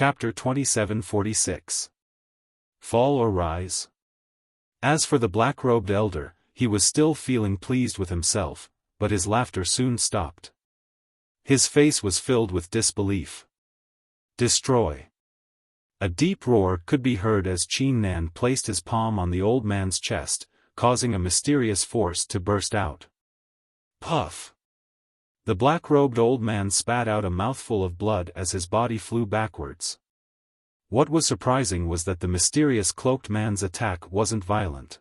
Chapter 2746. Fall or Rise? As for the black-robed elder, he was still feeling pleased with himself, but his laughter soon stopped. His face was filled with disbelief. Destroy. A deep roar could be heard as Qin Nan placed his palm on the old man's chest, causing a mysterious force to burst out. Puff! The black-robed old man spat out a mouthful of blood as his body flew backwards. What was surprising was that the mysterious cloaked man's attack wasn't violent.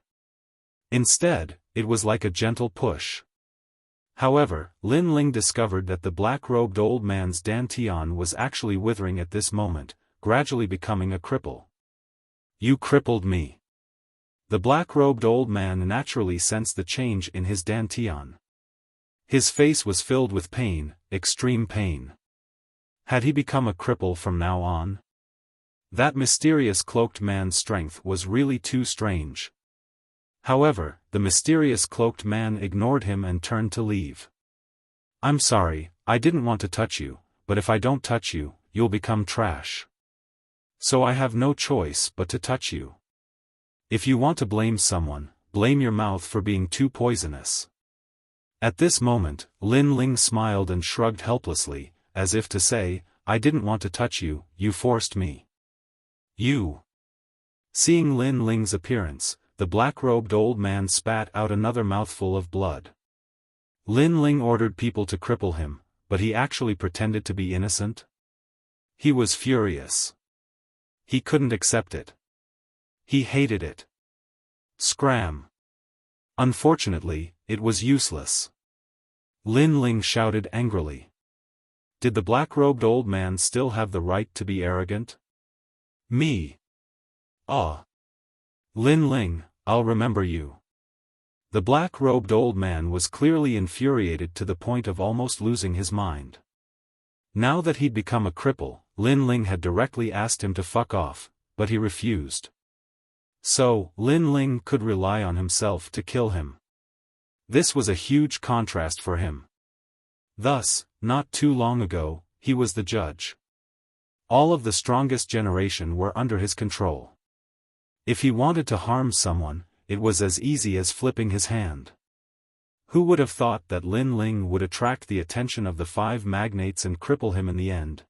Instead, it was like a gentle push. However, Lin Ling discovered that the black-robed old man's dantian was actually withering at this moment, gradually becoming a cripple. You crippled me. The black-robed old man naturally sensed the change in his dantian. His face was filled with pain, extreme pain. Had he become a cripple from now on? That mysterious cloaked man's strength was really too strange. However, the mysterious cloaked man ignored him and turned to leave. I'm sorry, I didn't want to touch you, but if I don't touch you, you'll become trash. So I have no choice but to touch you. If you want to blame someone, blame your mouth for being too poisonous. At this moment, Lin Ling smiled and shrugged helplessly, as if to say, I didn't want to touch you, you forced me. You. Seeing Lin Ling's appearance, the black-robed old man spat out another mouthful of blood. Lin Ling ordered people to cripple him, but he actually pretended to be innocent? He was furious. He couldn't accept it. He hated it. Scram. Unfortunately, it was useless. Lin Ling shouted angrily. Did the black-robed old man still have the right to be arrogant? Me. Ah. Lin Ling, I'll remember you. The black-robed old man was clearly infuriated to the point of almost losing his mind. Now that he'd become a cripple, Lin Ling had directly asked him to fuck off, but he refused. So, Lin Ling could rely on himself to kill him. This was a huge contrast for him. Thus, not too long ago, he was the judge. All of the strongest generation were under his control. If he wanted to harm someone, it was as easy as flipping his hand. Who would have thought that Lin Ling would attract the attention of the 5 magnates and cripple him in the end?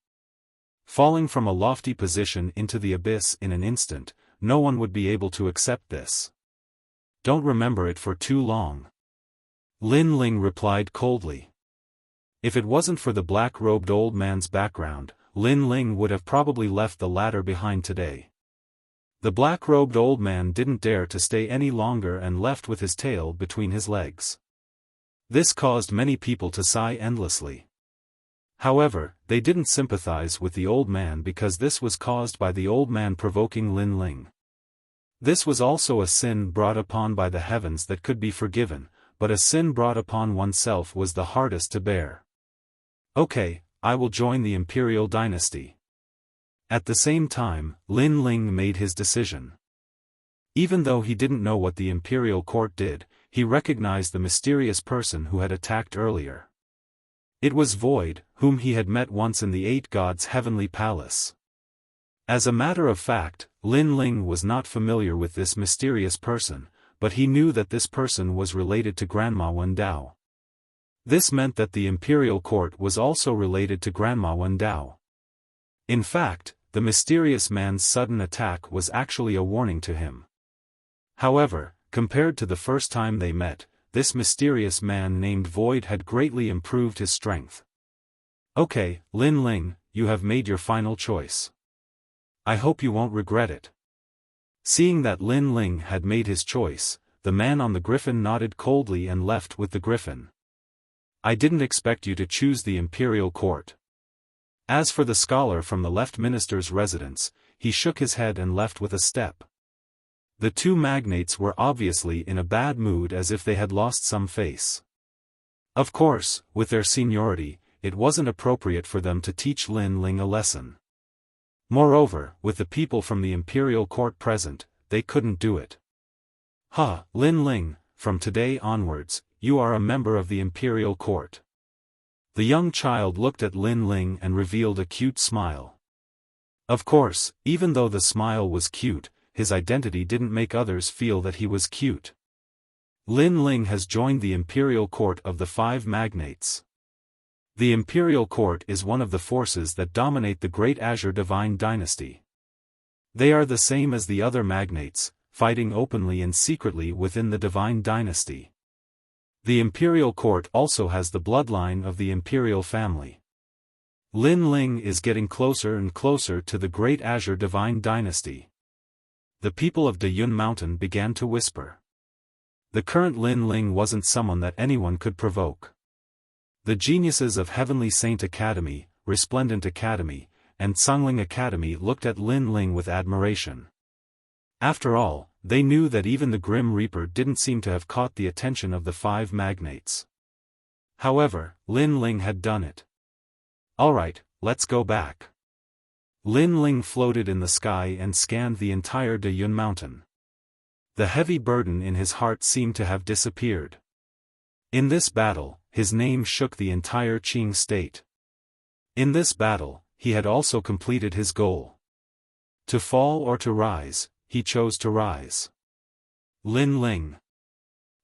Falling from a lofty position into the abyss in an instant, no one would be able to accept this. Don't remember it for too long. Lin Ling replied coldly. If it wasn't for the black-robed old man's background, Lin Ling would have probably left the ladder behind today. The black-robed old man didn't dare to stay any longer and left with his tail between his legs. This caused many people to sigh endlessly. However, they didn't sympathize with the old man because this was caused by the old man provoking Lin Ling. This was also a sin brought upon by the heavens that could be forgiven, but a sin brought upon oneself was the hardest to bear. Okay, I will join the imperial dynasty. At the same time, Lin Ling made his decision. Even though he didn't know what the imperial court did, he recognized the mysterious person who had attacked earlier. It was Void, whom he had met once in the 8 Gods' heavenly palace. As a matter of fact, Lin Ling was not familiar with this mysterious person, but he knew that this person was related to Grandma Wendao. This meant that the imperial court was also related to Grandma Wendao. In fact, the mysterious man's sudden attack was actually a warning to him. However, compared to the first time they met, this mysterious man named Void had greatly improved his strength. Okay, Lin Ling, you have made your final choice. I hope you won't regret it. Seeing that Lin Ling had made his choice, the man on the griffin nodded coldly and left with the griffin. I didn't expect you to choose the imperial court. As for the scholar from the left minister's residence, he shook his head and left with a step. The 2 magnates were obviously in a bad mood as if they had lost some face. Of course, with their seniority, it wasn't appropriate for them to teach Lin Ling a lesson. Moreover, with the people from the imperial court present, they couldn't do it. Lin Ling, from today onwards, you are a member of the imperial court. The young child looked at Lin Ling and revealed a cute smile. Of course, even though the smile was cute, his identity didn't make others feel that he was cute. Lin Ling has joined the Imperial Court of the Five Magnates. The Imperial Court is one of the forces that dominate the Great Azure Divine Dynasty. They are the same as the other magnates, fighting openly and secretly within the Divine Dynasty. The Imperial Court also has the bloodline of the Imperial family. Lin Ling is getting closer and closer to the Great Azure Divine Dynasty. The people of Dayun Mountain began to whisper. The current Lin Ling wasn't someone that anyone could provoke. The geniuses of Heavenly Saint Academy, Resplendent Academy, and Sungling Academy looked at Lin Ling with admiration. After all, they knew that even the Grim Reaper didn't seem to have caught the attention of the five magnates. However, Lin Ling had done it. Alright, let's go back. Lin Ling floated in the sky and scanned the entire Dayun Mountain. The heavy burden in his heart seemed to have disappeared. In this battle, his name shook the entire Qing state. In this battle, he had also completed his goal. To fall or to rise, he chose to rise. Lin Ling.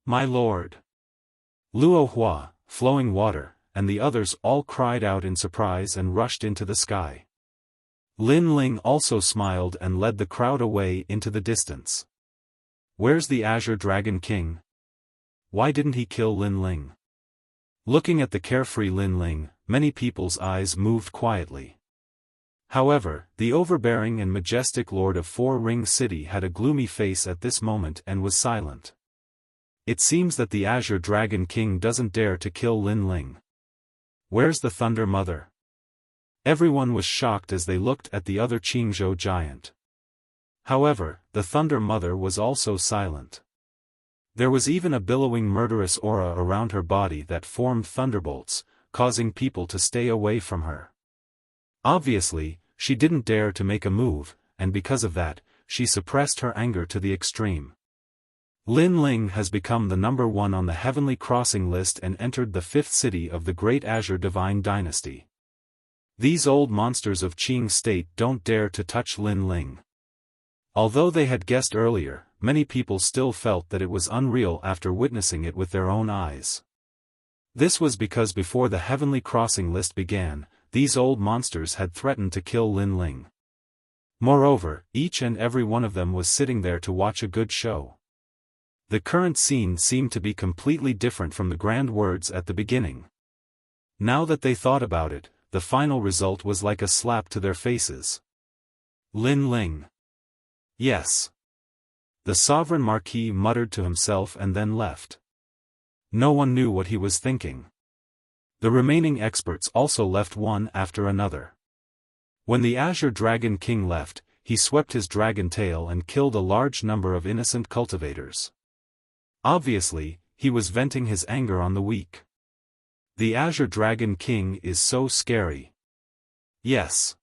My lord. Luo Hua, Flowing Water, and the others all cried out in surprise and rushed into the sky. Lin Ling also smiled and led the crowd away into the distance. Where's the Azure Dragon King? Why didn't he kill Lin Ling? Looking at the carefree Lin Ling, many people's eyes moved quietly. However, the overbearing and majestic Lord of Four Ring City had a gloomy face at this moment and was silent. It seems that the Azure Dragon King doesn't dare to kill Lin Ling. Where's the Thunder Mother? Everyone was shocked as they looked at the other Qingzhou giant. However, the Thunder Mother was also silent. There was even a billowing murderous aura around her body that formed thunderbolts, causing people to stay away from her. Obviously, she didn't dare to make a move, and because of that, she suppressed her anger to the extreme. Lin Ling has become the number 1 on the Heavenly Crossing list and entered the 5th city of the Great Azure Divine Dynasty. These old monsters of Qing state don't dare to touch Lin Ling. Although they had guessed earlier, many people still felt that it was unreal after witnessing it with their own eyes. This was because before the Heavenly Crossing list began, these old monsters had threatened to kill Lin Ling. Moreover, each and every one of them was sitting there to watch a good show. The current scene seemed to be completely different from the grand words at the beginning. Now that they thought about it, the final result was like a slap to their faces. Lin Ling. Yes. The Sovereign Marquis muttered to himself and then left. No one knew what he was thinking. The remaining experts also left one after another. When the Azure Dragon King left, he swept his dragon tail and killed a large number of innocent cultivators. Obviously, he was venting his anger on the weak. The Azure Dragon King is so scary. Yes.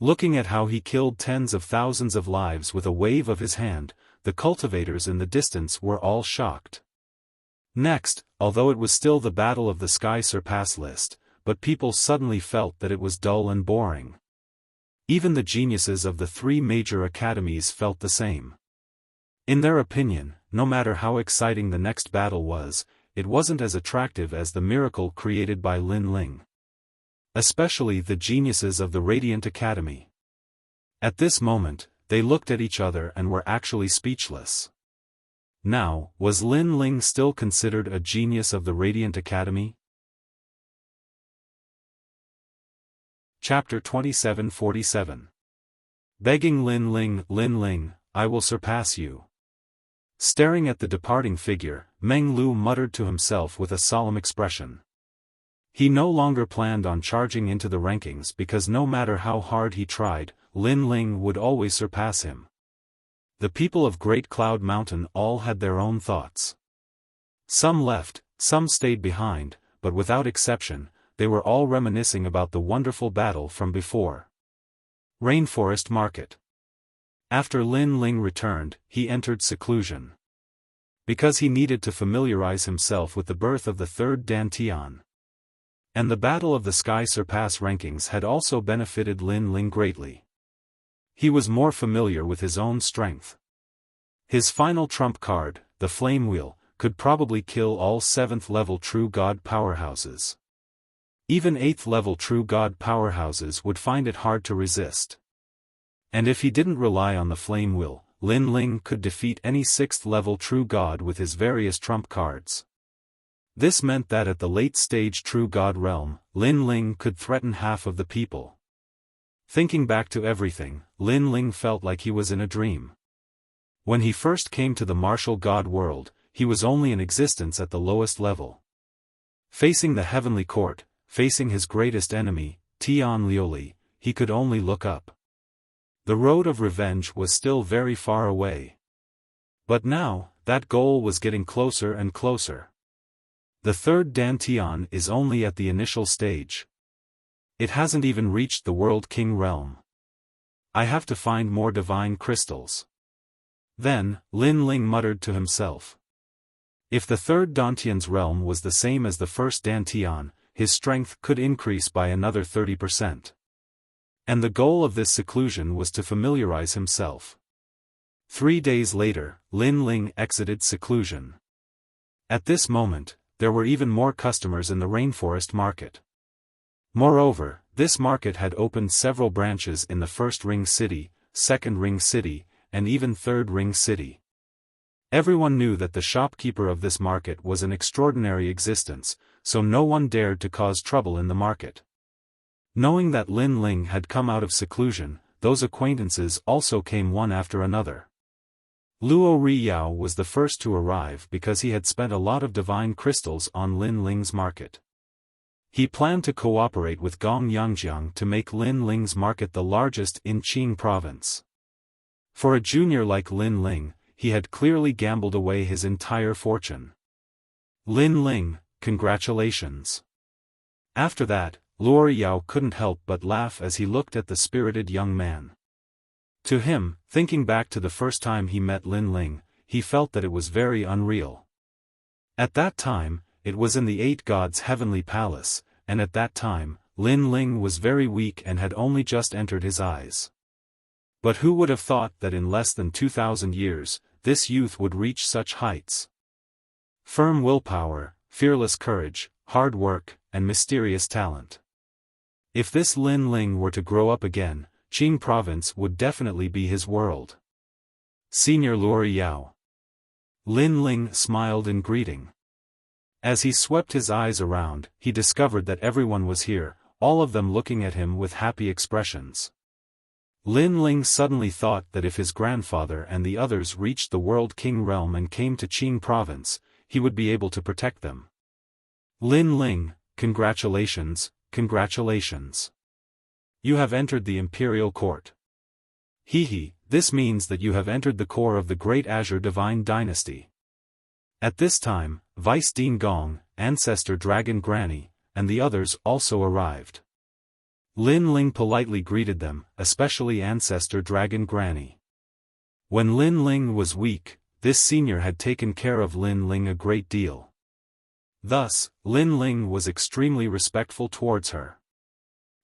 Looking at how he killed tens of thousands of lives with a wave of his hand, the cultivators in the distance were all shocked. Next, although it was still the Battle of the Sky Surpass list, but people suddenly felt that it was dull and boring. Even the geniuses of the 3 major academies felt the same. In their opinion, no matter how exciting the next battle was, it wasn't as attractive as the miracle created by Lin Ling. Especially the geniuses of the Radiant Academy. At this moment, they looked at each other and were actually speechless. Now, was Lin Ling still considered a genius of the Radiant Academy? Chapter 2747. Begging Lin Ling, I will surpass you. Staring at the departing figure, Meng Lu muttered to himself with a solemn expression. He no longer planned on charging into the rankings because no matter how hard he tried, Lin Ling would always surpass him. The people of Great Cloud Mountain all had their own thoughts. Some left, some stayed behind, but without exception, they were all reminiscing about the wonderful battle from before. Rainforest Market. After Lin Ling returned, he entered seclusion. Because he needed to familiarize himself with the birth of the 3rd Dantian. And the Battle of the Sky Surpass rankings had also benefited Lin Ling greatly. He was more familiar with his own strength. His final trump card, the Flame Wheel, could probably kill all 7th level True God powerhouses. Even 8th level True God powerhouses would find it hard to resist. And if he didn't rely on the Flame Wheel, Lin Ling could defeat any 6th level True God with his various trump cards. This meant that at the late stage True God realm, Lin Ling could threaten half of the people. Thinking back to everything, Lin Ling felt like he was in a dream. When he first came to the martial god world, he was only in existence at the lowest level. Facing the heavenly court, facing his greatest enemy, Tian Liuli, he could only look up. The road of revenge was still very far away. But now, that goal was getting closer and closer. The third Dantian is only at the initial stage. It hasn't even reached the World King realm. I have to find more divine crystals. Then, Lin Ling muttered to himself. If the third Dantian's realm was the same as the first Dantian, his strength could increase by another 30%. And the goal of this seclusion was to familiarize himself. 3 days later, Lin Ling exited seclusion. At this moment, there were even more customers in the rainforest market. Moreover, this market had opened several branches in the first ring city, second ring city, and even third ring city. Everyone knew that the shopkeeper of this market was an extraordinary existence, so no one dared to cause trouble in the market. Knowing that Lin Ling had come out of seclusion, those acquaintances also came one after another. Luo Riyao was the first to arrive because he had spent a lot of divine crystals on Lin Ling's market. He planned to cooperate with Gong Yangjiang to make Lin Ling's market the largest in Qing province. For a junior like Lin Ling, he had clearly gambled away his entire fortune. Lin Ling, congratulations. After that, Luo Riyao couldn't help but laugh as he looked at the spirited young man. To him, thinking back to the first time he met Lin Ling, he felt that it was very unreal. At that time, it was in the 8 gods' heavenly palace, and at that time, Lin Ling was very weak and had only just entered his eyes. But who would have thought that in less than 2,000 years, this youth would reach such heights? Firm willpower, fearless courage, hard work, and mysterious talent. If this Lin Ling were to grow up again, Qing province would definitely be his world. Senior Luo Riyao. Lin Ling smiled in greeting. As he swept his eyes around, he discovered that everyone was here, all of them looking at him with happy expressions. Lin Ling suddenly thought that if his grandfather and the others reached the World King realm and came to Qing province, he would be able to protect them. Lin Ling, congratulations, congratulations. You have entered the imperial court. This means that you have entered the core of the Great Azure Divine Dynasty. At this time, Vice Dean Gong, Ancestor Dragon Granny, and the others also arrived. Lin Ling politely greeted them, especially Ancestor Dragon Granny. When Lin Ling was weak, this senior had taken care of Lin Ling a great deal. Thus, Lin Ling was extremely respectful towards her.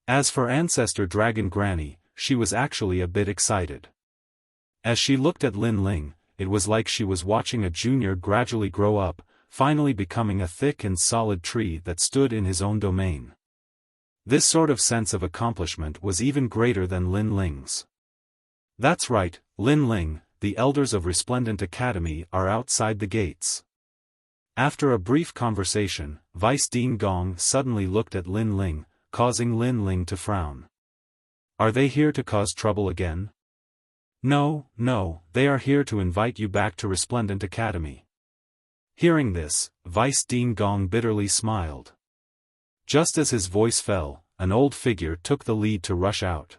As for Ancestor Dragon Granny, she was actually a bit excited. As she looked at Lin Ling, it was like she was watching a junior gradually grow up, finally becoming a thick and solid tree that stood in his own domain. This sort of sense of accomplishment was even greater than Lin Ling's. That's right, Lin Ling, the elders of Resplendent Academy are outside the gates. After a brief conversation, Vice Dean Gong suddenly looked at Lin Ling, causing Lin Ling to frown. Are they here to cause trouble again? No, they are here to invite you back to Resplendent Academy. Hearing this, Vice Dean Gong bitterly smiled. Just as his voice fell, an old figure took the lead to rush out.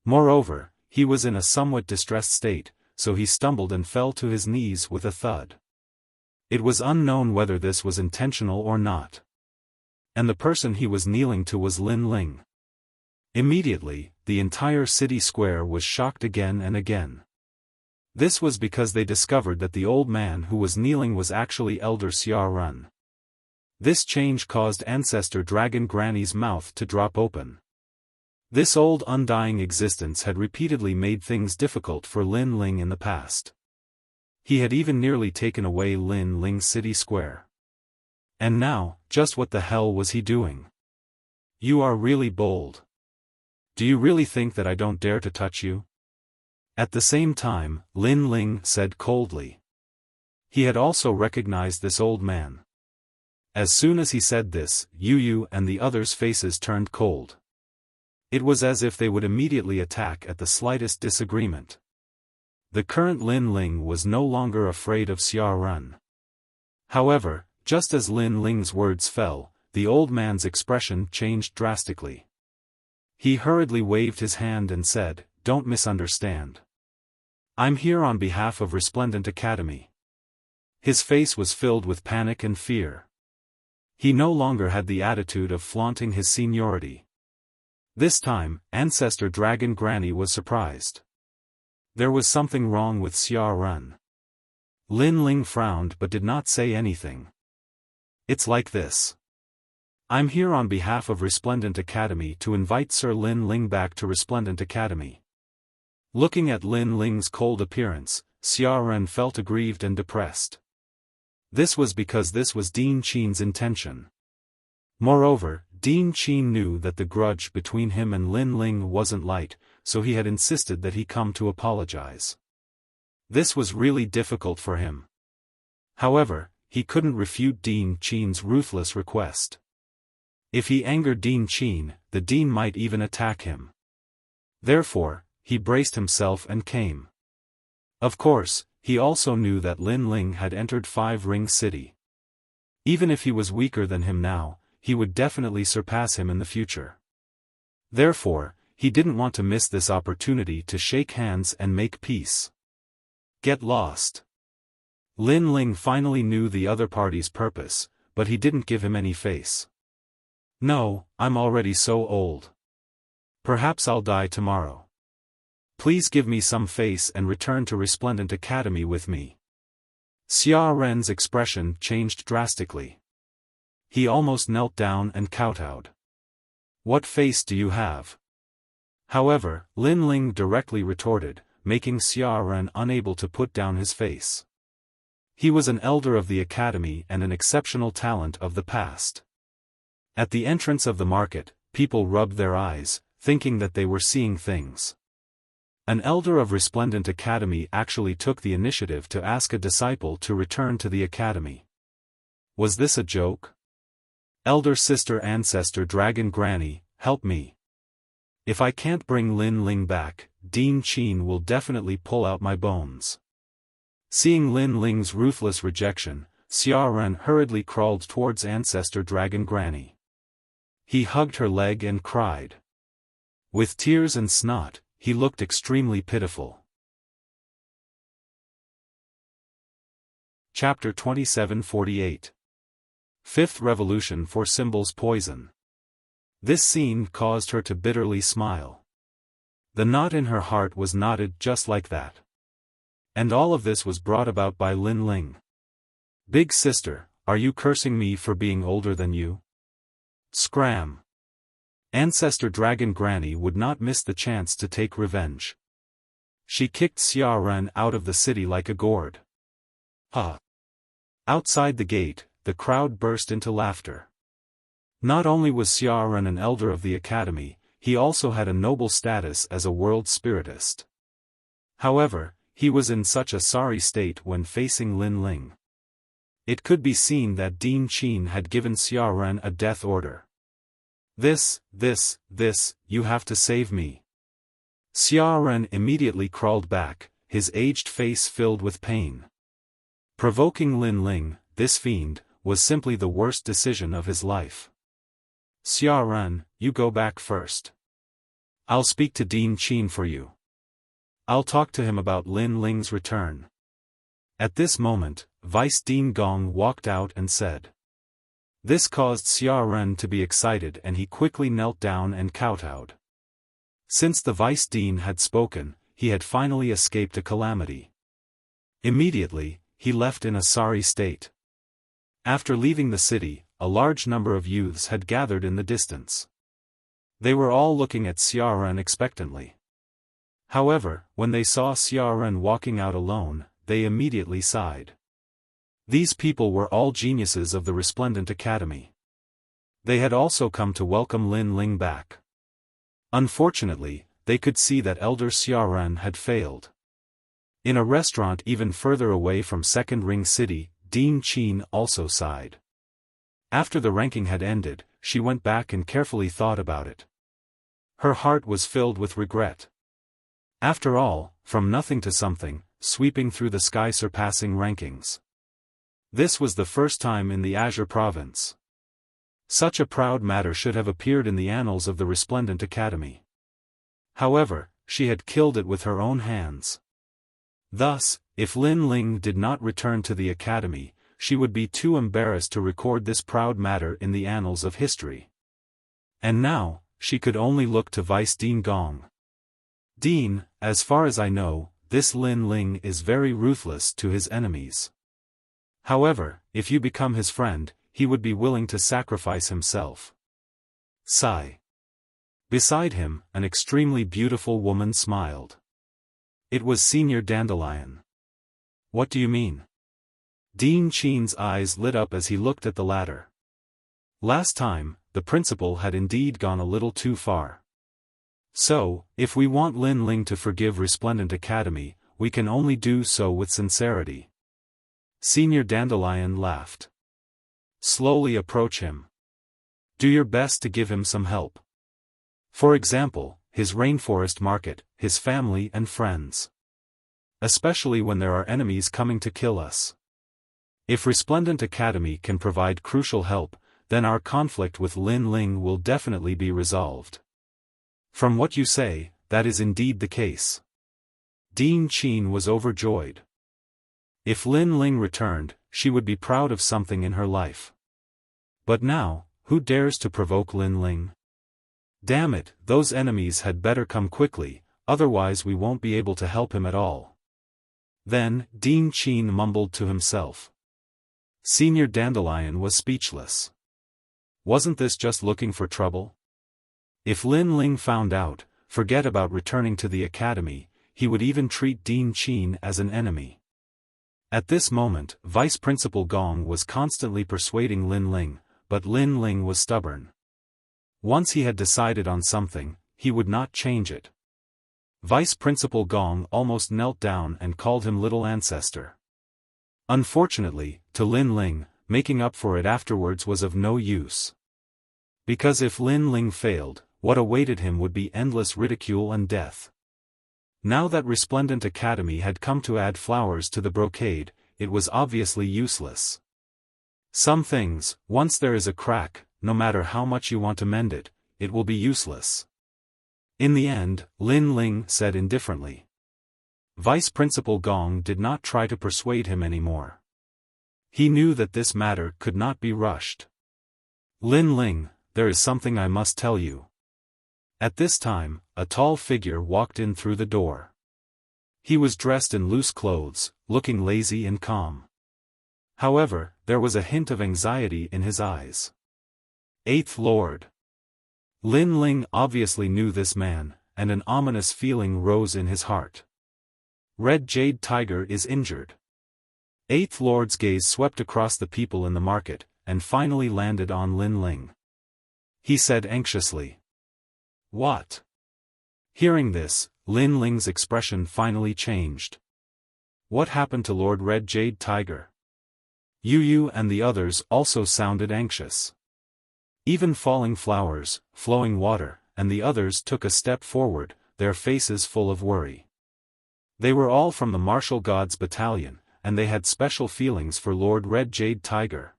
Moreover, he was in a somewhat distressed state, so he stumbled and fell to his knees with a thud. It was unknown whether this was intentional or not. And the person he was kneeling to was Lin Ling. Immediately, the entire city square was shocked again and again. This was because they discovered that the old man who was kneeling was actually Elder Xiaofan. This change caused Ancestor Dragon Granny's mouth to drop open. This old undying existence had repeatedly made things difficult for Lin Ling in the past. He had even nearly taken away Lin Ling's city square. And now, just what the hell was he doing? You are really bold. Do you really think that I don't dare to touch you? At the same time, Lin Ling said coldly. He had also recognized this old man. As soon as he said this, Yu and the others' faces turned cold. It was as if they would immediately attack at the slightest disagreement. The current Lin Ling was no longer afraid of Xiaofan. However, just as Lin Ling's words fell, the old man's expression changed drastically. He hurriedly waved his hand and said, "Don't misunderstand. I'm here on behalf of Resplendent Academy." His face was filled with panic and fear. He no longer had the attitude of flaunting his seniority. This time, Ancestor Dragon Granny was surprised. There was something wrong with Xiaofan. Lin Ling frowned but did not say anything. It's like this. I'm here on behalf of Resplendent Academy to invite Sir Lin Ling back to Resplendent Academy. Looking at Lin Ling's cold appearance, Xiaofan felt aggrieved and depressed. This was because this was Dean Qin's intention. Moreover, Dean Qin knew that the grudge between him and Lin Ling wasn't light, so he had insisted that he come to apologize. This was really difficult for him. However, he couldn't refute Dean Qin's ruthless request. If he angered Dean Qin, the Dean might even attack him. Therefore, he braced himself and came. Of course, he also knew that Lin Ling had entered Five Ring City. Even if he was weaker than him now, he would definitely surpass him in the future. Therefore, he didn't want to miss this opportunity to shake hands and make peace. Get lost. Lin Ling finally knew the other party's purpose, but he didn't give him any face. No, I'm already so old. Perhaps I'll die tomorrow. Please give me some face and return to Resplendent Academy with me. Xia Ren's expression changed drastically. He almost knelt down and kowtowed. What face do you have? However, Lin Ling directly retorted, making Xia Ren unable to put down his face. He was an elder of the academy and an exceptional talent of the past. At the entrance of the market, people rubbed their eyes, thinking that they were seeing things. An elder of Resplendent Academy actually took the initiative to ask a disciple to return to the academy. Was this a joke? Elder Sister Ancestor Dragon Granny, help me. If I can't bring Lin Ling back, Dean Qin will definitely pull out my bones. Seeing Lin Ling's ruthless rejection, Xiaofan hurriedly crawled towards Ancestor Dragon Granny. He hugged her leg and cried. With tears and snot, he looked extremely pitiful. Chapter 2748. Fifth Revolution for Symbols Poison. This scene caused her to bitterly smile. The knot in her heart was knotted just like that. And all of this was brought about by Lin Ling. Big sister, are you cursing me for being older than you? Scram. Ancestor Dragon Granny would not miss the chance to take revenge. She kicked Xiaofan out of the city like a gourd. Ha! Outside the gate, the crowd burst into laughter. Not only was Xiaofan an elder of the academy, he also had a noble status as a world spiritist. However, he was in such a sorry state when facing Lin Ling. It could be seen that Dean Qin had given Xiaofan a death order. This, you have to save me. Xiaofan immediately crawled back, his aged face filled with pain. Provoking Lin Ling, this fiend, was simply the worst decision of his life. Xiaofan, you go back first. I'll speak to Dean Qin for you. I'll talk to him about Lin Ling's return. At this moment, Vice Dean Gong walked out and said. This caused Xiaofan to be excited and he quickly knelt down and kowtowed. Since the Vice Dean had spoken, he had finally escaped a calamity. Immediately, he left in a sorry state. After leaving the city, a large number of youths had gathered in the distance. They were all looking at Xiaofan expectantly. However, when they saw Xiaofan walking out alone, they immediately sighed. These people were all geniuses of the Resplendent Academy. They had also come to welcome Lin Ling back. Unfortunately, they could see that Elder Xiaofan had failed. In a restaurant even further away from Second Ring City, Dean Qin also sighed. After the ranking had ended, she went back and carefully thought about it. Her heart was filled with regret. After all, from nothing to something, sweeping through the sky surpassing rankings. This was the first time in the Azure Province. Such a proud matter should have appeared in the annals of the Resplendent Academy. However, she had killed it with her own hands. Thus, if Lin Ling did not return to the academy, she would be too embarrassed to record this proud matter in the annals of history. And now, she could only look to Vice Dean Gong. Dean, as far as I know, this Lin Ling is very ruthless to his enemies. However, if you become his friend, he would be willing to sacrifice himself. Sigh. Beside him, an extremely beautiful woman smiled. It was Senior Dandelion. What do you mean? Dean Qin's eyes lit up as he looked at the latter. Last time, the principal had indeed gone a little too far. So, if we want Lin Ling to forgive Resplendent Academy, we can only do so with sincerity. Senior Dandelion laughed. Slowly approach him. Do your best to give him some help. For example, his rainforest market, his family and friends. Especially when there are enemies coming to kill us. If Resplendent Academy can provide crucial help, then our conflict with Lin Ling will definitely be resolved. From what you say, that is indeed the case. Dean Qin was overjoyed. If Lin Ling returned, she would be proud of something in her life. But now, who dares to provoke Lin Ling? Damn it, those enemies had better come quickly, otherwise we won't be able to help him at all. Then, Dean Qin mumbled to himself. Senior Dandelion was speechless. Wasn't this just looking for trouble? If Lin Ling found out, forget about returning to the academy, he would even treat Dean Qin as an enemy. At this moment, Vice Principal Gong was constantly persuading Lin Ling, but Lin Ling was stubborn. Once he had decided on something, he would not change it. Vice Principal Gong almost knelt down and called him Little Ancestor. Unfortunately, to Lin Ling, making up for it afterwards was of no use. Because if Lin Ling failed, what awaited him would be endless ridicule and death. Now that Resplendent Academy had come to add flowers to the brocade, it was obviously useless. Some things, once there is a crack, no matter how much you want to mend it, it will be useless. In the end, Lin Ling said indifferently. Vice Principal Gong did not try to persuade him anymore. He knew that this matter could not be rushed. Lin Ling, there is something I must tell you. At this time, a tall figure walked in through the door. He was dressed in loose clothes, looking lazy and calm. However, there was a hint of anxiety in his eyes. Eighth Lord. Lin Ling obviously knew this man, and an ominous feeling rose in his heart. Red Jade Tiger is injured. Eighth Lord's gaze swept across the people in the market, and finally landed on Lin Ling. He said anxiously. What? Hearing this, Lin Ling's expression finally changed. What happened to Lord Red Jade Tiger? Yu and the others also sounded anxious. Even Falling Flowers, Flowing Water, and the others took a step forward, their faces full of worry. They were all from the Martial Gods Battalion, and they had special feelings for Lord Red Jade Tiger.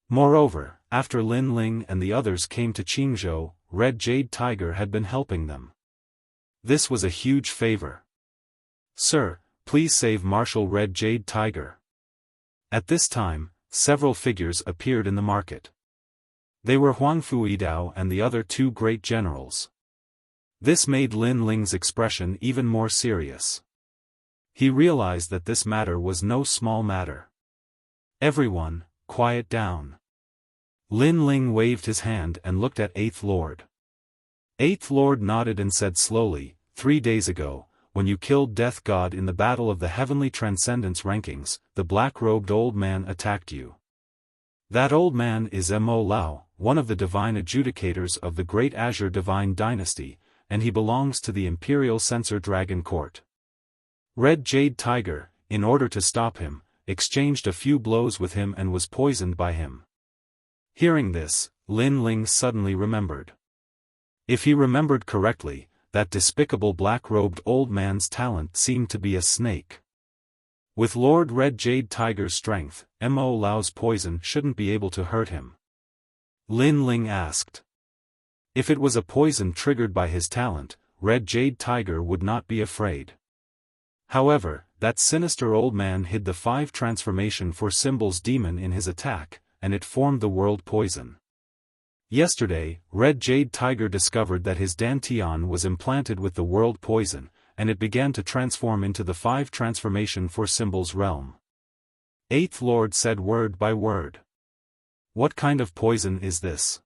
Moreover, after Lin Ling and the others came to Qingzhou, Red Jade Tiger had been helping them. This was a huge favor. Sir, please save Marshal Red Jade Tiger. At this time, several figures appeared in the market. They were Huang Fuidao and the other two great generals. This made Lin Ling's expression even more serious. He realized that this matter was no small matter. Everyone, quiet down. Lin Ling waved his hand and looked at Eighth Lord. Eighth Lord nodded and said slowly, 3 days ago, when you killed Death God in the battle of the heavenly Transcendence rankings, the black-robed old man attacked you. That old man is Mo Lao, one of the divine adjudicators of the Great Azure Divine Dynasty, and he belongs to the Imperial Censor Dragon Court. Red Jade Tiger, in order to stop him, exchanged a few blows with him and was poisoned by him. Hearing this, Lin Ling suddenly remembered. If he remembered correctly, that despicable black-robed old man's talent seemed to be a snake. With Lord Red Jade Tiger's strength, Mo Lao's poison shouldn't be able to hurt him. Lin Ling asked. If it was a poison triggered by his talent, Red Jade Tiger would not be afraid. However, that sinister old man hid the 5 transformation for symbols demon in his attack, and it formed the world poison. Yesterday, Red Jade Tiger discovered that his Dantian was implanted with the world poison, and it began to transform into the 5 transformation for symbols realm. Eighth Lord said word by word. What kind of poison is this?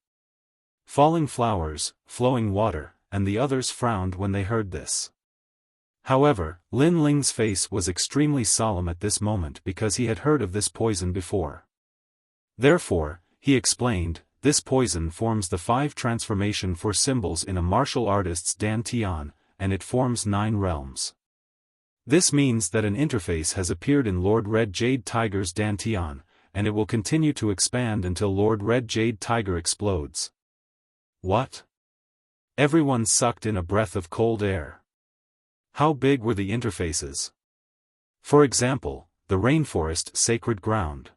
Falling flowers, flowing water, and the others frowned when they heard this. However, Lin Ling's face was extremely solemn at this moment because he had heard of this poison before. Therefore, he explained, this poison forms the 5 transformation for symbols in a martial artist's Dantian, and it forms 9 realms. This means that an interface has appeared in Lord Red Jade Tiger's Dantian, and it will continue to expand until Lord Red Jade Tiger explodes. What? Everyone sucked in a breath of cold air. How big were the interfaces? For example, the rainforest sacred ground.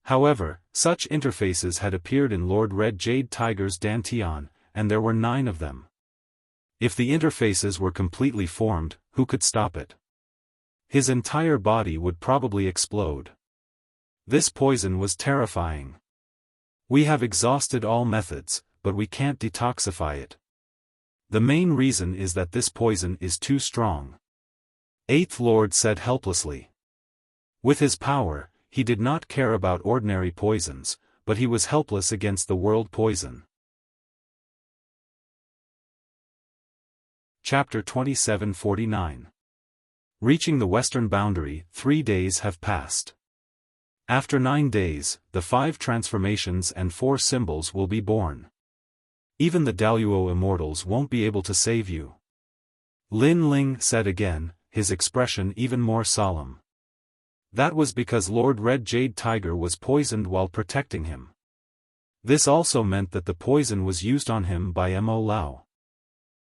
However, such interfaces had appeared in Lord Red Jade Tiger's Dantian, and there were 9 of them. If the interfaces were completely formed, who could stop it? His entire body would probably explode. This poison was terrifying. We have exhausted all methods, but we can't detoxify it. The main reason is that this poison is too strong. Eighth Lord said helplessly. With his power, he did not care about ordinary poisons, but he was helpless against the world poison. Chapter 2749. Reaching the western boundary, 3 days have passed. After 9 days, the 5 transformations and 4 symbols will be born. Even the Daluo immortals won't be able to save you. Lin Ling said again, his expression even more solemn. That was because Lord Red Jade Tiger was poisoned while protecting him. This also meant that the poison was used on him by Mo Lao.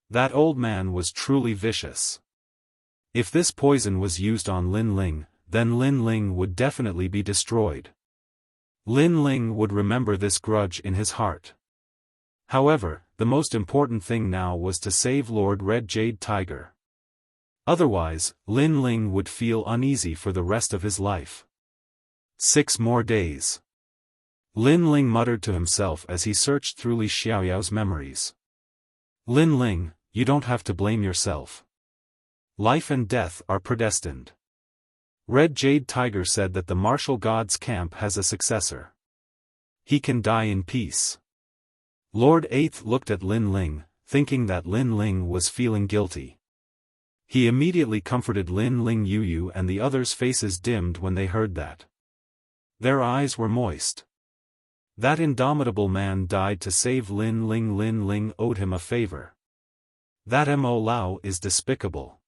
That old man was truly vicious. If this poison was used on Lin Ling, then Lin Ling would definitely be destroyed. Lin Ling would remember this grudge in his heart. However, the most important thing now was to save Lord Red Jade Tiger. Otherwise, Lin Ling would feel uneasy for the rest of his life. 6 more days. Lin Ling muttered to himself as he searched through Li Xiaoyao's memories. Lin Ling, you don't have to blame yourself. Life and death are predestined. Red Jade Tiger said that the martial god's camp has a successor. He can die in peace. Lord Eighth looked at Lin Ling, thinking that Lin Ling was feeling guilty. He immediately comforted Lin Ling Yu and the others' faces dimmed when they heard that. Their eyes were moist. That indomitable man died to save Lin Ling. Lin Ling owed him a favor. That Mo Lao is despicable.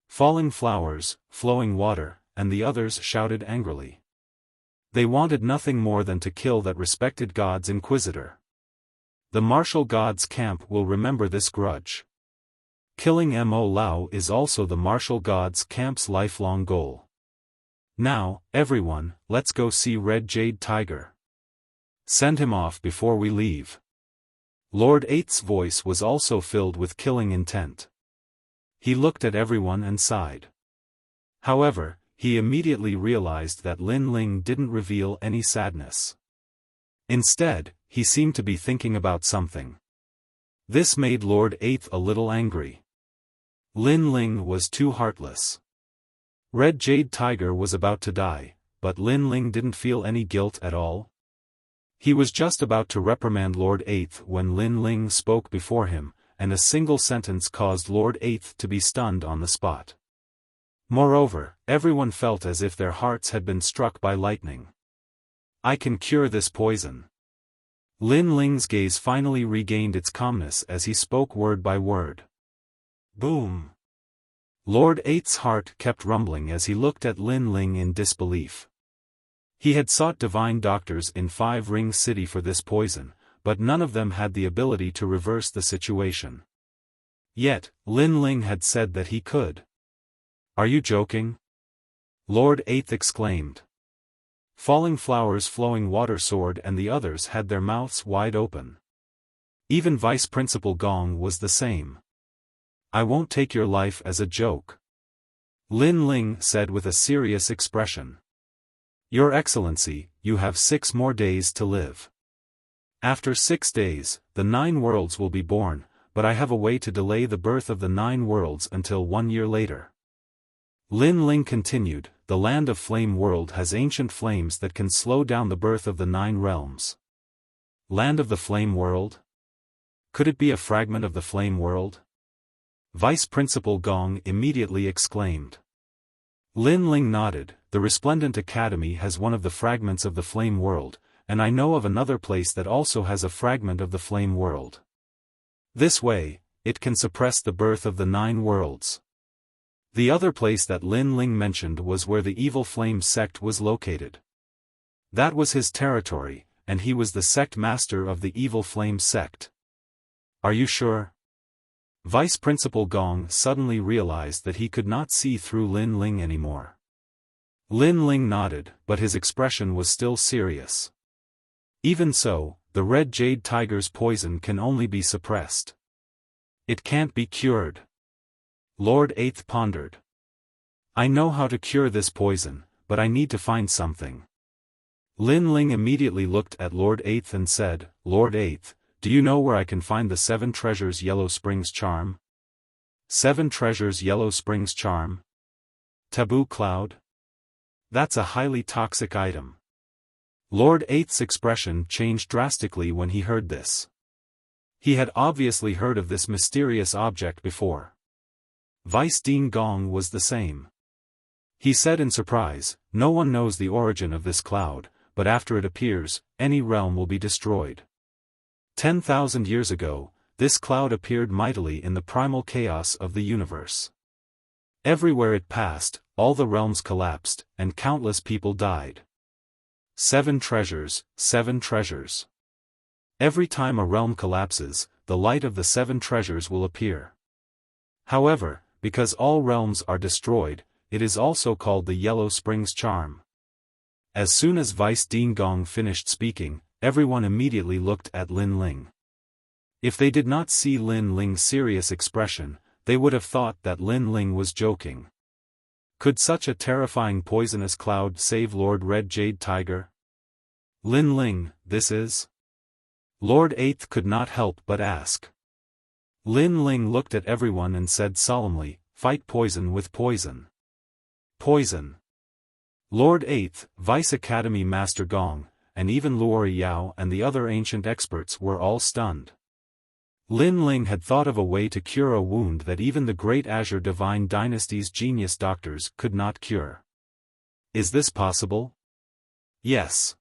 Falling flowers, flowing water, and the others shouted angrily. They wanted nothing more than to kill that respected god's inquisitor. The martial god's camp will remember this grudge. Killing Mo Lao is also the martial god's camp's lifelong goal. Now, everyone, let's go see Red Jade Tiger. Send him off before we leave. Lord Eighth's voice was also filled with killing intent. He looked at everyone and sighed. However, he immediately realized that Lin Ling didn't reveal any sadness. Instead, he seemed to be thinking about something. This made Lord Eighth a little angry. Lin Ling was too heartless. Red Jade Tiger was about to die, but Lin Ling didn't feel any guilt at all. He was just about to reprimand Lord Eighth when Lin Ling spoke before him, and a single sentence caused Lord Eighth to be stunned on the spot. Moreover, everyone felt as if their hearts had been struck by lightning. I can cure this poison. Lin Ling's gaze finally regained its calmness as he spoke word by word. Boom! Lord Eighth's heart kept rumbling as he looked at Lin Ling in disbelief. He had sought divine doctors in Five Ring City for this poison, but none of them had the ability to reverse the situation. Yet, Lin Ling had said that he could. Are you joking? Lord Eighth exclaimed. Falling Flowers, Flowing Water Sword and the others had their mouths wide open. Even Vice Principal Gong was the same. I won't take your life as a joke. Lin Ling said with a serious expression. Your Excellency, you have 6 more days to live. After 6 days, the 9 worlds will be born, but I have a way to delay the birth of the 9 worlds until 1 year later. Lin Ling continued, the Land of Flame world has ancient flames that can slow down the birth of the 9 realms. Land of the Flame world? Could it be a fragment of the Flame world? Vice Principal Gong immediately exclaimed. Lin Ling nodded, the Resplendent Academy has one of the fragments of the Flame world, and I know of another place that also has a fragment of the Flame world. This way, it can suppress the birth of the 9 worlds. The other place that Lin Ling mentioned was where the Evil Flame sect was located. That was his territory, and he was the sect master of the Evil Flame sect. Are you sure? Vice Principal Gong suddenly realized that he could not see through Lin Ling anymore. Lin Ling nodded, but his expression was still serious. Even so, the Red Jade Tiger's poison can only be suppressed. It can't be cured. Lord Eighth pondered. I know how to cure this poison, but I need to find something. Lin Ling immediately looked at Lord Eighth and said, Lord Eighth, do you know where I can find the 7 treasures Yellow Springs charm? 7 treasures Yellow Springs charm? Taboo cloud? That's a highly toxic item. Lord Eighth's expression changed drastically when he heard this. He had obviously heard of this mysterious object before. Vice Dean Gong was the same. He said in surprise, no one knows the origin of this cloud, but after it appears, any realm will be destroyed. 10,000 years ago, this cloud appeared mightily in the primal chaos of the universe. Everywhere it passed, all the realms collapsed, and countless people died. 7 treasures, 7 treasures. Every time a realm collapses, the light of the 7 treasures will appear. However, because all realms are destroyed, it is also called the Yellow Springs charm. As soon as Vice Dean Gong finished speaking, everyone immediately looked at Lin Ling. If they did not see Lin Ling's serious expression, they would have thought that Lin Ling was joking. Could such a terrifying poisonous cloud save Lord Red Jade Tiger? Lin Ling, this is? Lord Eighth could not help but ask. Lin Ling looked at everyone and said solemnly, fight poison with poison. Poison. Lord Eighth, Vice Academy Master Gong, and even Luori Yao and the other ancient experts were all stunned. Lin Ling had thought of a way to cure a wound that even the great Azure Divine Dynasty's genius doctors could not cure. Is this possible? Yes.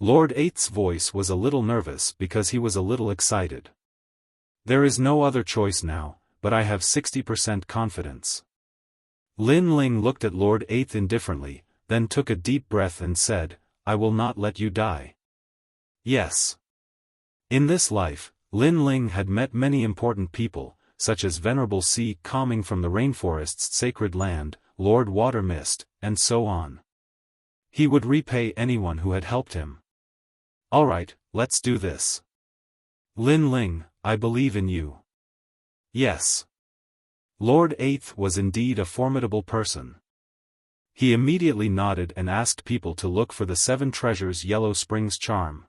Lord Eighth's voice was a little nervous because he was a little excited. There is no other choice now, but I have 60% confidence. Lin Ling looked at Lord Eighth indifferently, then took a deep breath and said, I will not let you die. Yes. In this life, Lin Ling had met many important people, such as Venerable Sea Calming from the Rainforest's sacred land, Lord Water Mist, and so on. He would repay anyone who had helped him. Alright, let's do this. Lin Ling, I believe in you. Yes. Lord Eighth was indeed a formidable person. He immediately nodded and asked people to look for the 7 treasures Yellow Springs charm.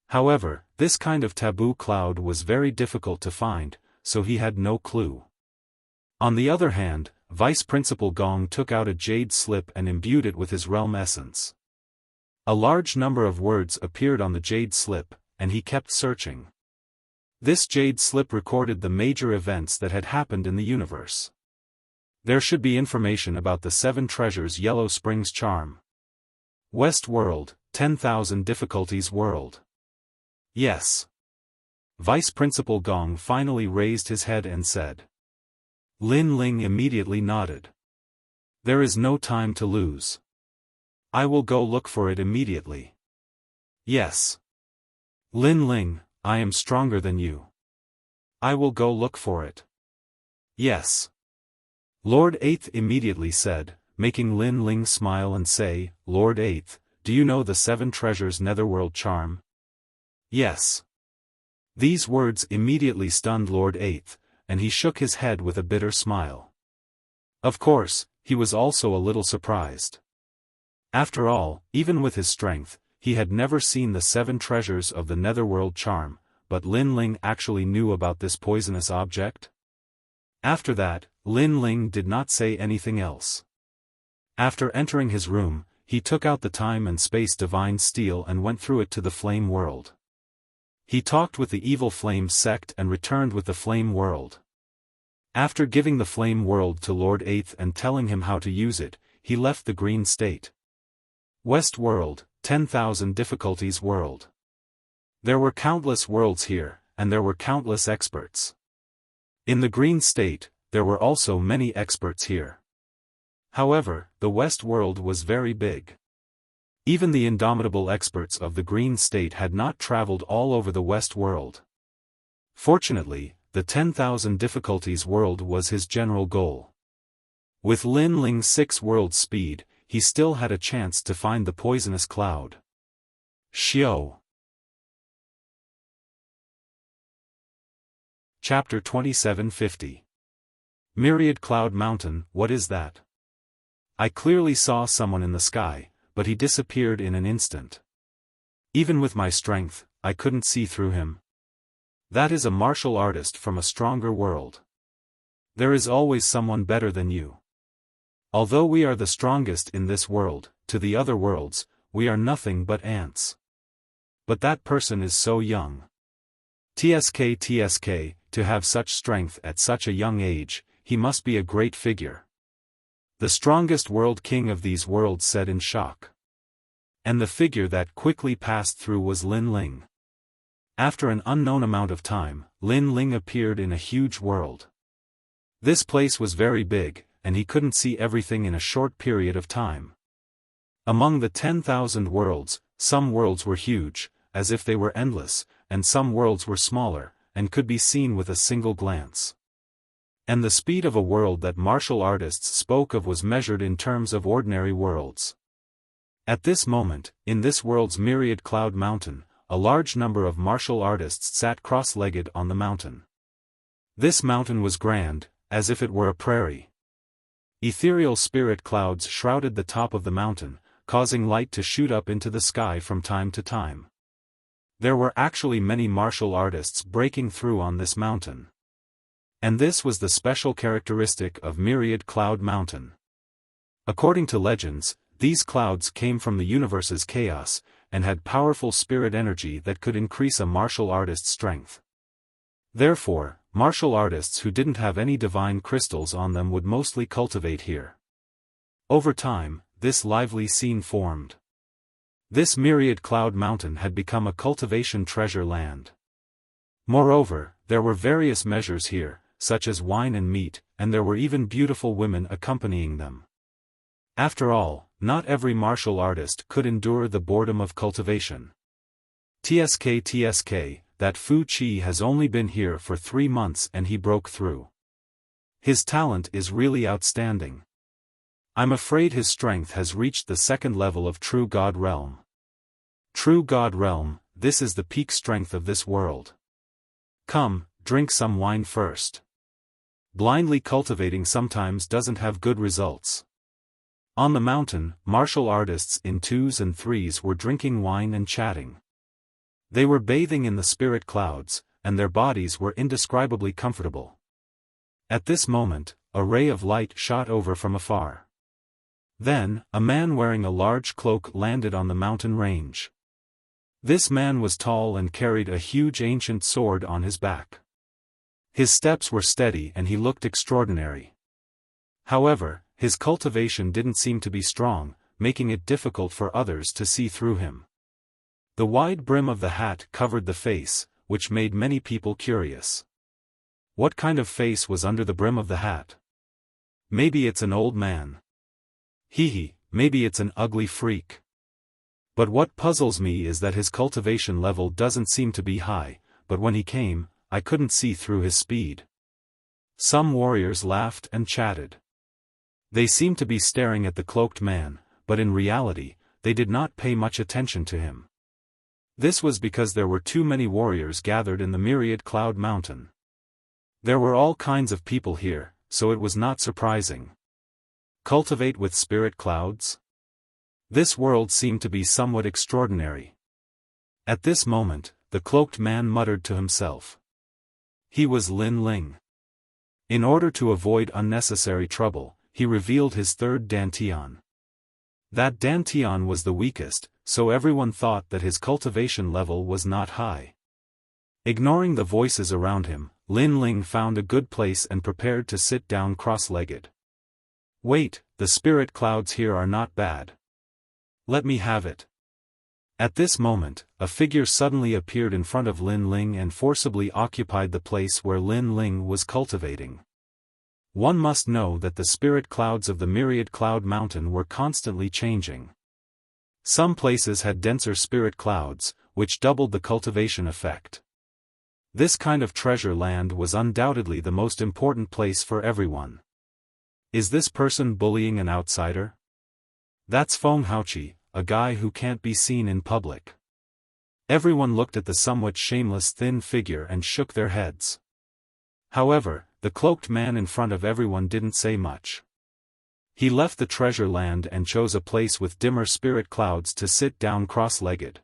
However, this kind of taboo cloud was very difficult to find, so he had no clue. On the other hand, Vice Principal Gong took out a jade slip and imbued it with his realm essence. A large number of words appeared on the jade slip, and he kept searching. This jade slip recorded the major events that had happened in the universe. There should be information about the 7 treasures Yellow Springs charm. West World, 10,000 difficulties world. Yes. Vice Principal Gong finally raised his head and said. Lin Ling immediately nodded. There is no time to lose. I will go look for it immediately. Yes. Lin Ling, I am stronger than you. I will go look for it. Yes. Lord Eighth immediately said, making Lin Ling smile and say, Lord Eighth, do you know the 7 treasures Netherworld charm? Yes. These words immediately stunned Lord Eighth, and he shook his head with a bitter smile. Of course, he was also a little surprised. After all, even with his strength, he had never seen the 7 treasures of the Netherworld charm, but Lin Ling actually knew about this poisonous object? After that, Lin Ling did not say anything else. After entering his room, he took out the time and space divine steel and went through it to the flame world. He talked with the evil flame sect and returned with the flame world. After giving the flame world to Lord Eighth and telling him how to use it, he left the green state. West World, 10,000 difficulties world. There were countless worlds here, and there were countless experts. In the green state, there were also many experts here. However, the West World was very big. Even the indomitable experts of the green state had not traveled all over the West World. Fortunately, the 10,000 difficulties world was his general goal. With Lin Ling's 6 world speed, he still had a chance to find the poisonous cloud. Xiao. Chapter 2750. Myriad Cloud Mountain, what is that? I clearly saw someone in the sky, but he disappeared in an instant. Even with my strength, I couldn't see through him. That is a martial artist from a stronger world. There is always someone better than you. Although we are the strongest in this world, to the other worlds, we are nothing but ants. But that person is so young. TSK, to have such strength at such a young age, he must be a great figure. The strongest world king of these worlds said in shock. And the figure that quickly passed through was Lin Ling. After an unknown amount of time, Lin Ling appeared in a huge world. This place was very big, and he couldn't see everything in a short period of time. Among the 10,000 worlds, some worlds were huge, as if they were endless, and some worlds were smaller, and could be seen with a single glance. And the speed of a world that martial artists spoke of was measured in terms of ordinary worlds. At this moment, in this world's myriad cloud mountain, a large number of martial artists sat cross-legged on the mountain. This mountain was grand, as if it were a prairie. Ethereal spirit clouds shrouded the top of the mountain, causing light to shoot up into the sky from time to time. There were actually many martial artists breaking through on this mountain. And this was the special characteristic of Myriad Cloud Mountain. According to legends, these clouds came from the universe's chaos, and had powerful spirit energy that could increase a martial artist's strength. Therefore, martial artists who didn't have any divine crystals on them would mostly cultivate here. Over time, this lively scene formed. This myriad cloud mountain had become a cultivation treasure land. Moreover, there were various measures here, such as wine and meat, and there were even beautiful women accompanying them. After all, not every martial artist could endure the boredom of cultivation. TSK, that Fu Chi has only been here for 3 months and he broke through. His talent is really outstanding. I'm afraid his strength has reached the 2nd level of True God Realm. True God Realm, this is the peak strength of this world. Come, drink some wine first. Blindly cultivating sometimes doesn't have good results. On the mountain, martial artists in 2s and 3s were drinking wine and chatting. They were bathing in the spirit clouds, and their bodies were indescribably comfortable. At this moment, a ray of light shot over from afar. Then, a man wearing a large cloak landed on the mountain range. This man was tall and carried a huge ancient sword on his back. His steps were steady and he looked extraordinary. However, his cultivation didn't seem to be strong, making it difficult for others to see through him. The wide brim of the hat covered the face, which made many people curious. What kind of face was under the brim of the hat? Maybe it's an old man. Maybe it's an ugly freak. But what puzzles me is that his cultivation level doesn't seem to be high, but when he came, I couldn't see through his speed. Some warriors laughed and chatted. They seemed to be staring at the cloaked man, but in reality, they did not pay much attention to him. This was because there were too many warriors gathered in the myriad cloud mountain. There were all kinds of people here, so it was not surprising. Cultivate with spirit clouds? This world seemed to be somewhat extraordinary. At this moment, the cloaked man muttered to himself. He was Lin Ling. In order to avoid unnecessary trouble, he revealed his third dantian. That dantian was the weakest, so everyone thought that his cultivation level was not high. Ignoring the voices around him, Lin Ling found a good place and prepared to sit down cross-legged. Wait, the spirit clouds here are not bad. Let me have it. At this moment, a figure suddenly appeared in front of Lin Ling and forcibly occupied the place where Lin Ling was cultivating. One must know that the spirit clouds of the myriad cloud mountain were constantly changing. Some places had denser spirit clouds, which doubled the cultivation effect. This kind of treasure land was undoubtedly the most important place for everyone. Is this person bullying an outsider? That's Feng Haoqi, a guy who can't be seen in public. Everyone looked at the somewhat shameless thin figure and shook their heads. However, the cloaked man in front of everyone didn't say much. He left the treasure land and chose a place with dimmer spirit clouds to sit down cross-legged.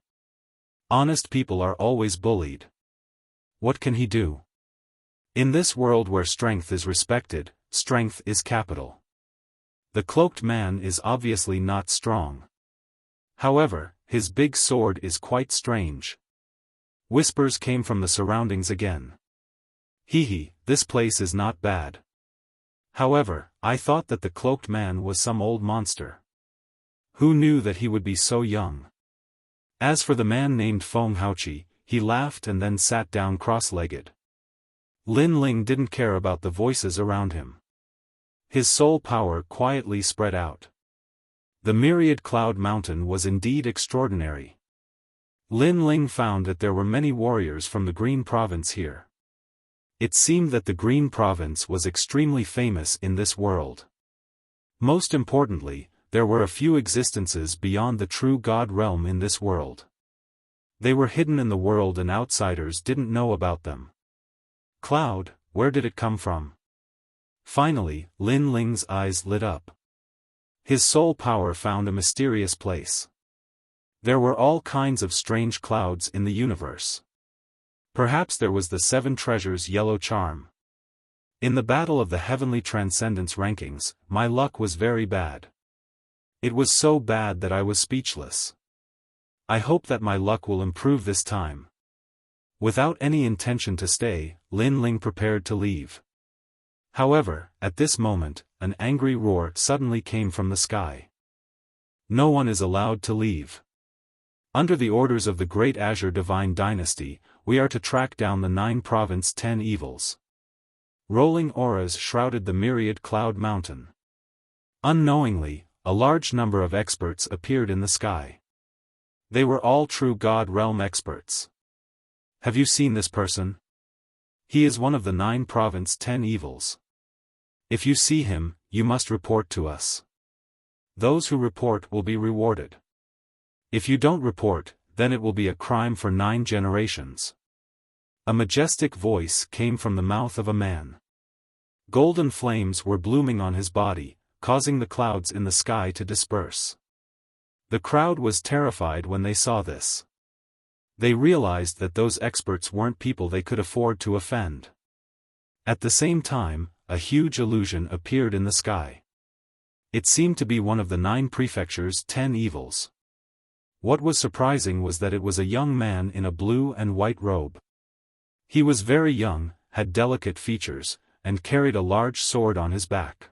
Honest people are always bullied. What can he do? In this world where strength is respected, strength is capital. The cloaked man is obviously not strong. However, his big sword is quite strange. Whispers came from the surroundings again. This place is not bad. However, I thought that the cloaked man was some old monster. Who knew that he would be so young? As for the man named Feng Haoqi, he laughed and then sat down cross-legged. Lin Ling didn't care about the voices around him. His soul power quietly spread out. The myriad cloud mountain was indeed extraordinary. Lin Ling found that there were many warriors from the Green Province here. It seemed that the Green Province was extremely famous in this world. Most importantly, there were a few existences beyond the true God realm in this world. They were hidden in the world and outsiders didn't know about them. Cloud, where did it come from? Finally, Lin Ling's eyes lit up. His soul power found a mysterious place. There were all kinds of strange clouds in the universe. Perhaps there was the Seven Treasures yellow charm. In the battle of the heavenly transcendence rankings, my luck was very bad. It was so bad that I was speechless. I hope that my luck will improve this time. Without any intention to stay, Lin Ling prepared to leave. However, at this moment, an angry roar suddenly came from the sky. No one is allowed to leave. Under the orders of the Great Azure Divine Dynasty, we are to track down the 9 Province 10 evils. Rolling auras shrouded the myriad cloud mountain. Unknowingly, a large number of experts appeared in the sky. They were all true God realm experts. Have you seen this person? He is one of the 9 Province 10 evils. If you see him, you must report to us. Those who report will be rewarded. If you don't report, then it will be a crime for 9 generations. A majestic voice came from the mouth of a man. Golden flames were blooming on his body, causing the clouds in the sky to disperse. The crowd was terrified when they saw this. They realized that those experts weren't people they could afford to offend. At the same time, a huge illusion appeared in the sky. It seemed to be one of the 9 prefecture's 10 evils. What was surprising was that it was a young man in a blue and white robe. He was very young, had delicate features, and carried a large sword on his back.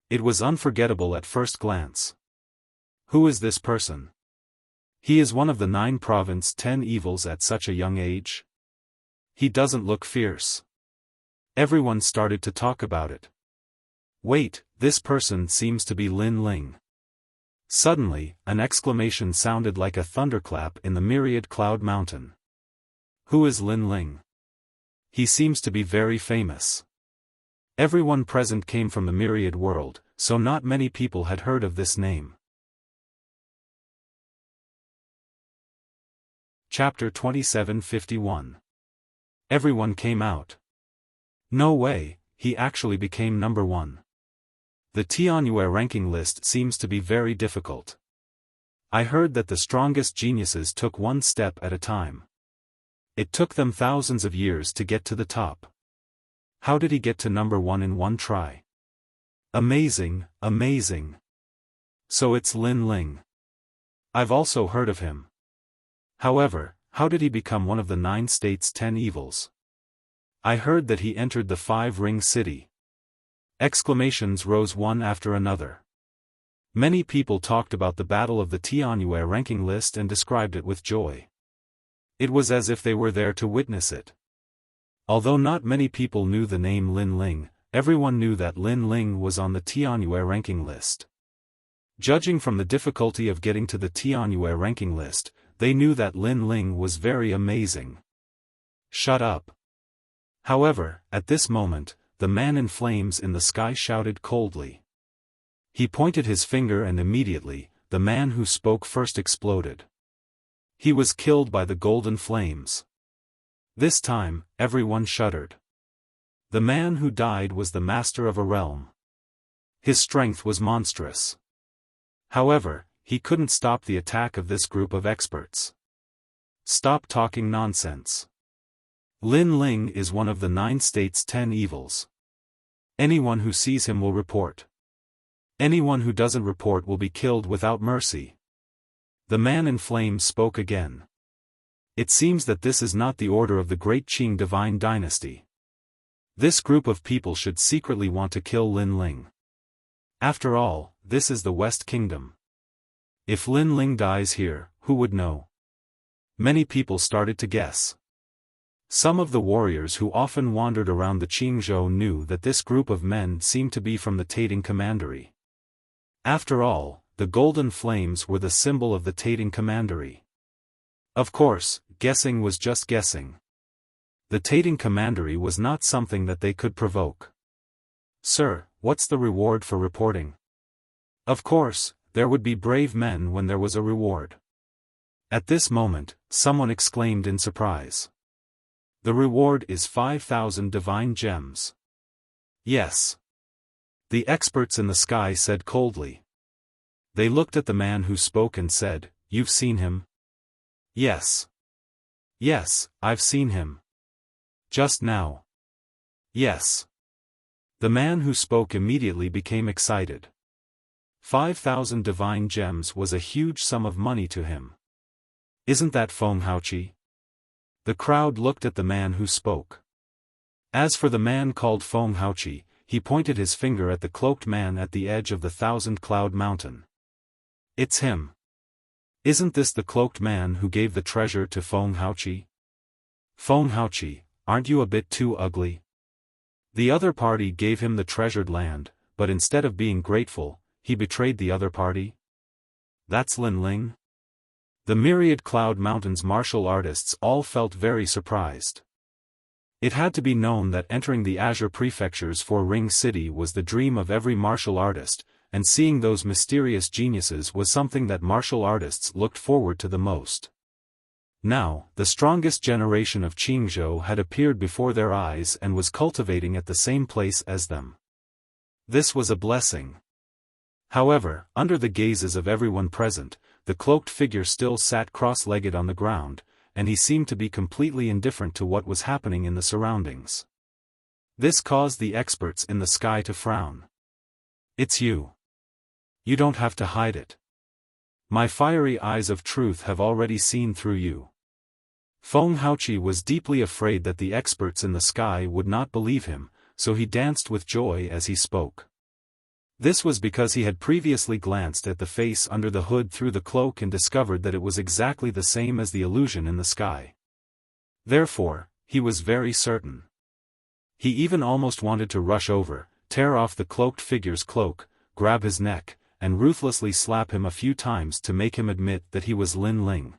It was unforgettable at first glance. Who is this person? He is one of the 9 province 10 evils at such a young age? He doesn't look fierce. Everyone started to talk about it. Wait, this person seems to be Lin Ling. Suddenly, an exclamation sounded like a thunderclap in the myriad cloud mountain. Who is Lin Ling? He seems to be very famous. Everyone present came from the myriad world, so not many people had heard of this name. Chapter 27:51. Everyone came out. No way, he actually became number 1. The Tianyue ranking list seems to be very difficult. I heard that the strongest geniuses took one step at a time. It took them thousands of years to get to the top. How did he get to number 1 in one try? Amazing, amazing. So it's Lin Ling. I've also heard of him. However, how did he become one of the 9 states' 10 evils? I heard that he entered the 5-ring city. Exclamations rose one after another. Many people talked about the battle of the Tianyue ranking list and described it with joy. It was as if they were there to witness it. Although not many people knew the name Lin Ling, everyone knew that Lin Ling was on the Tianyue ranking list. Judging from the difficulty of getting to the Tianyue ranking list, they knew that Lin Ling was very amazing. Shut up. However, at this moment, the man in flames in the sky shouted coldly. He pointed his finger and immediately, the man who spoke first exploded. He was killed by the golden flames. This time, everyone shuddered. The man who died was the master of a realm. His strength was monstrous. However, he couldn't stop the attack of this group of experts. Stop talking nonsense. Lin Ling is one of the 9 states' 10 evils. Anyone who sees him will report. Anyone who doesn't report will be killed without mercy. The man in flames spoke again. It seems that this is not the order of the great Qing divine dynasty. This group of people should secretly want to kill Lin Ling. After all, this is the West Kingdom. If Lin Ling dies here, who would know? Many people started to guess. Some of the warriors who often wandered around the Qingzhou knew that this group of men seemed to be from the Tating Commandery. After all, the golden flames were the symbol of the Tating Commandery. Of course, guessing was just guessing. The Tating Commandery was not something that they could provoke. Sir, what's the reward for reporting? Of course, there would be brave men when there was a reward. At this moment, someone exclaimed in surprise. The reward is 5,000 divine gems. Yes. The experts in the sky said coldly. They looked at the man who spoke and said, "You've seen him?" Yes. Yes, I've seen him. Just now. Yes. The man who spoke immediately became excited. 5,000 divine gems was a huge sum of money to him. Isn't that Feng Haoqi? The crowd looked at the man who spoke. As for the man called Feng Haoqi, he pointed his finger at the cloaked man at the edge of the 1,000-cloud mountain. It's him. Isn't this the cloaked man who gave the treasure to Feng Haoqi? Feng Haoqi, aren't you a bit too ugly? The other party gave him the treasured land, but instead of being grateful, he betrayed the other party? That's Lin Ling? The myriad cloud mountain's martial artists all felt very surprised. It had to be known that entering the Azure Prefecture's 4-ring city was the dream of every martial artist, and seeing those mysterious geniuses was something that martial artists looked forward to the most. Now, the strongest generation of Qingzhou had appeared before their eyes and was cultivating at the same place as them. This was a blessing. However, under the gazes of everyone present, the cloaked figure still sat cross-legged on the ground, and he seemed to be completely indifferent to what was happening in the surroundings. This caused the experts in the sky to frown. It's you. You don't have to hide it. My fiery eyes of truth have already seen through you. Feng Haoqi was deeply afraid that the experts in the sky would not believe him, so he danced with joy as he spoke. This was because he had previously glanced at the face under the hood through the cloak and discovered that it was exactly the same as the illusion in the sky. Therefore, he was very certain. He even almost wanted to rush over, tear off the cloaked figure's cloak, grab his neck, and ruthlessly slap him a few times to make him admit that he was Lin Ling.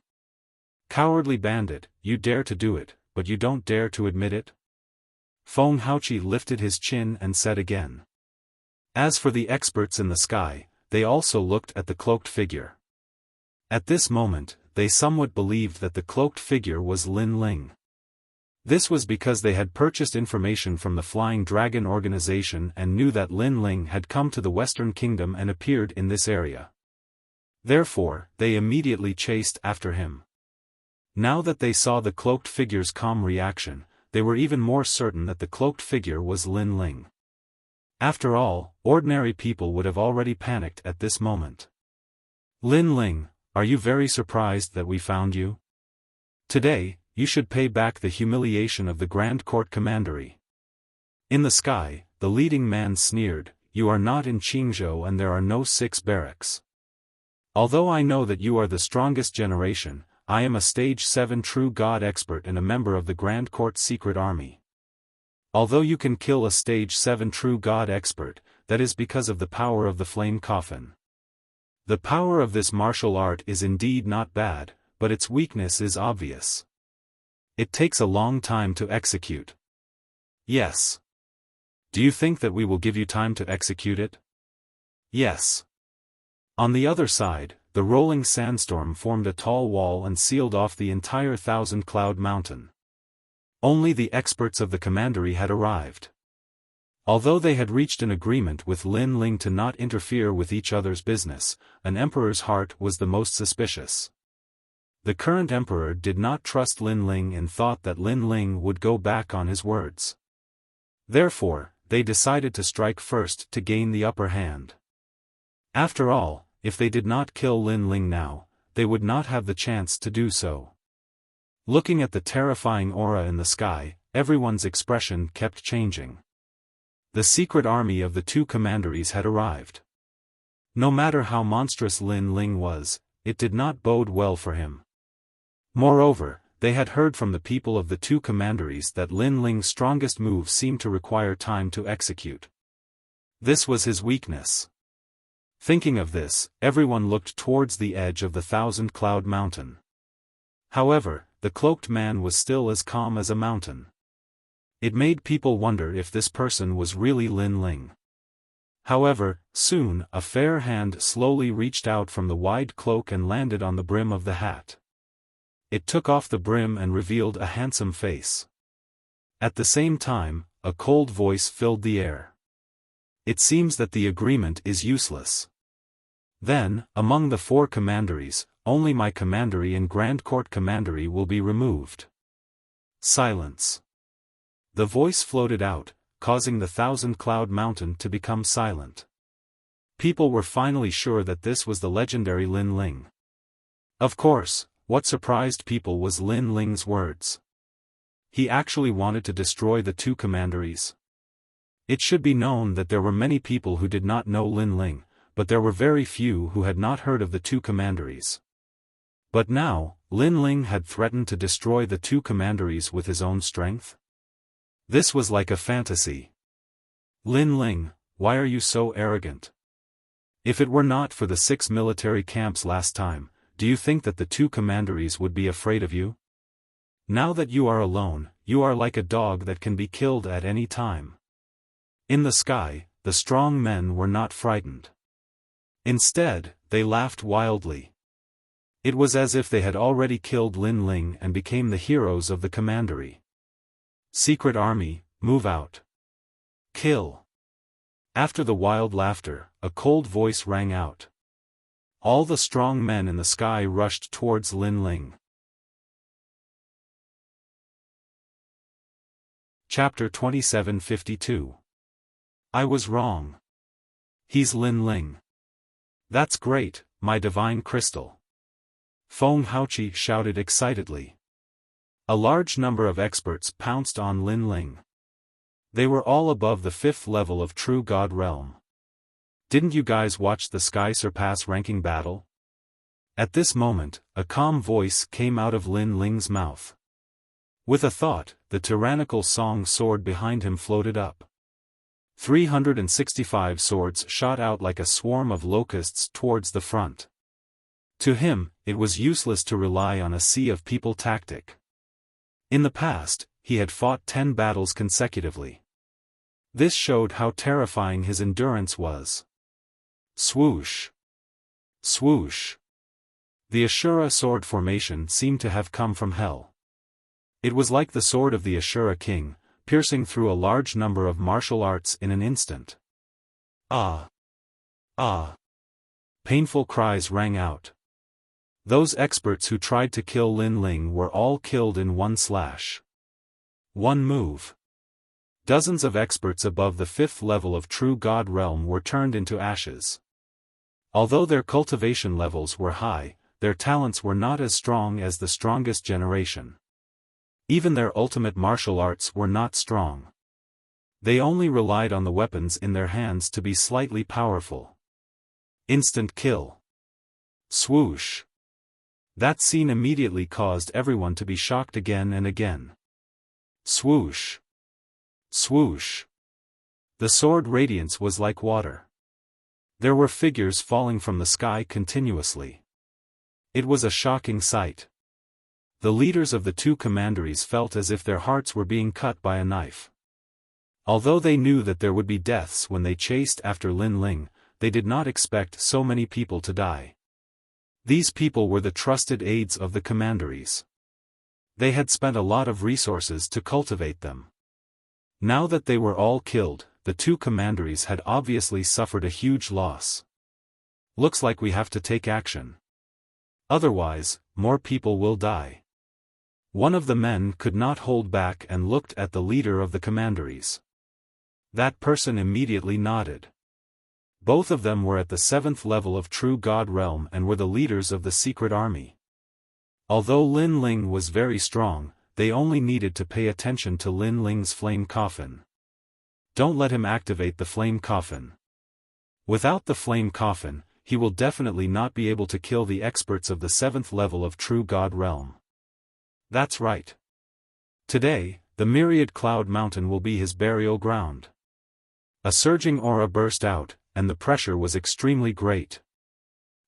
Cowardly bandit, you dare to do it, but you don't dare to admit it? Feng Haoqi lifted his chin and said again. As for the experts in the sky, they also looked at the cloaked figure. At this moment, they somewhat believed that the cloaked figure was Lin Ling. This was because they had purchased information from the Flying Dragon organization and knew that Lin Ling had come to the Western Kingdom and appeared in this area. Therefore, they immediately chased after him. Now that they saw the cloaked figure's calm reaction, they were even more certain that the cloaked figure was Lin Ling. After all, ordinary people would have already panicked at this moment. Lin Ling, are you very surprised that we found you? Today, you should pay back the humiliation of the Grand Court Commandery. In the sky, the leading man sneered, you are not in Qingzhou and there are no 6 barracks. Although I know that you are the strongest generation, I am a Stage 7 True God expert and a member of the Grand Court Secret Army. Although you can kill a Stage 7 True God expert, that is because of the power of the flame coffin. The power of this martial art is indeed not bad, but its weakness is obvious. It takes a long time to execute. Yes. Do you think that we will give you time to execute it? Yes. On the other side, the rolling sandstorm formed a tall wall and sealed off the entire 1,000-cloud mountain. Only the experts of the commandery had arrived. Although they had reached an agreement with Lin Ling to not interfere with each other's business, an emperor's heart was the most suspicious. The current emperor did not trust Lin Ling and thought that Lin Ling would go back on his words. Therefore, they decided to strike first to gain the upper hand. After all, if they did not kill Lin Ling now, they would not have the chance to do so. Looking at the terrifying aura in the sky, everyone's expression kept changing. The secret army of the 2 commanderies had arrived. No matter how monstrous Lin Ling was, it did not bode well for him. Moreover, they had heard from the people of the 2 commanderies that Lin Ling's strongest move seemed to require time to execute. This was his weakness. Thinking of this, everyone looked towards the edge of the 1,000-cloud mountain. However, the cloaked man was still as calm as a mountain. It made people wonder if this person was really Lin Ling. However, soon a fair hand slowly reached out from the wide cloak and landed on the brim of the hat. It took off the brim and revealed a handsome face. At the same time, a cold voice filled the air. It seems that the agreement is useless. Then, among the 4 commanderies, only my commandery and Grand Court commandery will be removed. Silence. The voice floated out, causing the 1,000-cloud mountain to become silent. People were finally sure that this was the legendary Lin Ling. Of course, what surprised people was Lin Ling's words. He actually wanted to destroy the 2 commanderies. It should be known that there were many people who did not know Lin Ling, but there were very few who had not heard of the 2 commanderies. But now, Lin Ling had threatened to destroy the 2 commanderies with his own strength? This was like a fantasy. Lin Ling, why are you so arrogant? If it were not for the 6 military camps last time, do you think that the 2 commanderies would be afraid of you? Now that you are alone, you are like a dog that can be killed at any time. In the sky, the strong men were not frightened. Instead, they laughed wildly. It was as if they had already killed Lin Ling and became the heroes of the commandery. Secret army, move out. Kill. After the wild laughter, a cold voice rang out. All the strong men in the sky rushed towards Lin Ling. Chapter 2752. I was wrong. He's Lin Ling. That's great, my divine crystal. Feng Haoqi shouted excitedly. A large number of experts pounced on Lin Ling. They were all above the 5th level of True God Realm. Didn't you guys watch the Sky Surpass ranking battle? At this moment, a calm voice came out of Lin Ling's mouth. With a thought, the tyrannical song sword behind him floated up. 365 swords shot out like a swarm of locusts towards the front. To him, it was useless to rely on a sea of people tactic. In the past, he had fought 10 battles consecutively. This showed how terrifying his endurance was. Swoosh! Swoosh! The Ashura sword formation seemed to have come from hell. It was like the sword of the Ashura king, piercing through a large number of martial arts in an instant. Ah! Ah! Painful cries rang out. Those experts who tried to kill Lin Ling were all killed in one slash. One move. Dozens of experts above the 5th level of True God Realm were turned into ashes. Although their cultivation levels were high, their talents were not as strong as the strongest generation. Even their ultimate martial arts were not strong. They only relied on the weapons in their hands to be slightly powerful. Instant kill. Swoosh! That scene immediately caused everyone to be shocked again and again. Swoosh! Swoosh! The sword radiance was like water. There were figures falling from the sky continuously. It was a shocking sight. The leaders of the 2 commanderies felt as if their hearts were being cut by a knife. Although they knew that there would be deaths when they chased after Lin Ling, they did not expect so many people to die. These people were the trusted aides of the commanderies. They had spent a lot of resources to cultivate them. Now that they were all killed, the 2 commanderies had obviously suffered a huge loss. Looks like we have to take action. Otherwise, more people will die. One of the men could not hold back and looked at the leader of the commanderies. That person immediately nodded. Both of them were at the 7th level of True God Realm and were the leaders of the secret army. Although Lin Ling was very strong, they only needed to pay attention to Lin Ling's flame coffin. Don't let him activate the flame coffin. Without the flame coffin, he will definitely not be able to kill the experts of the 7th level of True God Realm. That's right. Today, the myriad cloud mountain will be his burial ground. A surging aura burst out, and the pressure was extremely great.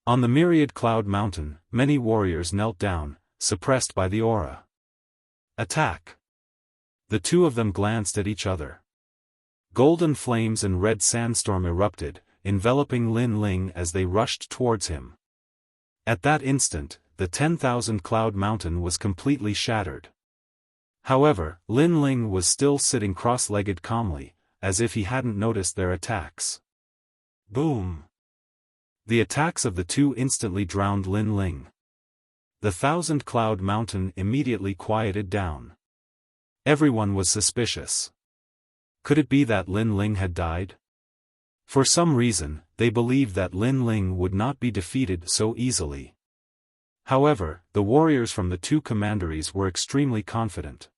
On the myriad cloud mountain, many warriors knelt down, suppressed by the aura. Attack! The 2 of them glanced at each other. Golden flames and red sandstorm erupted, enveloping Lin Ling as they rushed towards him. At that instant, the 10,000 cloud mountain was completely shattered. However, Lin Ling was still sitting cross-legged calmly, as if he hadn't noticed their attacks. Boom! The attacks of the 2 instantly drowned Lin Ling. The 1,000 cloud mountain immediately quieted down. Everyone was suspicious. Could it be that Lin Ling had died? For some reason, they believed that Lin Ling would not be defeated so easily. However, the warriors from the 2 commanderies were extremely confident.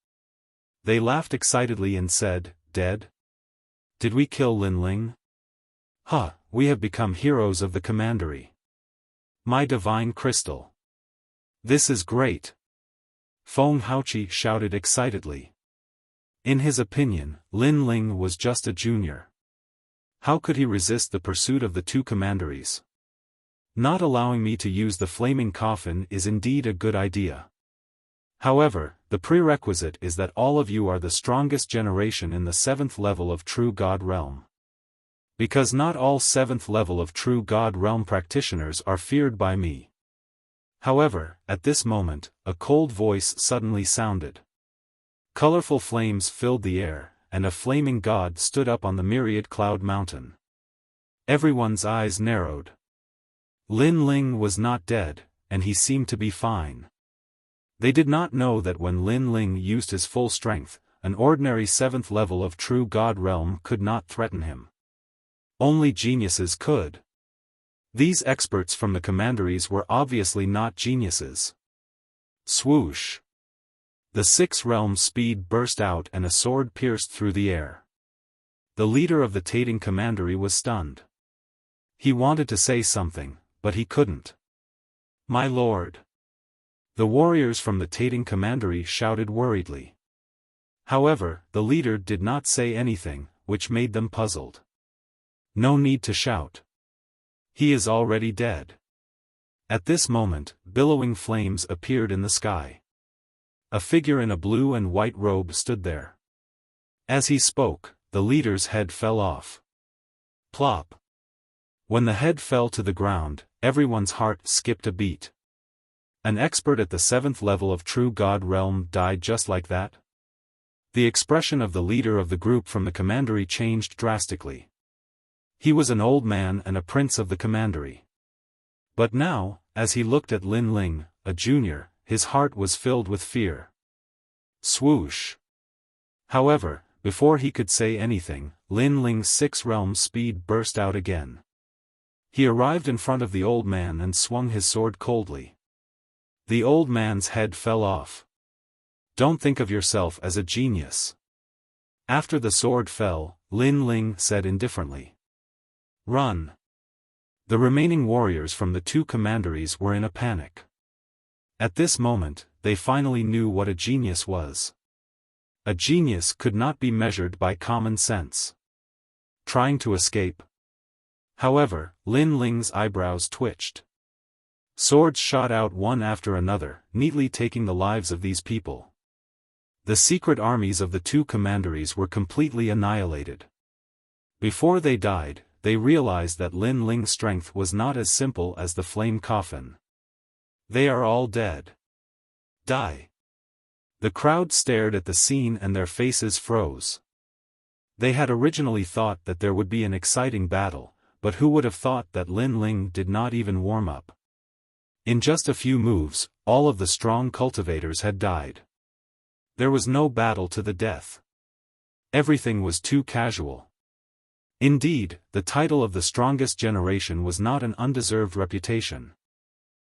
They laughed excitedly and said, "Dead? Did we kill Lin Ling? Ha, we have become heroes of the commandery. My divine crystal. This is great." Feng Haoqi shouted excitedly. In his opinion, Lin Ling was just a junior. How could he resist the pursuit of the 2 commanderies? Not allowing me to use the flaming coffin is indeed a good idea. However, the prerequisite is that all of you are the strongest generation in the 7th level of True God Realm. Because not all 7th level of True God Realm practitioners are feared by me. However, at this moment, a cold voice suddenly sounded. Colorful flames filled the air, and a flaming god stood up on the myriad cloud mountain. Everyone's eyes narrowed. Lin Ling was not dead, and he seemed to be fine. They did not know that when Lin Ling used his full strength, an ordinary 7th level of True God Realm could not threaten him. Only geniuses could. These experts from the commanderies were obviously not geniuses. Swoosh! The 6 realms speed burst out and a sword pierced through the air. The leader of the Tating commandery was stunned. He wanted to say something, but he couldn't. My lord! The warriors from the Tating commandery shouted worriedly. However, the leader did not say anything, which made them puzzled. No need to shout. He is already dead. At this moment, billowing flames appeared in the sky. A figure in a blue and white robe stood there. As he spoke, the leader's head fell off. Plop! When the head fell to the ground, everyone's heart skipped a beat. An expert at the 7th level of True God realm died just like that? The expression of the leader of the group from the commandery changed drastically. He was an old man and a prince of the commandery. But now, as he looked at Lin Ling, a junior, his heart was filled with fear. Swoosh! However, before he could say anything, Lin Ling's 6 realms speed burst out again. He arrived in front of the old man and swung his sword coldly. The old man's head fell off. Don't think of yourself as a genius. After the sword fell, Lin Ling said indifferently. Run! The remaining warriors from the 2 commanderies were in a panic. At this moment, they finally knew what a genius was. A genius could not be measured by common sense. Trying to escape. However, Lin Ling's eyebrows twitched. Swords shot out one after another, neatly taking the lives of these people. The secret armies of the 2 commanderies were completely annihilated. Before they died, they realized that Lin Ling's strength was not as simple as the flame coffin. They are all dead. Die. The crowd stared at the scene and their faces froze. They had originally thought that there would be an exciting battle, but who would have thought that Lin Ling did not even warm up? In just a few moves, all of the strong cultivators had died. There was no battle to the death. Everything was too casual. Indeed, the title of the strongest generation was not an undeserved reputation.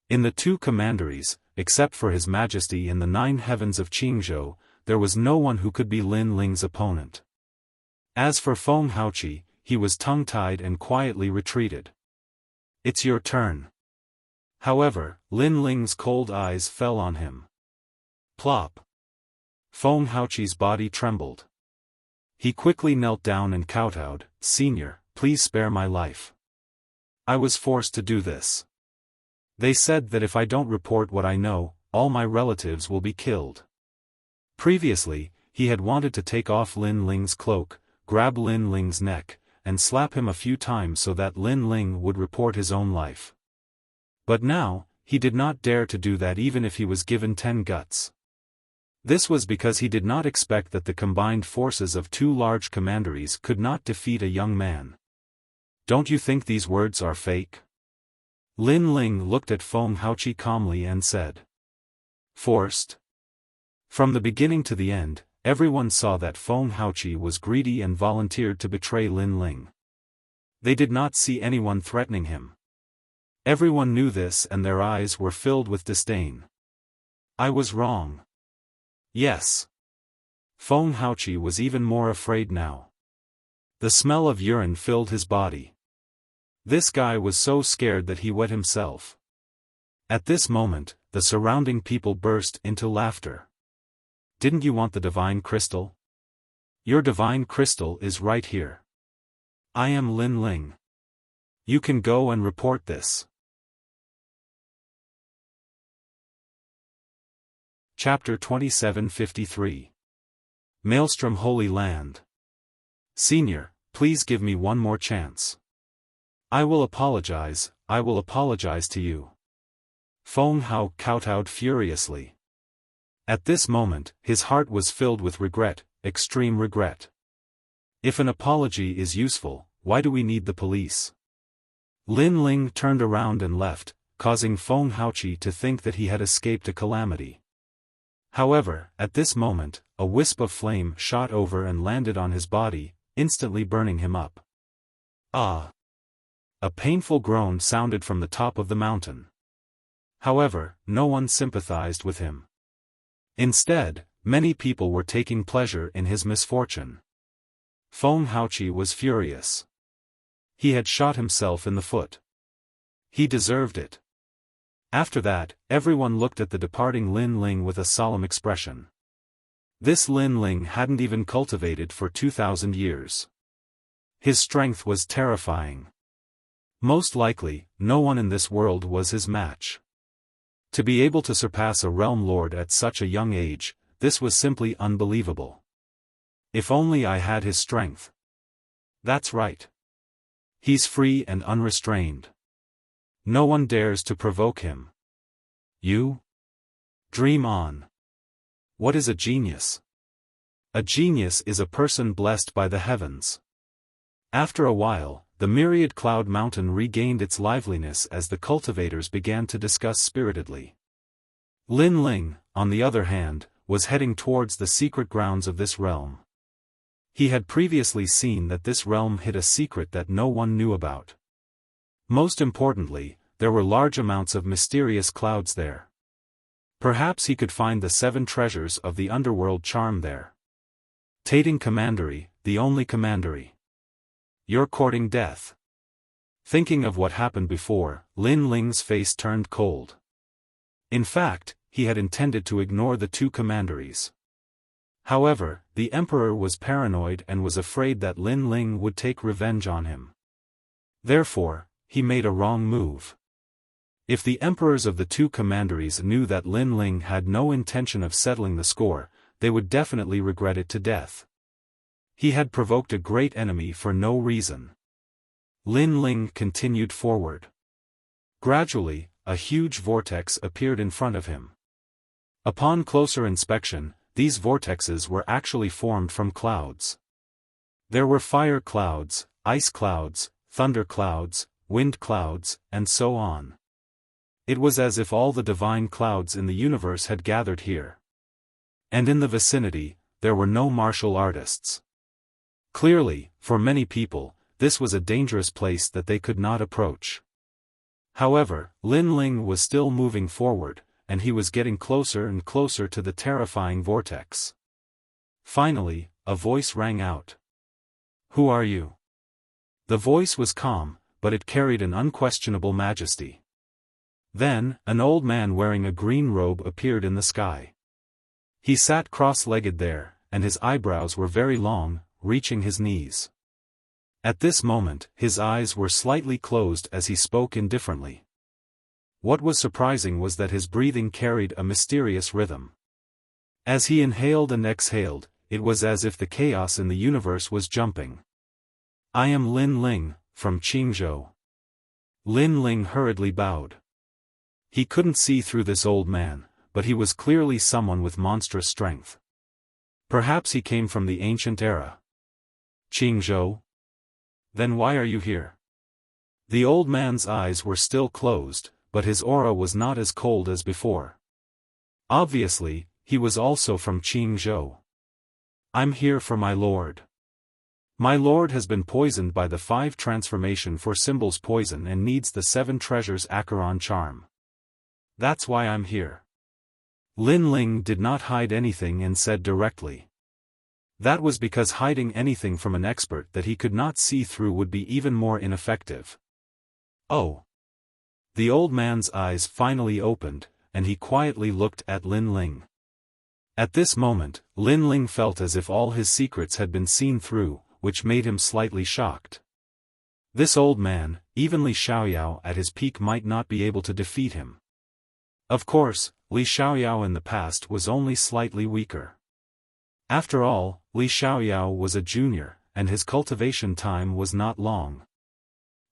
In the 2 commanderies, except for His Majesty in the 9 heavens of Qingzhou, there was no one who could be Lin Ling's opponent. As for Feng Haoqi, he was tongue-tied and quietly retreated. It's your turn. However, Lin Ling's cold eyes fell on him. Plop! Feng Haoqi's body trembled. He quickly knelt down and kowtowed, Senior, please spare my life. I was forced to do this. They said that if I don't report what I know, all my relatives will be killed. Previously, he had wanted to take off Lin Ling's cloak, grab Lin Ling's neck, and slap him a few times so that Lin Ling would report his own life. But now, he did not dare to do that even if he was given 10 guts. This was because he did not expect that the combined forces of 2 large commanderies could not defeat a young man. Don't you think these words are fake? Lin Ling looked at Feng Haoqi calmly and said. Forced? From the beginning to the end, everyone saw that Feng Haoqi was greedy and volunteered to betray Lin Ling. They did not see anyone threatening him. Everyone knew this and their eyes were filled with disdain. I was wrong. Yes. Feng Haoqi was even more afraid now. The smell of urine filled his body. This guy was so scared that he wet himself. At this moment, the surrounding people burst into laughter. Didn't you want the divine crystal? Your divine crystal is right here. I am Lin Ling. You can go and report this. Chapter 2753. Maelstrom Holy Land. Senior, please give me one more chance. I will apologize to you. Feng Hao kowtowed furiously. At this moment, his heart was filled with regret, extreme regret. If an apology is useful, why do we need the police? Lin Ling turned around and left, causing Feng Haoqi to think that he had escaped a calamity. However, at this moment, a wisp of flame shot over and landed on his body, instantly burning him up. Ah! a painful groan sounded from the top of the mountain. However, no one sympathized with him. Instead, many people were taking pleasure in his misfortune. Feng Haoqi was furious. He had shot himself in the foot. He deserved it. After that, everyone looked at the departing Lin Ling with a solemn expression. This Lin Ling hadn't even cultivated for 2,000 years. His strength was terrifying. Most likely, no one in this world was his match. To be able to surpass a realm lord at such a young age, this was simply unbelievable. If only I had his strength. That's right. He's free and unrestrained. No one dares to provoke him. You? Dream on. What is a genius? A genius is a person blessed by the heavens. After a while, the myriad cloud mountain regained its liveliness as the cultivators began to discuss spiritedly. Lin Ling, on the other hand, was heading towards the secret grounds of this realm. He had previously seen that this realm hid a secret that no one knew about. Most importantly, there were large amounts of mysterious clouds there. Perhaps he could find the 7 treasures of the underworld charm there. Tating commandery, the only commandery. You're courting death. Thinking of what happened before, Lin Ling's face turned cold. In fact, he had intended to ignore the 2 commanderies. However, the emperor was paranoid and was afraid that Lin Ling would take revenge on him. Therefore, he made a wrong move. If the emperors of the 2 commanderies knew that Lin Ling had no intention of settling the score, they would definitely regret it to death. He had provoked a great enemy for no reason. Lin Ling continued forward. Gradually, a huge vortex appeared in front of him. Upon closer inspection, these vortexes were actually formed from clouds. There were fire clouds, ice clouds, thunder clouds, wind clouds, and so on. It was as if all the divine clouds in the universe had gathered here. And in the vicinity, there were no martial artists. Clearly, for many people, this was a dangerous place that they could not approach. However, Lin Ling was still moving forward, and he was getting closer and closer to the terrifying vortex. Finally, a voice rang out. Who are you? The voice was calm, but it carried an unquestionable majesty. Then, an old man wearing a green robe appeared in the sky. He sat cross-legged there, and his eyebrows were very long, reaching his knees. At this moment, his eyes were slightly closed as he spoke indifferently. What was surprising was that his breathing carried a mysterious rhythm. As he inhaled and exhaled, it was as if the chaos in the universe was jumping. I am Lin Ling, from Qingzhou. Lin Ling hurriedly bowed. He couldn't see through this old man, but he was clearly someone with monstrous strength. Perhaps he came from the ancient era. Qingzhou? Then why are you here? The old man's eyes were still closed, but his aura was not as cold as before. Obviously, he was also from Qingzhou. I'm here for my lord. My lord has been poisoned by the 5 transformation for symbols poison and needs the 7 treasures Acheron charm. That's why I'm here. Lin Ling did not hide anything and said directly. That was because hiding anything from an expert that he could not see through would be even more ineffective. Oh. The old man's eyes finally opened, and he quietly looked at Lin Ling. At this moment, Lin Ling felt as if all his secrets had been seen through, which made him slightly shocked. This old man, even Li Xiaoyao at his peak might not be able to defeat him. Of course, Li Xiaoyao in the past was only slightly weaker. After all, Li Xiaoyao was a junior, and his cultivation time was not long.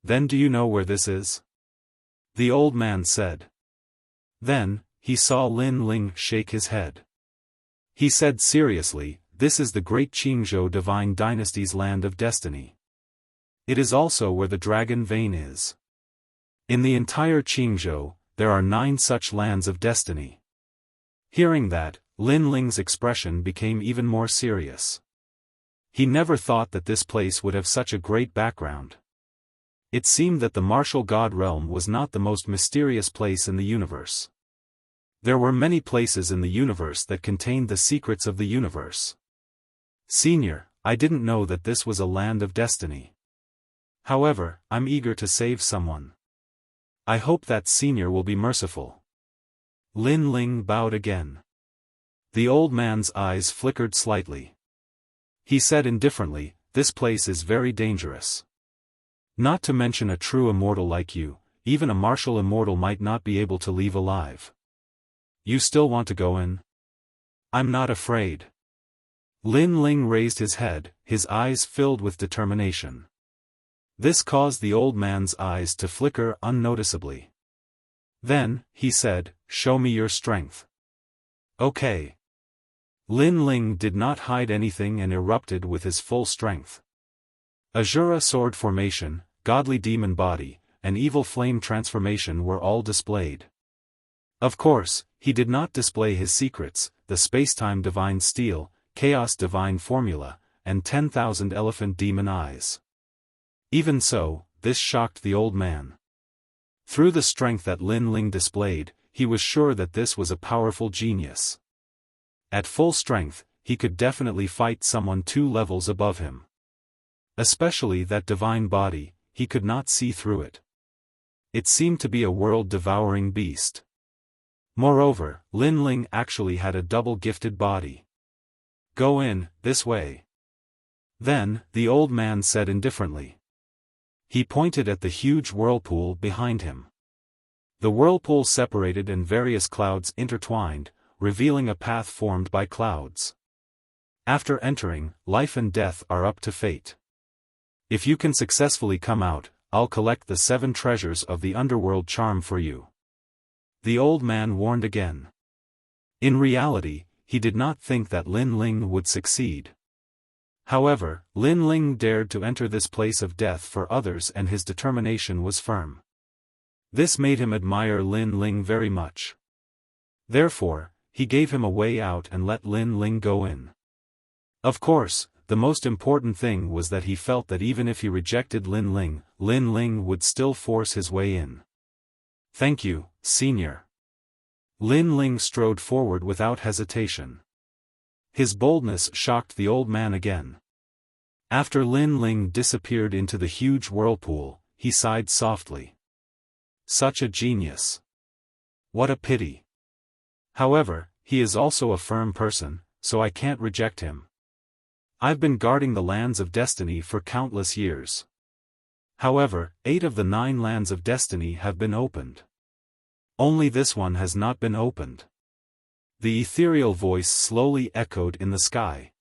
Then do you know where this is? The old man said. Then, he saw Lin Ling shake his head. He said seriously, this is the great Qingzhou divine dynasty's land of destiny. It is also where the dragon vein is. In the entire Qingzhou, there are 9 such lands of destiny. Hearing that, Lin Ling's expression became even more serious. He never thought that this place would have such a great background. It seemed that the martial god realm was not the most mysterious place in the universe. There were many places in the universe that contained the secrets of the universe. Senior, I didn't know that this was a land of destiny. However, I'm eager to save someone. I hope that Senior will be merciful. Lin Ling bowed again. The old man's eyes flickered slightly. He said indifferently, "This place is very dangerous. Not to mention a true immortal like you, even a martial immortal might not be able to leave alive. You still want to go in?" "I'm not afraid." Lin Ling raised his head, his eyes filled with determination. This caused the old man's eyes to flicker unnoticeably. Then, he said, "Show me your strength." "Okay." Lin Ling did not hide anything and erupted with his full strength. Azura sword formation, godly demon body, and evil flame transformation were all displayed. Of course, he did not display his secrets, the spacetime divine steel, chaos divine formula, and 10,000 elephant demon eyes. Even so, this shocked the old man. Through the strength that Lin Ling displayed, he was sure that this was a powerful genius. At full strength, he could definitely fight someone 2 levels above him. Especially that divine body, he could not see through it. It seemed to be a world-devouring beast. Moreover, Lin Ling actually had a double-gifted body. "Go in, this way." Then, the old man said indifferently. He pointed at the huge whirlpool behind him. The whirlpool separated and various clouds intertwined, revealing a path formed by clouds. After entering, life and death are up to fate. If you can successfully come out, I'll collect the 7 treasures of the underworld charm for you. The old man warned again. In reality, he did not think that Lin Ling would succeed. However, Lin Ling dared to enter this place of death for others and his determination was firm. This made him admire Lin Ling very much. Therefore, he gave him a way out and let Lin Ling go in. Of course, the most important thing was that he felt that even if he rejected Lin Ling would still force his way in. "Thank you, Senior." Lin Ling strode forward without hesitation. His boldness shocked the old man again. After Lin Ling disappeared into the huge whirlpool, he sighed softly. Such a genius. What a pity. However, he is also a firm person, so I can't reject him. I've been guarding the lands of destiny for countless years. However, 8 of the 9 lands of destiny have been opened. Only this one has not been opened. The ethereal voice slowly echoed in the sky.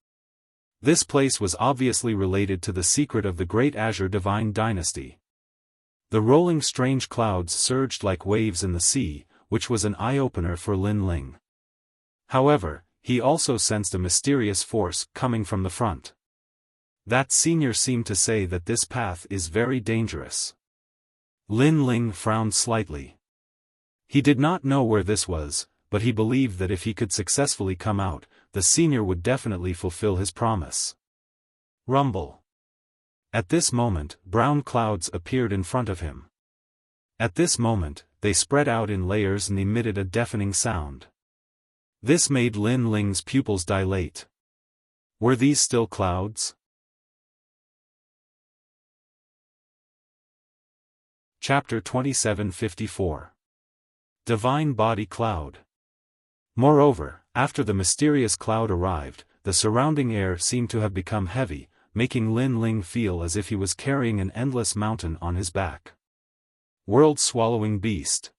This place was obviously related to the secret of the Great Azure Divine Dynasty. The rolling strange clouds surged like waves in the sea, which was an eye-opener for Lin Ling. However, he also sensed a mysterious force coming from the front. That Senior seemed to say that this path is very dangerous. Lin Ling frowned slightly. He did not know where this was, but he believed that if he could successfully come out, the Senior would definitely fulfill his promise. Rumble. At this moment, brown clouds appeared in front of him. At this moment, they spread out in layers and emitted a deafening sound. This made Lin Ling's pupils dilate. Were these still clouds? Chapter 2754. Divine Body Cloud. Moreover, after the mysterious cloud arrived, the surrounding air seemed to have become heavy, making Lin Ling feel as if he was carrying an endless mountain on his back. World-swallowing beast.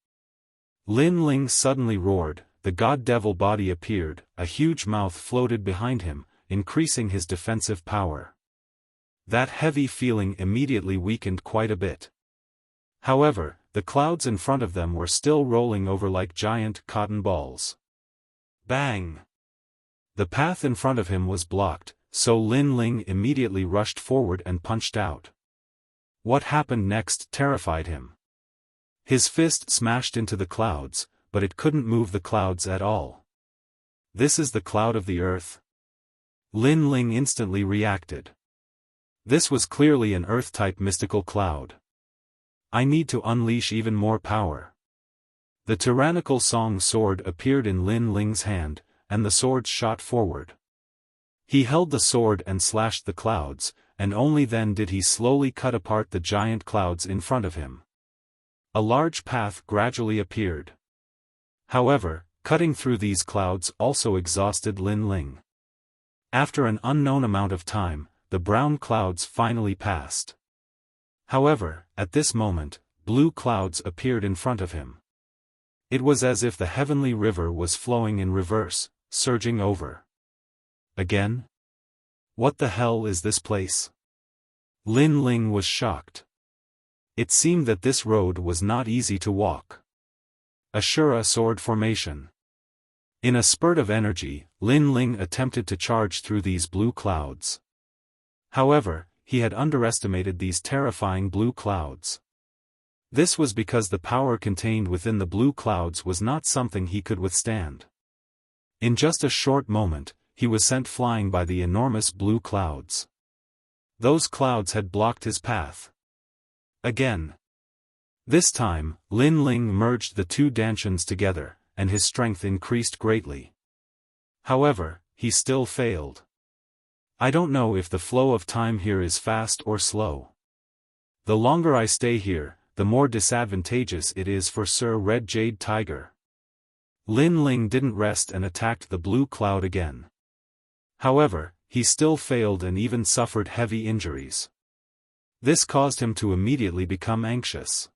Lin Ling suddenly roared, the god-devil body appeared, a huge mouth floated behind him, increasing his defensive power. That heavy feeling immediately weakened quite a bit. However, the clouds in front of them were still rolling over like giant cotton balls. Bang! The path in front of him was blocked, so Lin Ling immediately rushed forward and punched out. What happened next terrified him. His fist smashed into the clouds, but it couldn't move the clouds at all. This is the cloud of the earth? Lin Ling instantly reacted. This was clearly an earth-type mystical cloud. I need to unleash even more power. The tyrannical song sword appeared in Lin Ling's hand, and the sword shot forward. He held the sword and slashed the clouds, and only then did he slowly cut apart the giant clouds in front of him. A large path gradually appeared. However, cutting through these clouds also exhausted Lin Ling. After an unknown amount of time, the brown clouds finally passed. However, at this moment, blue clouds appeared in front of him. It was as if the heavenly river was flowing in reverse, surging over. Again? What the hell is this place? Lin Ling was shocked. It seemed that this road was not easy to walk. Ashura sword formation. In a spurt of energy, Lin Ling attempted to charge through these blue clouds. However, he had underestimated these terrifying blue clouds. This was because the power contained within the blue clouds was not something he could withstand. In just a short moment, he was sent flying by the enormous blue clouds. Those clouds had blocked his path. Again. This time, Lin Ling merged the two dantians together, and his strength increased greatly. However, he still failed. I don't know if the flow of time here is fast or slow. The longer I stay here, the more disadvantageous it is for Sir Red Jade Tiger. Lin Ling didn't rest and attacked the blue cloud again. However, he still failed and even suffered heavy injuries. This caused him to immediately become anxious.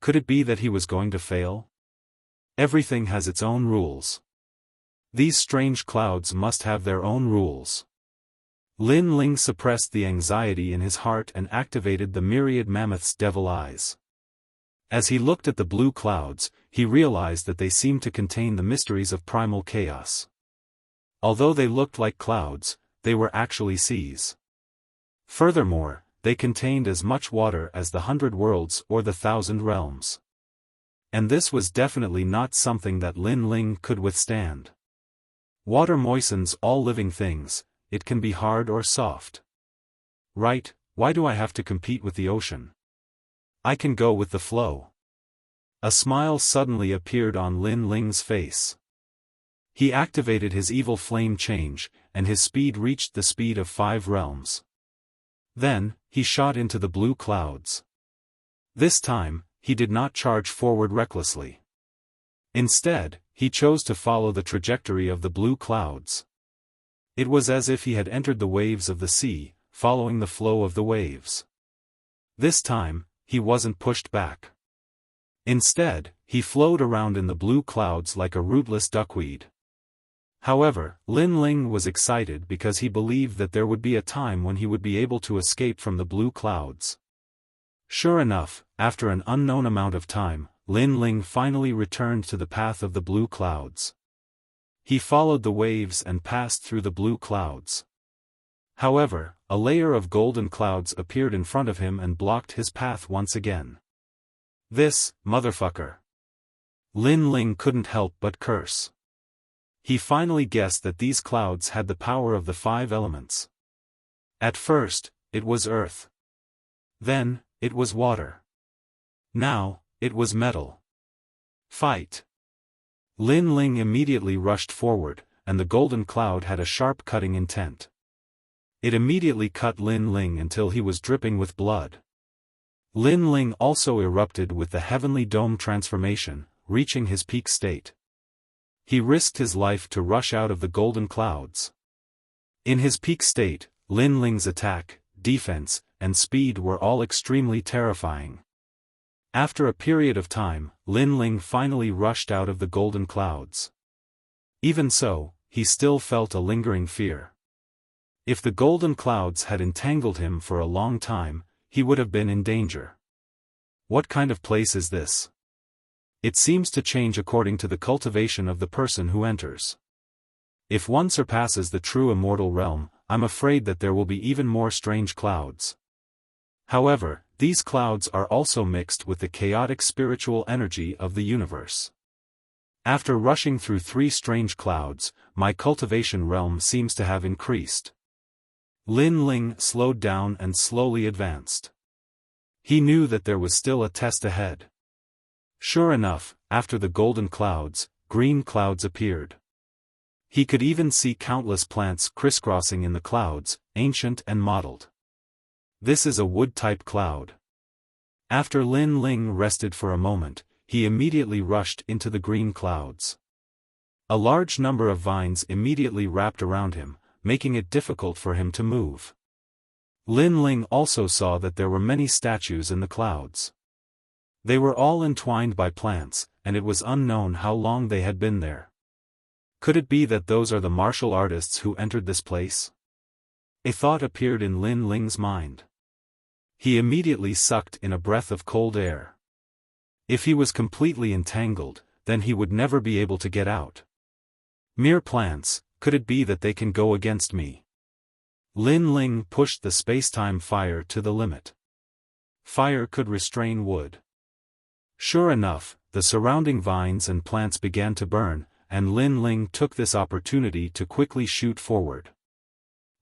Could it be that he was going to fail? Everything has its own rules. These strange clouds must have their own rules. Lin Ling suppressed the anxiety in his heart and activated the myriad mammoth's devil eyes. As he looked at the blue clouds, he realized that they seemed to contain the mysteries of primal chaos. Although they looked like clouds, they were actually seas. Furthermore, they contained as much water as the 100 worlds or the 1,000 realms. And this was definitely not something that Lin Ling could withstand. Water moistens all living things, it can be hard or soft. Right, why do I have to compete with the ocean? I can go with the flow. A smile suddenly appeared on Lin Ling's face. He activated his evil flame change, and his speed reached the speed of 5 realms. Then, he shot into the blue clouds. This time, he did not charge forward recklessly. Instead, he chose to follow the trajectory of the blue clouds. It was as if he had entered the waves of the sea, following the flow of the waves. This time, he wasn't pushed back. Instead, he flowed around in the blue clouds like a rootless duckweed. However, Lin Ling was excited because he believed that there would be a time when he would be able to escape from the blue clouds. Sure enough, after an unknown amount of time, Lin Ling finally returned to the path of the blue clouds. He followed the waves and passed through the blue clouds. However, a layer of golden clouds appeared in front of him and blocked his path once again. This, motherfucker. Lin Ling couldn't help but curse. He finally guessed that these clouds had the power of the 5 elements. At first, it was earth. Then, it was water. Now, it was metal. Fight! Lin Ling immediately rushed forward, and the golden cloud had a sharp cutting intent. It immediately cut Lin Ling until he was dripping with blood. Lin Ling also erupted with the heavenly dome transformation, reaching his peak state. He risked his life to rush out of the golden clouds. In his peak state, Lin Ling's attack, defense, and speed were all extremely terrifying. After a period of time, Lin Ling finally rushed out of the golden clouds. Even so, he still felt a lingering fear. If the golden clouds had entangled him for a long time, he would have been in danger. What kind of place is this? It seems to change according to the cultivation of the person who enters. If one surpasses the true immortal realm, I'm afraid that there will be even more strange clouds. However, these clouds are also mixed with the chaotic spiritual energy of the universe. After rushing through 3 strange clouds, my cultivation realm seems to have increased. Lin Ling slowed down and slowly advanced. He knew that there was still a test ahead. Sure enough, after the golden clouds, green clouds appeared. He could even see countless plants crisscrossing in the clouds, ancient and mottled. This is a wood-type cloud. After Lin Ling rested for a moment, he immediately rushed into the green clouds. A large number of vines immediately wrapped around him, making it difficult for him to move. Lin Ling also saw that there were many statues in the clouds. They were all entwined by plants, and it was unknown how long they had been there. Could it be that those are the martial artists who entered this place? A thought appeared in Lin Ling's mind. He immediately sucked in a breath of cold air. If he was completely entangled, then he would never be able to get out. Mere plants, could it be that they can go against me? Lin Ling pushed the space-time fire to the limit. Fire could restrain wood. Sure enough, the surrounding vines and plants began to burn, and Lin Ling took this opportunity to quickly shoot forward.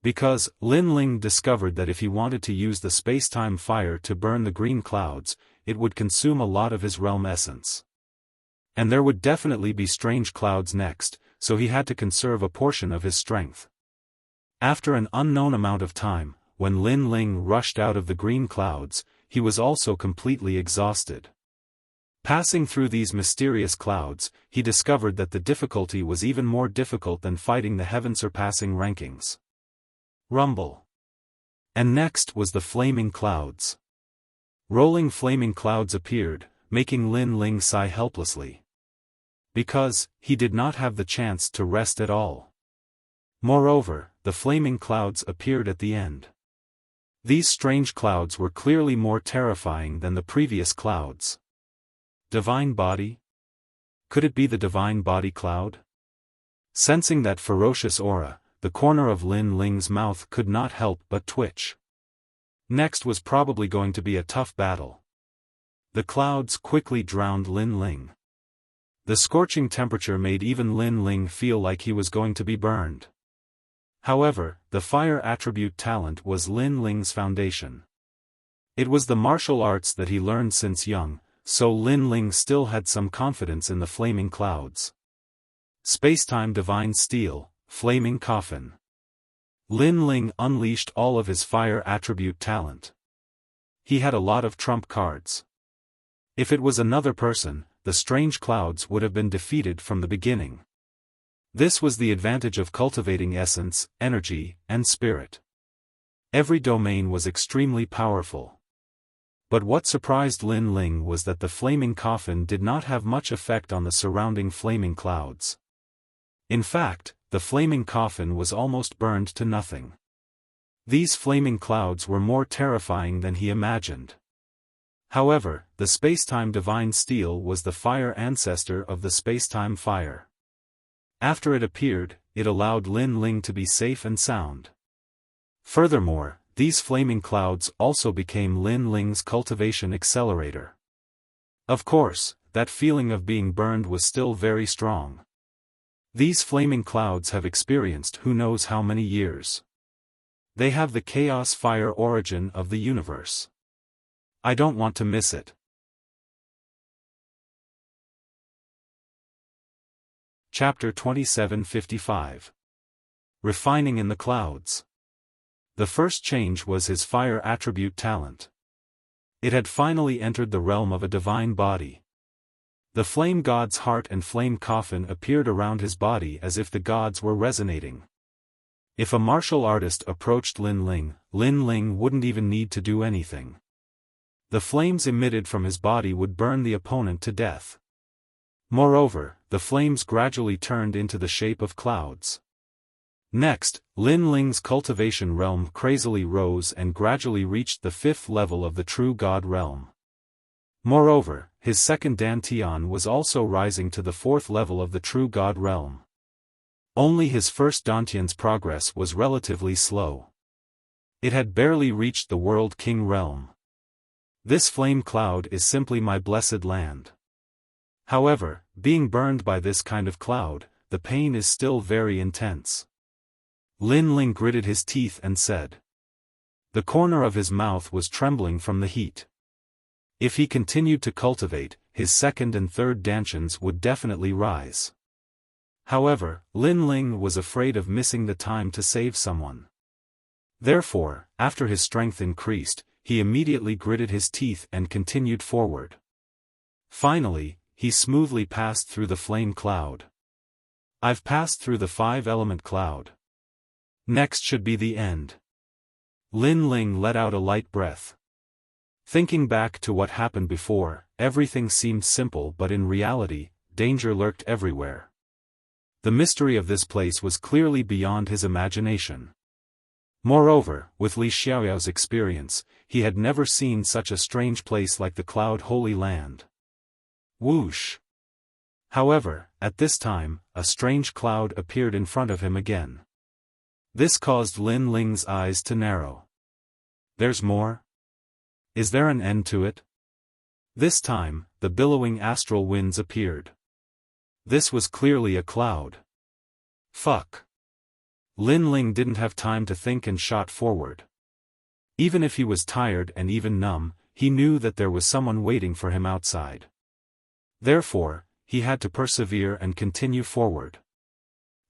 Because Lin Ling discovered that if he wanted to use the space-time fire to burn the green clouds, it would consume a lot of his realm essence. And there would definitely be strange clouds next, so he had to conserve a portion of his strength. After an unknown amount of time, when Lin Ling rushed out of the green clouds, he was also completely exhausted. Passing through these mysterious clouds, he discovered that the difficulty was even more difficult than fighting the heaven-surpassing rankings. Rumble. And next was the flaming clouds. Rolling flaming clouds appeared, making Lin Ling sigh helplessly. Because he did not have the chance to rest at all. Moreover, the flaming clouds appeared at the end. These strange clouds were clearly more terrifying than the previous clouds. Divine Body? Could it be the Divine Body cloud? Sensing that ferocious aura, the corner of Lin Ling's mouth could not help but twitch. Next was probably going to be a tough battle. The clouds quickly drowned Lin Ling. The scorching temperature made even Lin Ling feel like he was going to be burned. However, the fire attribute talent was Lin Ling's foundation. It was the martial arts that he learned since young, so Lin Ling still had some confidence in the flaming clouds. Spacetime Divine Steel, Flaming Coffin. Lin Ling unleashed all of his fire attribute talent. He had a lot of trump cards. If it was another person, the strange clouds would have been defeated from the beginning. This was the advantage of cultivating essence, energy, and spirit. Every domain was extremely powerful. But what surprised Lin Ling was that the flaming coffin did not have much effect on the surrounding flaming clouds. In fact, the flaming coffin was almost burned to nothing. These flaming clouds were more terrifying than he imagined. However, the spacetime Divine Steel was the fire ancestor of the spacetime fire. After it appeared, it allowed Lin Ling to be safe and sound. Furthermore, these flaming clouds also became Lin Ling's cultivation accelerator. Of course, that feeling of being burned was still very strong. These flaming clouds have experienced who knows how many years. They have the chaos fire origin of the universe. I don't want to miss it. Chapter 2755. Refining in the Clouds. The first change was his fire attribute talent. It had finally entered the realm of a divine body. The flame god's heart and flame coffin appeared around his body as if the gods were resonating. If a martial artist approached Lin Ling wouldn't even need to do anything. The flames emitted from his body would burn the opponent to death. Moreover, the flames gradually turned into the shape of clouds. Next, Lin Ling's cultivation realm crazily rose and gradually reached the 5th level of the true God realm. Moreover, his second Dantian was also rising to the 4th level of the true God realm. Only his first Dantian's progress was relatively slow. It had barely reached the World King realm. This flame cloud is simply my blessed land. However, being burned by this kind of cloud, the pain is still very intense. Lin Ling gritted his teeth and said. The corner of his mouth was trembling from the heat. If he continued to cultivate, his second and third danshans would definitely rise. However, Lin Ling was afraid of missing the time to save someone. Therefore, after his strength increased, he immediately gritted his teeth and continued forward. Finally, he smoothly passed through the flame cloud. I've passed through the 5-element cloud. Next should be the end. Lin Ling let out a light breath. Thinking back to what happened before, everything seemed simple, but in reality, danger lurked everywhere. The mystery of this place was clearly beyond his imagination. Moreover, with Li Xiaoyao's experience, he had never seen such a strange place like the Cloud Holy Land. Whoosh! However, at this time, a strange cloud appeared in front of him again. This caused Lin Ling's eyes to narrow. There's more? Is there an end to it? This time, the billowing astral winds appeared. This was clearly a cloud. Fuck. Lin Ling didn't have time to think and shot forward. Even if he was tired and even numb, he knew that there was someone waiting for him outside. Therefore, he had to persevere and continue forward.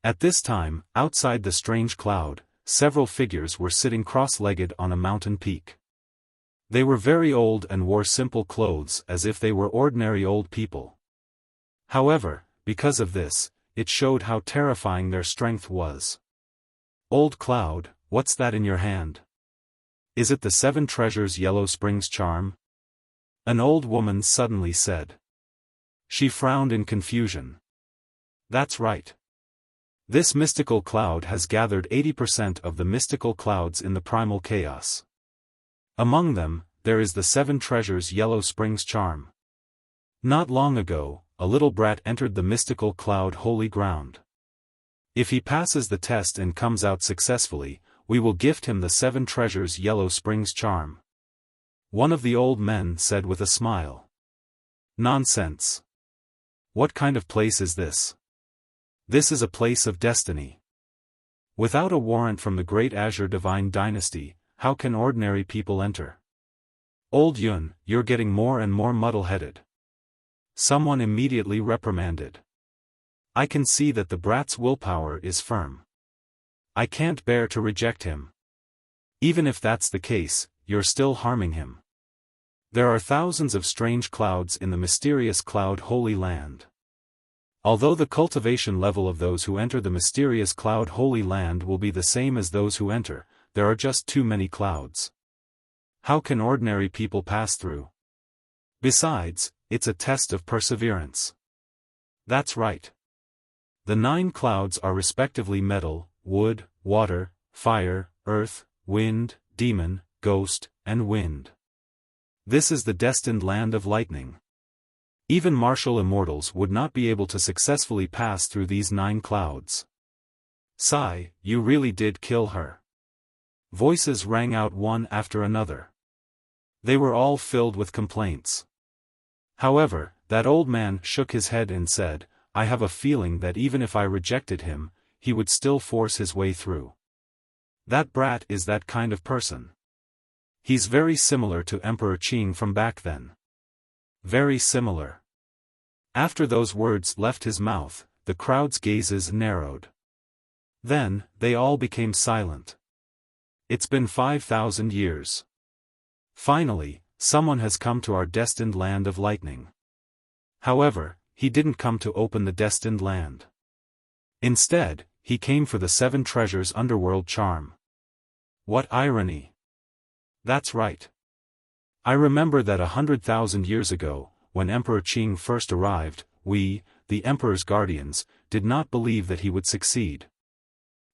At this time, outside the strange cloud, several figures were sitting cross-legged on a mountain peak. They were very old and wore simple clothes as if they were ordinary old people. However, because of this, it showed how terrifying their strength was. Old Cloud, what's that in your hand? Is it the 7 treasures Yellow Springs charm? An old woman suddenly said. She frowned in confusion. That's right. This mystical cloud has gathered 80% of the mystical clouds in the primal chaos. Among them, there is the 7 treasures Yellow Springs charm. Not long ago, a little brat entered the mystical cloud holy ground. If he passes the test and comes out successfully, we will gift him the 7 treasures Yellow Springs charm. One of the old men said with a smile. Nonsense. What kind of place is this? This is a place of destiny. Without a warrant from the great Azure Divine Dynasty, how can ordinary people enter? Old Yun, you're getting more and more muddle-headed. Someone immediately reprimanded. I can see that the brat's willpower is firm. I can't bear to reject him. Even if that's the case, you're still harming him. There are thousands of strange clouds in the mysterious Cloud Holy Land. Although the cultivation level of those who enter the mysterious Cloud Holy Land will be the same as those who enter, there are just too many clouds. How can ordinary people pass through? Besides, it's a test of perseverance. That's right. The 9 clouds are respectively metal, wood, water, fire, earth, wind, demon, ghost, and wind. This is the destined land of lightning. Even martial immortals would not be able to successfully pass through these 9 clouds. Sigh, you really did kill her. Voices rang out one after another. They were all filled with complaints. However, that old man shook his head and said, I have a feeling that even if I rejected him, he would still force his way through. That brat is that kind of person. He's very similar to Emperor Qing from back then. Very similar. After those words left his mouth, the crowd's gazes narrowed. Then, they all became silent. It's been 5,000 years. Finally, someone has come to our destined land of lightning. However, he didn't come to open the destined land. Instead, he came for the 7 treasures underworld charm. What irony! That's right. I remember that 100,000 years ago, when Emperor Qing first arrived, we, the Emperor's guardians, did not believe that he would succeed.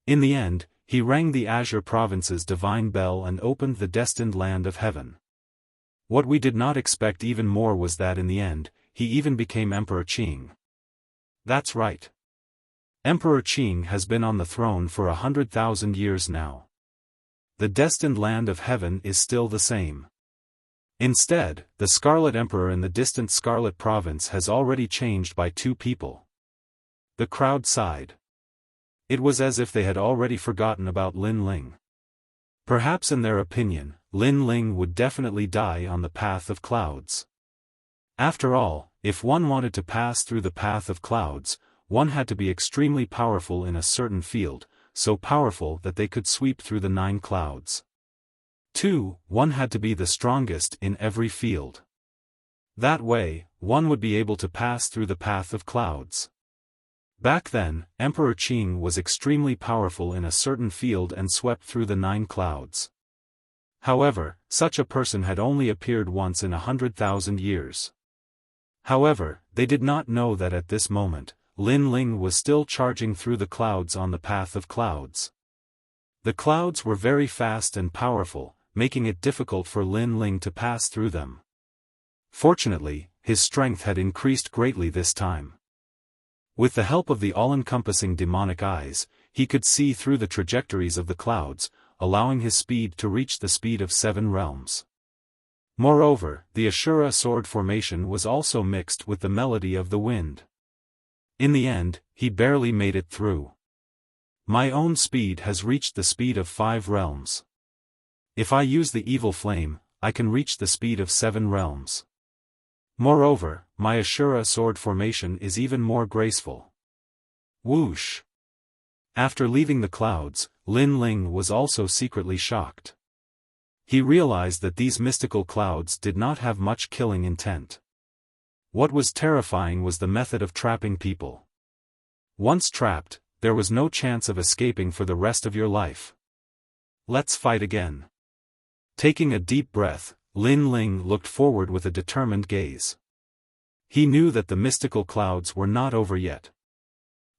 In the end, he rang the Azure Province's divine bell and opened the destined land of heaven. What we did not expect even more was that in the end, he even became Emperor Qing. That's right. Emperor Qing has been on the throne for 100,000 years now. The destined land of heaven is still the same. Instead, the Scarlet Emperor in the distant Scarlet Province has already changed by 2 people. The crowd sighed. It was as if they had already forgotten about Lin Ling. Perhaps in their opinion, Lin Ling would definitely die on the path of clouds. After all, if one wanted to pass through the path of clouds, one had to be extremely powerful in a certain field, so powerful that they could sweep through the 9 clouds. 2. One had to be the strongest in every field. That way, one would be able to pass through the path of clouds. Back then, Emperor Qing was extremely powerful in a certain field and swept through the 9 clouds. However, such a person had only appeared once in 100,000 years. However, they did not know that at this moment, Lin Ling was still charging through the clouds on the path of clouds. The clouds were very fast and powerful, making it difficult for Lin Ling to pass through them. Fortunately, his strength had increased greatly this time. With the help of the all-encompassing demonic eyes, he could see through the trajectories of the clouds, allowing his speed to reach the speed of 7 realms. Moreover, the Ashura sword formation was also mixed with the melody of the wind. In the end, he barely made it through. My own speed has reached the speed of 5 realms. If I use the evil flame, I can reach the speed of 7 realms. Moreover, my Ashura sword formation is even more graceful. Whoosh! After leaving the clouds, Lin Ling was also secretly shocked. He realized that these mystical clouds did not have much killing intent. What was terrifying was the method of trapping people. Once trapped, there was no chance of escaping for the rest of your life. Let's fight again. Taking a deep breath, Lin Ling looked forward with a determined gaze. He knew that the mystical clouds were not over yet.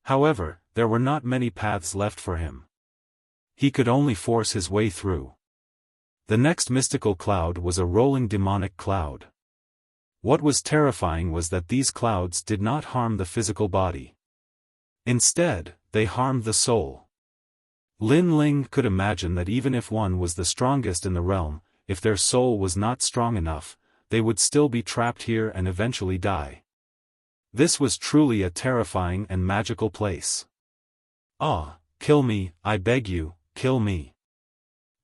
However, there were not many paths left for him. He could only force his way through. The next mystical cloud was a rolling demonic cloud. What was terrifying was that these clouds did not harm the physical body. Instead, they harmed the soul. Lin Ling could imagine that even if one was the strongest in the realm, if their soul was not strong enough, they would still be trapped here and eventually die. This was truly a terrifying and magical place. Ah, kill me, I beg you, kill me.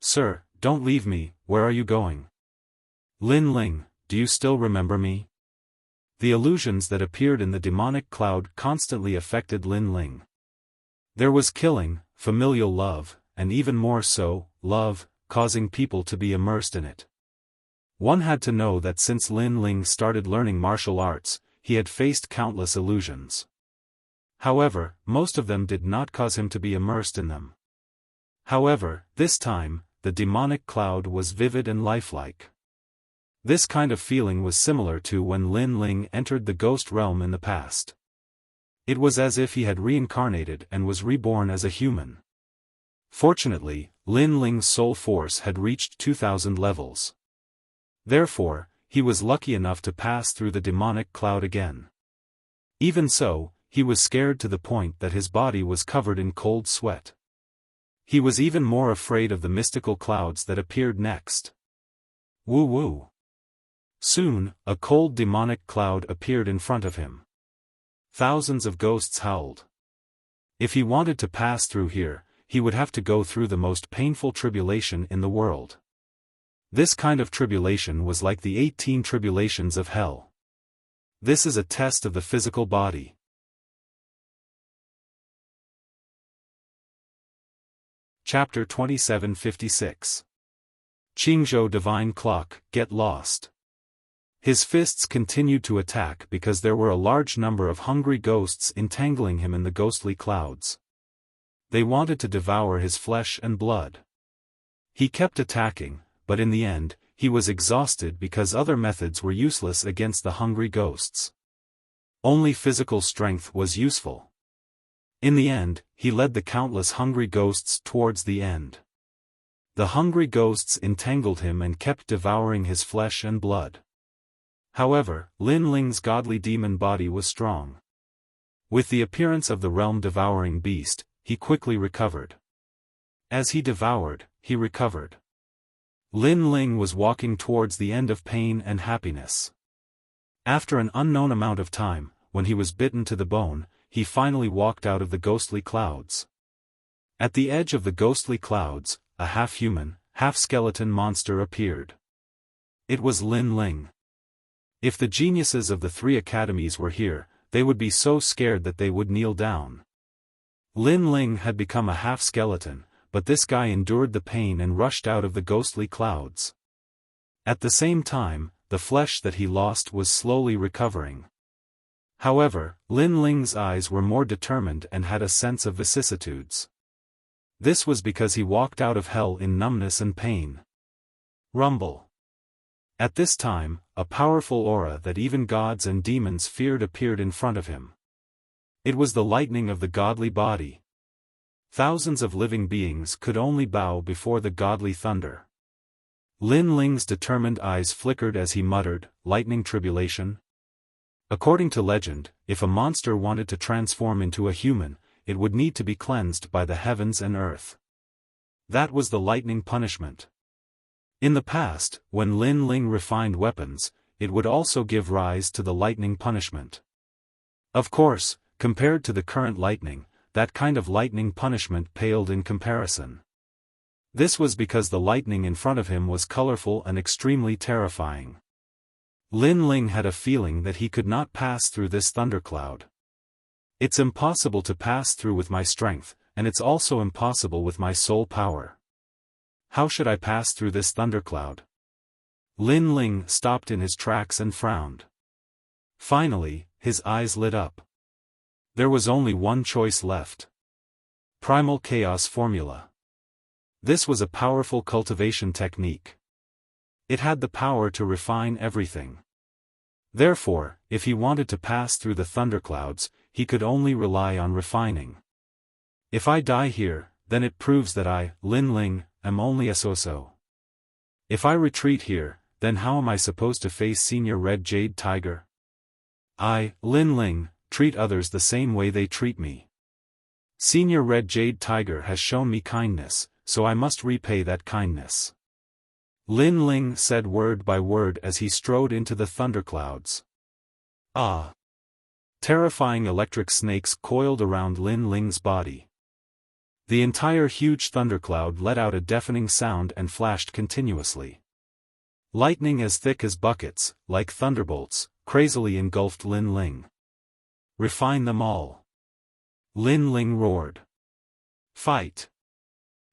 Sir, don't leave me, where are you going? Lin Ling, do you still remember me? The illusions that appeared in the demonic cloud constantly affected Lin Ling. There was killing, familial love, and even more so, love, causing people to be immersed in it. One had to know that since Lin Ling started learning martial arts, he had faced countless illusions. However, most of them did not cause him to be immersed in them. However, this time, the demonic cloud was vivid and lifelike. This kind of feeling was similar to when Lin Ling entered the ghost realm in the past. It was as if he had reincarnated and was reborn as a human. Fortunately, Lin Ling's soul force had reached 2,000 levels. Therefore, he was lucky enough to pass through the demonic cloud again. Even so, he was scared to the point that his body was covered in cold sweat. He was even more afraid of the mystical clouds that appeared next. Woo woo. Soon, a cold demonic cloud appeared in front of him. Thousands of ghosts howled. If he wanted to pass through here, he would have to go through the most painful tribulation in the world. This kind of tribulation was like the 18 tribulations of hell. This is a test of the physical body. Chapter 2756. Qingzhou Divine Clock, Get Lost. His fists continued to attack because there were a large number of hungry ghosts entangling him in the ghostly clouds. They wanted to devour his flesh and blood. He kept attacking, but in the end, he was exhausted because other methods were useless against the hungry ghosts. Only physical strength was useful. In the end, he led the countless hungry ghosts towards the end. The hungry ghosts entangled him and kept devouring his flesh and blood. However, Lin Ling's godly demon body was strong. With the appearance of the realm-devouring beast, he quickly recovered. As he devoured, he recovered. Lin Ling was walking towards the end of pain and happiness. After an unknown amount of time, when he was bitten to the bone, he finally walked out of the ghostly clouds. At the edge of the ghostly clouds, a half-human, half-skeleton monster appeared. It was Lin Ling. If the geniuses of the 3 academies were here, they would be so scared that they would kneel down. Lin Ling had become a half-skeleton, but this guy endured the pain and rushed out of the ghostly clouds. At the same time, the flesh that he lost was slowly recovering. However, Lin Ling's eyes were more determined and had a sense of vicissitudes. This was because he walked out of hell in numbness and pain. Rumble. At this time, a powerful aura that even gods and demons feared appeared in front of him. It was the lightning of the godly body. Thousands of living beings could only bow before the godly thunder. Lin Ling's determined eyes flickered as he muttered, "Lightning tribulation?" According to legend, if a monster wanted to transform into a human, it would need to be cleansed by the heavens and earth. That was the lightning punishment. In the past, when Lin Ling refined weapons, it would also give rise to the lightning punishment. Of course, compared to the current lightning, that kind of lightning punishment paled in comparison. This was because the lightning in front of him was colorful and extremely terrifying. Lin Ling had a feeling that he could not pass through this thundercloud. It's impossible to pass through with my strength, and it's also impossible with my soul power. How should I pass through this thundercloud? Lin Ling stopped in his tracks and frowned. Finally, his eyes lit up. There was only one choice left. Primal Chaos Formula. This was a powerful cultivation technique. It had the power to refine everything. Therefore, if he wanted to pass through the thunderclouds, he could only rely on refining. If I die here, then it proves that I, Lin Ling, am only a so-so. If I retreat here, then how am I supposed to face Senior Red Jade Tiger? I, Lin Ling, treat others the same way they treat me. Senior Red Jade Tiger has shown me kindness, so I must repay that kindness. Lin Ling said word by word as he strode into the thunderclouds. Ah! Terrifying electric snakes coiled around Lin Ling's body. The entire huge thundercloud let out a deafening sound and flashed continuously. Lightning as thick as buckets, like thunderbolts, crazily engulfed Lin Ling. Refine them all. Lin Ling roared. Fight!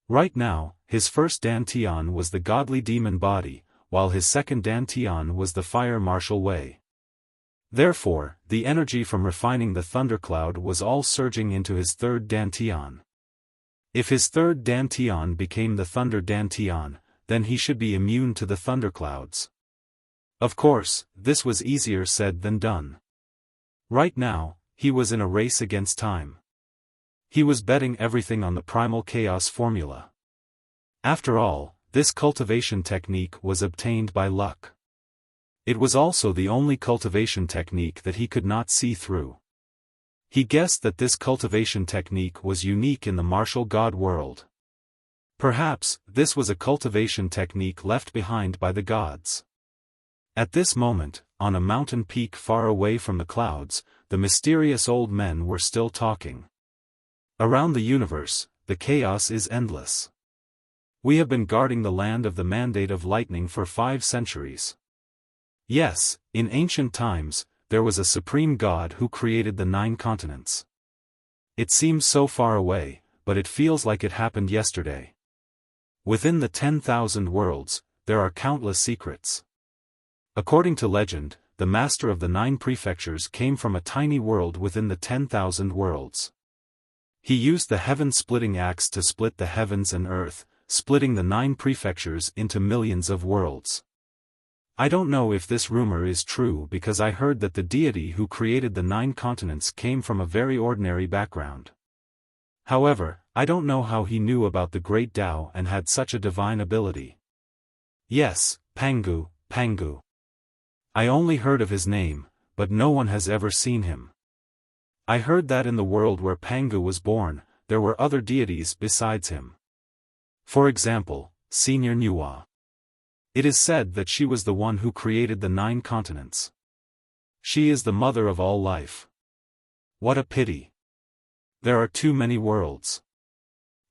Right now, his first dantian was the godly demon body, while his second dantian was the fire martial way. Therefore, the energy from refining the thundercloud was all surging into his third dantian. If his third dantian became the thunder dantian, then he should be immune to the thunderclouds. Of course, this was easier said than done. Right now, he was in a race against time. He was betting everything on the primal chaos formula. After all, this cultivation technique was obtained by luck. It was also the only cultivation technique that he could not see through. He guessed that this cultivation technique was unique in the martial god world. Perhaps, this was a cultivation technique left behind by the gods. At this moment, on a mountain peak far away from the clouds, the mysterious old men were still talking. Around the universe, the chaos is endless. We have been guarding the land of the mandate of lightning for 5 centuries. Yes, in ancient times, there was a supreme god who created the 9 continents. It seems so far away, but it feels like it happened yesterday. Within the 10,000 worlds, there are countless secrets. According to legend, the master of the 9 prefectures came from a tiny world within the 10,000 worlds. He used the heaven-splitting axe to split the heavens and earth, splitting the 9 prefectures into millions of worlds. I don't know if this rumor is true because I heard that the deity who created the 9 continents came from a very ordinary background. However, I don't know how he knew about the great Tao and had such a divine ability. Yes, Pangu. I only heard of his name, but no one has ever seen him. I heard that in the world where Pangu was born, there were other deities besides him. For example, Senior Nuwa. It is said that she was the one who created the 9 continents. She is the mother of all life. What a pity. There are too many worlds.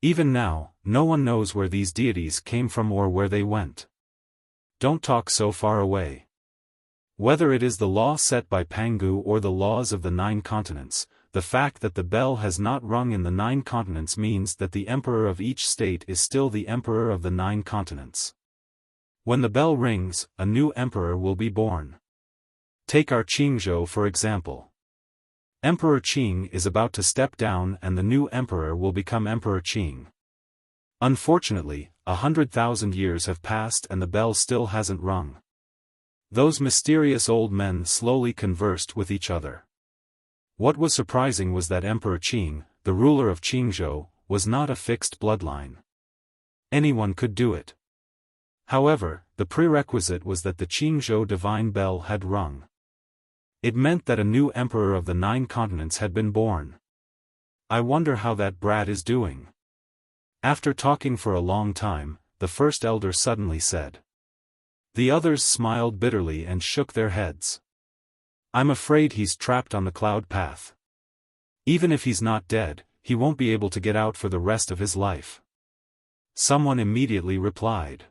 Even now, no one knows where these deities came from or where they went. Don't talk so far away. Whether it is the law set by Pangu or the laws of the 9 continents, the fact that the bell has not rung in the 9 continents means that the emperor of each state is still the emperor of the 9 continents. When the bell rings, a new emperor will be born. Take our Qingzhou for example. Emperor Qing is about to step down and the new emperor will become Emperor Qing. Unfortunately, 100,000 years have passed and the bell still hasn't rung. Those mysterious old men slowly conversed with each other. What was surprising was that Emperor Qing, the ruler of Qingzhou, was not a fixed bloodline. Anyone could do it. However, the prerequisite was that the Qingzhou divine bell had rung. It meant that a new emperor of the 9 continents had been born. I wonder how that brat is doing. After talking for a long time, the first elder suddenly said. The others smiled bitterly and shook their heads. I'm afraid he's trapped on the cloud path. Even if he's not dead, he won't be able to get out for the rest of his life. Someone immediately replied.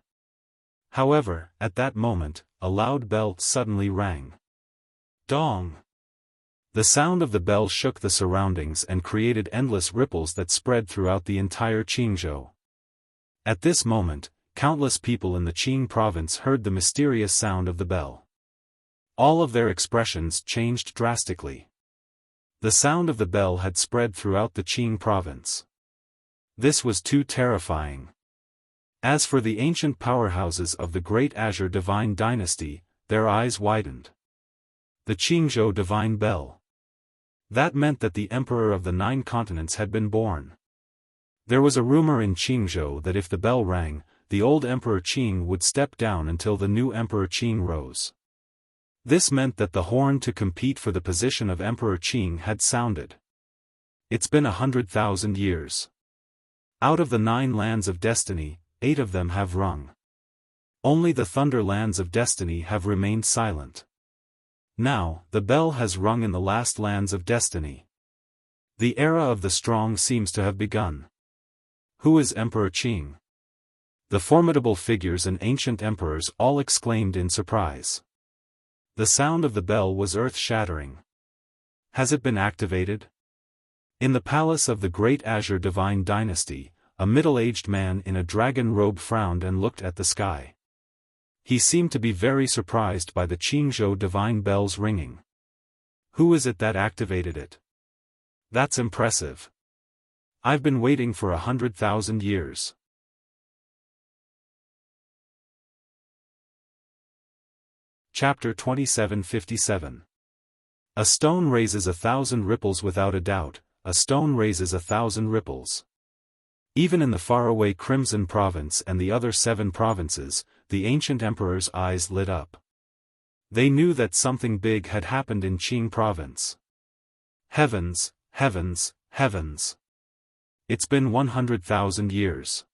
However, at that moment, a loud bell suddenly rang. Dong! The sound of the bell shook the surroundings and created endless ripples that spread throughout the entire Qingzhou. At this moment, countless people in the Qing province heard the mysterious sound of the bell. All of their expressions changed drastically. The sound of the bell had spread throughout the Qing province. This was too terrifying. As for the ancient powerhouses of the Great Azure Divine Dynasty, their eyes widened. The Qingzhou Divine Bell. That meant that the Emperor of the 9 continents had been born. There was a rumor in Qingzhou that if the bell rang, the old Emperor Qing would step down until the new Emperor Qing rose. This meant that the horn to compete for the position of Emperor Qing had sounded. It's been 100,000 years. Out of the 9 lands of destiny, 8 of them have rung. Only the Thunder lands of destiny have remained silent. Now, the bell has rung in the last lands of destiny. The era of the strong seems to have begun. Who is Emperor Qing? The formidable figures and ancient emperors all exclaimed in surprise. The sound of the bell was earth-shattering. Has it been activated? In the palace of the Great Azure Divine Dynasty, a middle-aged man in a dragon robe frowned and looked at the sky. He seemed to be very surprised by the Qingzhou divine bell's ringing. Who is it that activated it? That's impressive. I've been waiting for 100,000 years. Chapter 2757. A stone raises 1,000 ripples without a doubt, a stone raises 1,000 ripples. Even in the faraway Crimson Province and the other 7 provinces, the ancient emperor's eyes lit up. They knew that something big had happened in Qing province. Heavens, heavens, heavens. It's been 100,000 years.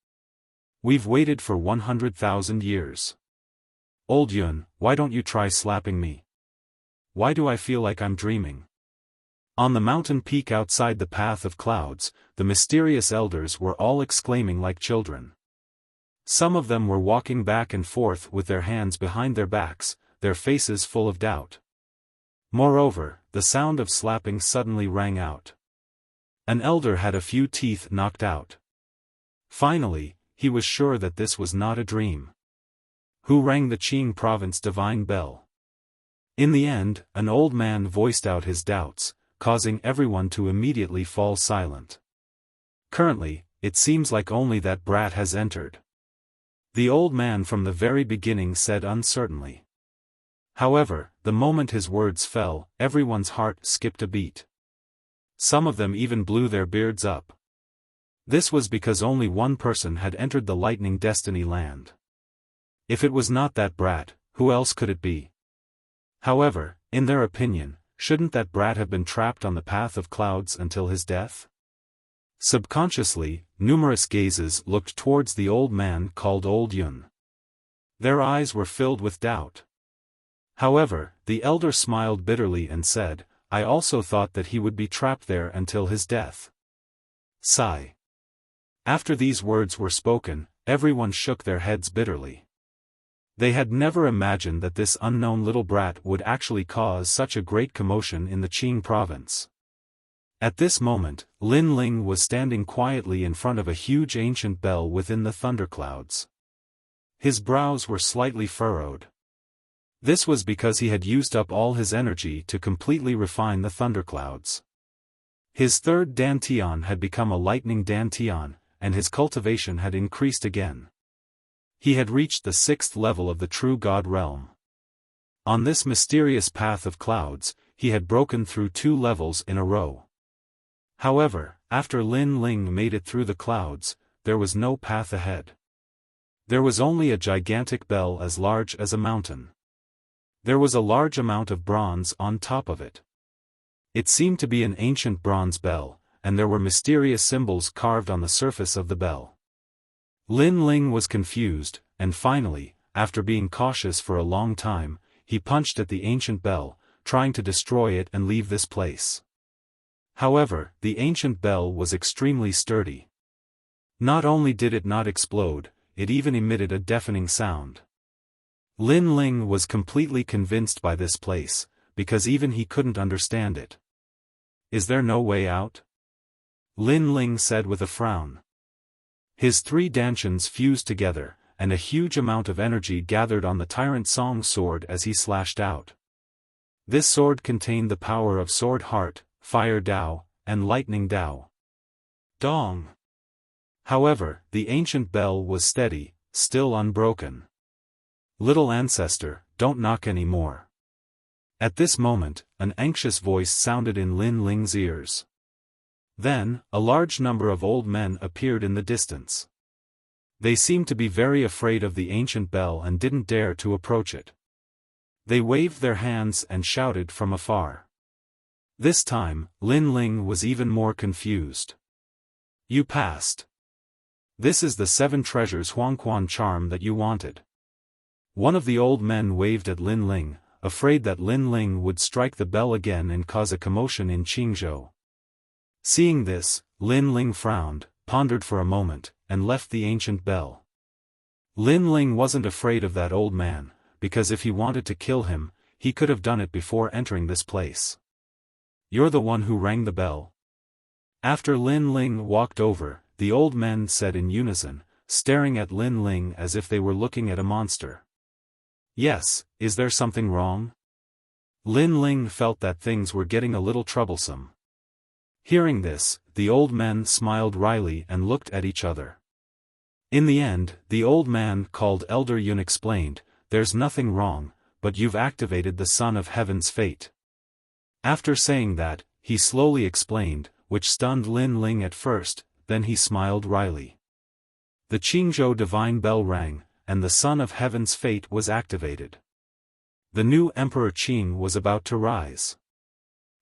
We've waited for 100,000 years. Old Yun, why don't you try slapping me? Why do I feel like I'm dreaming? On the mountain peak outside the path of clouds, the mysterious elders were all exclaiming like children. Some of them were walking back and forth with their hands behind their backs, their faces full of doubt. Moreover, the sound of slapping suddenly rang out. An elder had a few teeth knocked out. Finally, he was sure that this was not a dream. Who rang the Qing province divine bell? In the end, an old man voiced out his doubts, causing everyone to immediately fall silent. Currently, it seems like only that brat has entered. The old man from the very beginning said uncertainly. However, the moment his words fell, everyone's heart skipped a beat. Some of them even blew their beards up. This was because only one person had entered the Lightning Destiny land. If it was not that brat, who else could it be? However, in their opinion, shouldn't that brat have been trapped on the path of clouds until his death? Subconsciously, numerous gazes looked towards the old man called Old Yun. Their eyes were filled with doubt. However, the elder smiled bitterly and said, I also thought that he would be trapped there until his death. Sigh. After these words were spoken, everyone shook their heads bitterly. They had never imagined that this unknown little brat would actually cause such a great commotion in the Qing province. At this moment, Lin Ling was standing quietly in front of a huge ancient bell within the thunderclouds. His brows were slightly furrowed. This was because he had used up all his energy to completely refine the thunderclouds. His third dantian had become a lightning dantian, and his cultivation had increased again. He had reached the 6th level of the true God realm. On this mysterious path of clouds, he had broken through 2 levels in a row. However, after Lin Ling made it through the clouds, there was no path ahead. There was only a gigantic bell as large as a mountain. There was a large amount of bronze on top of it. It seemed to be an ancient bronze bell, and there were mysterious symbols carved on the surface of the bell. Lin Ling was confused, and finally, after being cautious for a long time, he punched at the ancient bell, trying to destroy it and leave this place. However, the ancient bell was extremely sturdy. Not only did it not explode, it even emitted a deafening sound. Lin Ling was completely convinced by this place, because even he couldn't understand it. Is there no way out? Lin Ling said with a frown. His 3 dantians fused together, and a huge amount of energy gathered on the Tyrant Song's sword as he slashed out. This sword contained the power of Sword Heart, Fire Dao, and Lightning Dao. Dong! However, the ancient bell was steady, still unbroken. Little ancestor, don't knock any more. At this moment, an anxious voice sounded in Lin Ling's ears. Then, a large number of old men appeared in the distance. They seemed to be very afraid of the ancient bell and didn't dare to approach it. They waved their hands and shouted from afar. This time, Lin Ling was even more confused. You passed. This is the 7 treasures Huangquan charm that you wanted. One of the old men waved at Lin Ling, afraid that Lin Ling would strike the bell again and cause a commotion in Qingzhou. Seeing this, Lin Ling frowned, pondered for a moment, and left the ancient bell. Lin Ling wasn't afraid of that old man, because if he wanted to kill him, he could have done it before entering this place. You're the one who rang the bell? After Lin Ling walked over, the old men said in unison, staring at Lin Ling as if they were looking at a monster. Yes, is there something wrong? Lin Ling felt that things were getting a little troublesome. Hearing this, the old men smiled wryly and looked at each other. In the end, the old man called Elder Yun explained, there's nothing wrong, but you've activated the Son of Heaven's fate. After saying that, he slowly explained, which stunned Lin Ling at first, then he smiled wryly. The Qingzhou divine bell rang, and the Son of Heaven's fate was activated. The new Emperor Qing was about to rise.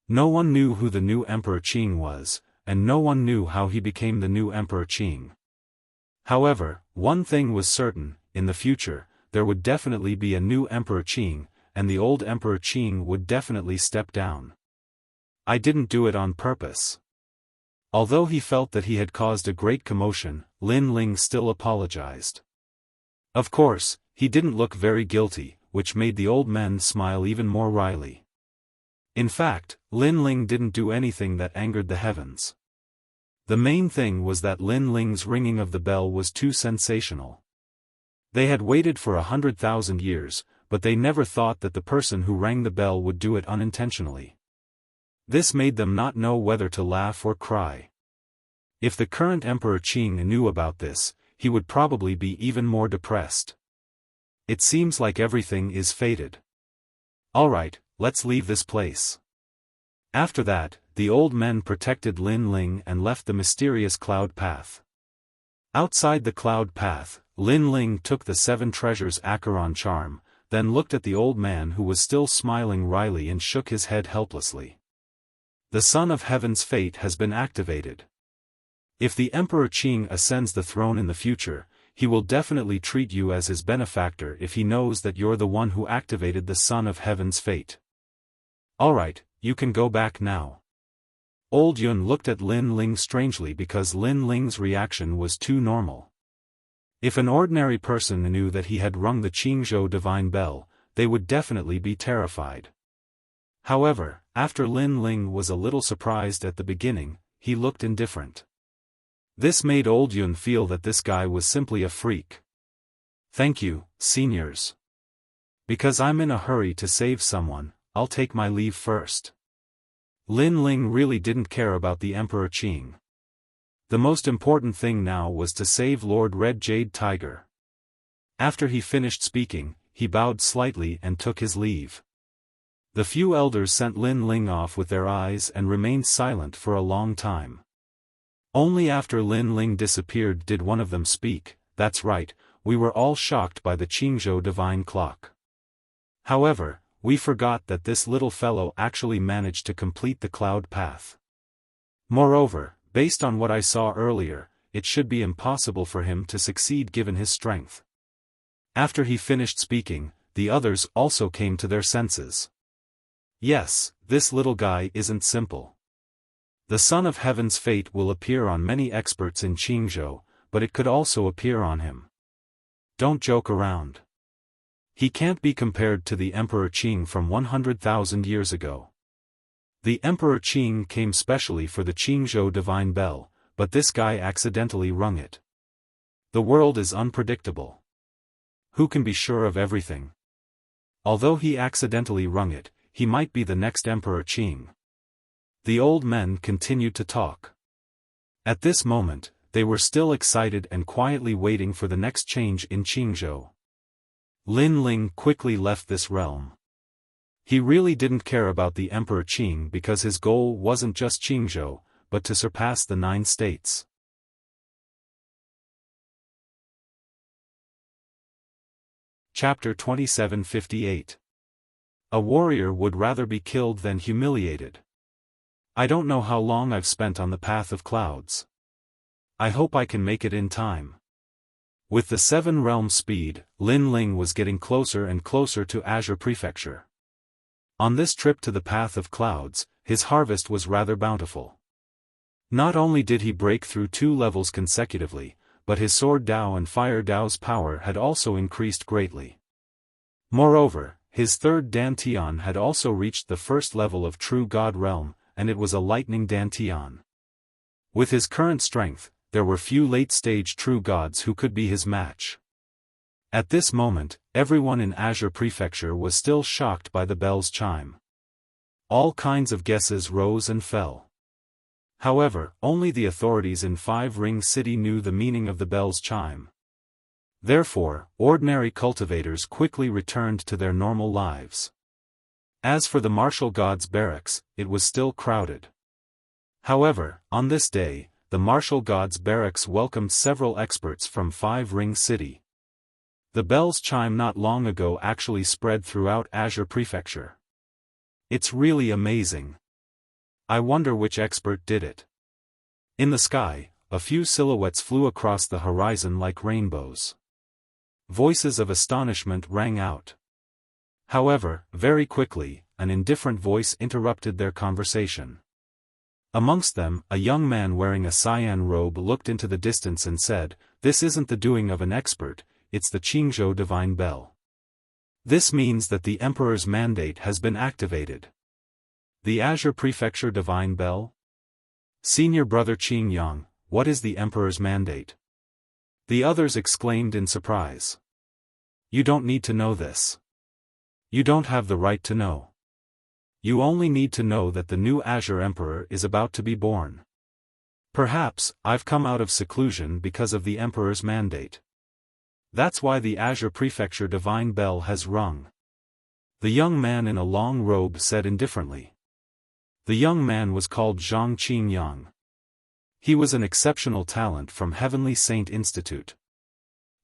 No one knew who the new Emperor Qing was, and no one knew how he became the new Emperor Qing. However, one thing was certain, in the future, there would definitely be a new Emperor Qing, and the old Emperor Qing would definitely step down. I didn't do it on purpose. Although he felt that he had caused a great commotion, Lin Ling still apologized. Of course, he didn't look very guilty, which made the old men smile even more wryly. In fact, Lin Ling didn't do anything that angered the heavens. The main thing was that Lin Ling's ringing of the bell was too sensational. They had waited for 100,000 years, but they never thought that the person who rang the bell would do it unintentionally. This made them not know whether to laugh or cry. If the current Emperor Qing knew about this, he would probably be even more depressed. It seems like everything is fated. Alright, let's leave this place. After that, the old men protected Lin Ling and left the mysterious cloud path. Outside the cloud path, Lin Ling took the 7 treasures Acheron charm, then looked at the old man who was still smiling wryly and shook his head helplessly. The Son of Heaven's fate has been activated. If the Emperor Qing ascends the throne in the future, he will definitely treat you as his benefactor if he knows that you're the one who activated the Son of Heaven's fate. Alright, you can go back now. Old Yun looked at Lin Ling strangely because Lin Ling's reaction was too normal. If an ordinary person knew that he had rung the Qingzhou divine bell, they would definitely be terrified. However, after Lin Ling was a little surprised at the beginning, he looked indifferent. This made Old Yun feel that this guy was simply a freak. "Thank you, seniors. Because I'm in a hurry to save someone, I'll take my leave first." Lin Ling really didn't care about the Emperor Qing. The most important thing now was to save Lord Red Jade Tiger. After he finished speaking, he bowed slightly and took his leave. The few elders sent Lin Ling off with their eyes and remained silent for a long time. Only after Lin Ling disappeared did one of them speak. "That's right, we were all shocked by the Qingzhou divine clock. However, we forgot that this little fellow actually managed to complete the cloud path. Moreover, based on what I saw earlier, it should be impossible for him to succeed given his strength." After he finished speaking, the others also came to their senses. Yes, this little guy isn't simple. The Son of Heaven's fate will appear on many experts in Qingzhou, but it could also appear on him. Don't joke around. He can't be compared to the Emperor Qing from 100,000 years ago. The Emperor Qing came specially for the Qingzhou divine bell, but this guy accidentally rung it. The world is unpredictable. Who can be sure of everything? Although he accidentally rung it, he might be the next Emperor Qing. The old men continued to talk. At this moment, they were still excited and quietly waiting for the next change in Qingzhou. Lin Ling quickly left this realm. He really didn't care about the Emperor Qing because his goal wasn't just Qingzhou, but to surpass the 9 states. Chapter 2758. A warrior would rather be killed than humiliated. I don't know how long I've spent on the path of clouds. I hope I can make it in time. With the 7-realm speed, Lin Ling was getting closer and closer to Azure Prefecture. On this trip to the path of clouds, his harvest was rather bountiful. Not only did he break through 2 levels consecutively, but his Sword Dao and Fire Dao's power had also increased greatly. Moreover, his 3rd Dantian had also reached the 1st level of True God Realm, and it was a Lightning Dantian. With his current strength, there were few late-stage True Gods who could be his match. At this moment, everyone in Azure Prefecture was still shocked by the bell's chime. All kinds of guesses rose and fell. However, only the authorities in 5 Ring City knew the meaning of the bell's chime. Therefore, ordinary cultivators quickly returned to their normal lives. As for the martial gods' barracks, it was still crowded. However, on this day, the martial gods' barracks welcomed several experts from 5 Ring City. The bell's chime not long ago actually spread throughout Azure Prefecture. It's really amazing. I wonder which expert did it. In the sky, a few silhouettes flew across the horizon like rainbows. Voices of astonishment rang out. However, very quickly, an indifferent voice interrupted their conversation. Amongst them, a young man wearing a cyan robe looked into the distance and said, "This isn't the doing of an expert, it's the Qingzhou divine bell. This means that the Emperor's mandate has been activated." The Azure Prefecture divine bell? Senior brother Qing Yang, what is the Emperor's mandate? The others exclaimed in surprise. You don't need to know this. You don't have the right to know. You only need to know that the new Azure Emperor is about to be born. Perhaps, I've come out of seclusion because of the Emperor's mandate. That's why the Azure Prefecture divine bell has rung. The young man in a long robe said indifferently. The young man was called Zhang Qingyang. He was an exceptional talent from Heavenly Saint Institute.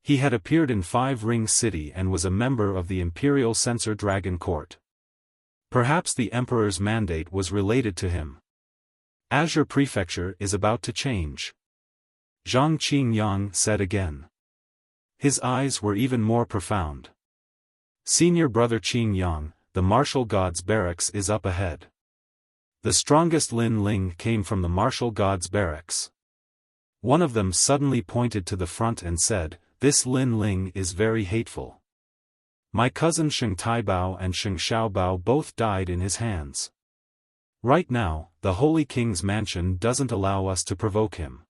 He had appeared in 5 Ring City and was a member of the Imperial Censor Dragon Court. Perhaps the Emperor's mandate was related to him. Azure Prefecture is about to change. Zhang Qingyang said again. His eyes were even more profound. Senior brother Qingyang, the martial god's barracks is up ahead. The strongest Lin Ling came from the martial gods' barracks. One of them suddenly pointed to the front and said, "This Lin Ling is very hateful. My cousin Sheng Taibao and Sheng Xiaobao both died in his hands. Right now, the Holy King's mansion doesn't allow us to provoke him.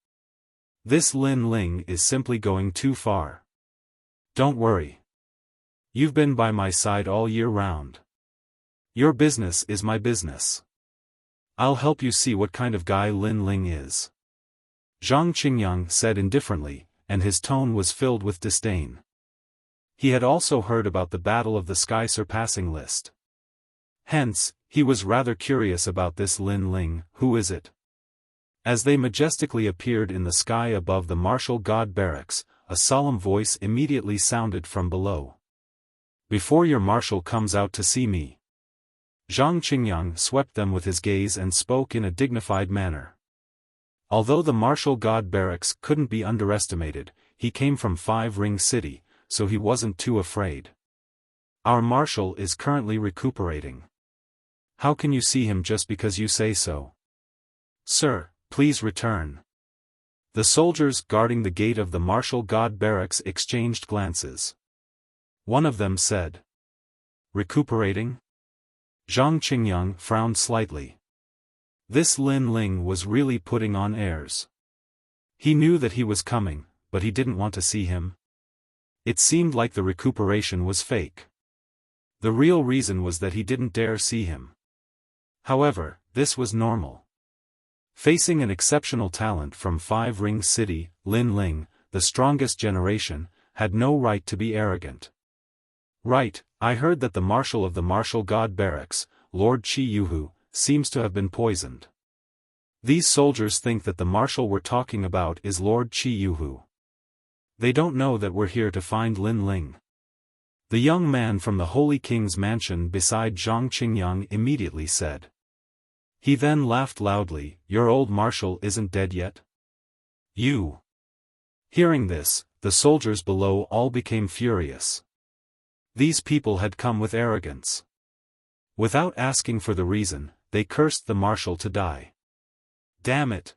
This Lin Ling is simply going too far. Don't worry. You've been by my side all year round. Your business is my business. I'll help you see what kind of guy Lin Ling is." Zhang Qingyang said indifferently, and his tone was filled with disdain. He had also heard about the Battle of the Sky Surpassing List. Hence, he was rather curious about this Lin Ling. "Who is it?" As they majestically appeared in the sky above the martial god barracks, a solemn voice immediately sounded from below. "Before your marshal comes out to see me." Zhang Qingyang swept them with his gaze and spoke in a dignified manner. Although the martial god barracks couldn't be underestimated, he came from Five Ring City, so he wasn't too afraid. "Our marshal is currently recuperating. How can you see him just because you say so?" "Sir, please return." The soldiers guarding the gate of the martial god barracks exchanged glances. One of them said, "Recuperating?" Zhang Qingyang frowned slightly. This Lin Ling was really putting on airs. He knew that he was coming, but he didn't want to see him. It seemed like the recuperation was fake. The real reason was that he didn't dare see him. However, this was normal. Facing an exceptional talent from Five Ring City, Lin Ling, the strongest generation, had no right to be arrogant. "Right, I heard that the marshal of the martial god barracks, Lord Qi Yuhu, seems to have been poisoned. These soldiers think that the marshal we're talking about is Lord Qi Yuhu. They don't know that we're here to find Lin Ling." The young man from the Holy King's mansion beside Zhang Qingyang immediately said. He then laughed loudly, "Your old marshal isn't dead yet? You." Hearing this, the soldiers below all became furious. These people had come with arrogance. Without asking for the reason, they cursed the marshal to die. "Damn it!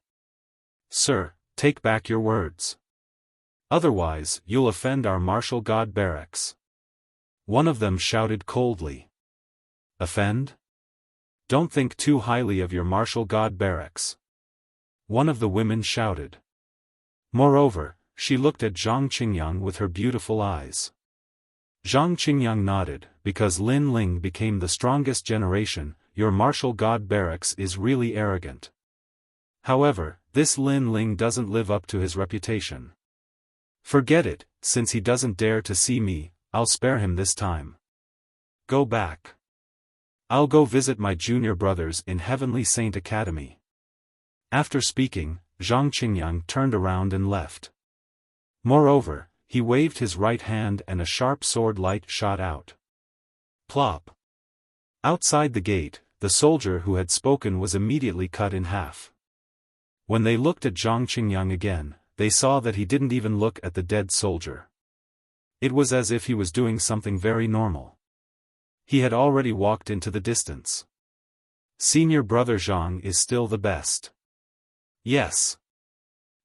Sir, take back your words. Otherwise, you'll offend our martial god barracks." One of them shouted coldly. "Offend? Don't think too highly of your martial god barracks." One of the women shouted. Moreover, she looked at Zhang Qingyang with her beautiful eyes. Zhang Qingyang nodded, "Because Lin Ling became the strongest generation, your martial god barracks is really arrogant. However, this Lin Ling doesn't live up to his reputation. Forget it, since he doesn't dare to see me, I'll spare him this time. Go back. I'll go visit my junior brothers in Heavenly Saint Academy." After speaking, Zhang Qingyang turned around and left. Moreover, he waved his right hand and a sharp sword light shot out. Plop! Outside the gate, the soldier who had spoken was immediately cut in half. When they looked at Zhang Qingyang again, they saw that he didn't even look at the dead soldier. It was as if he was doing something very normal. He had already walked into the distance. "Senior brother Zhang is still the best." "Yes."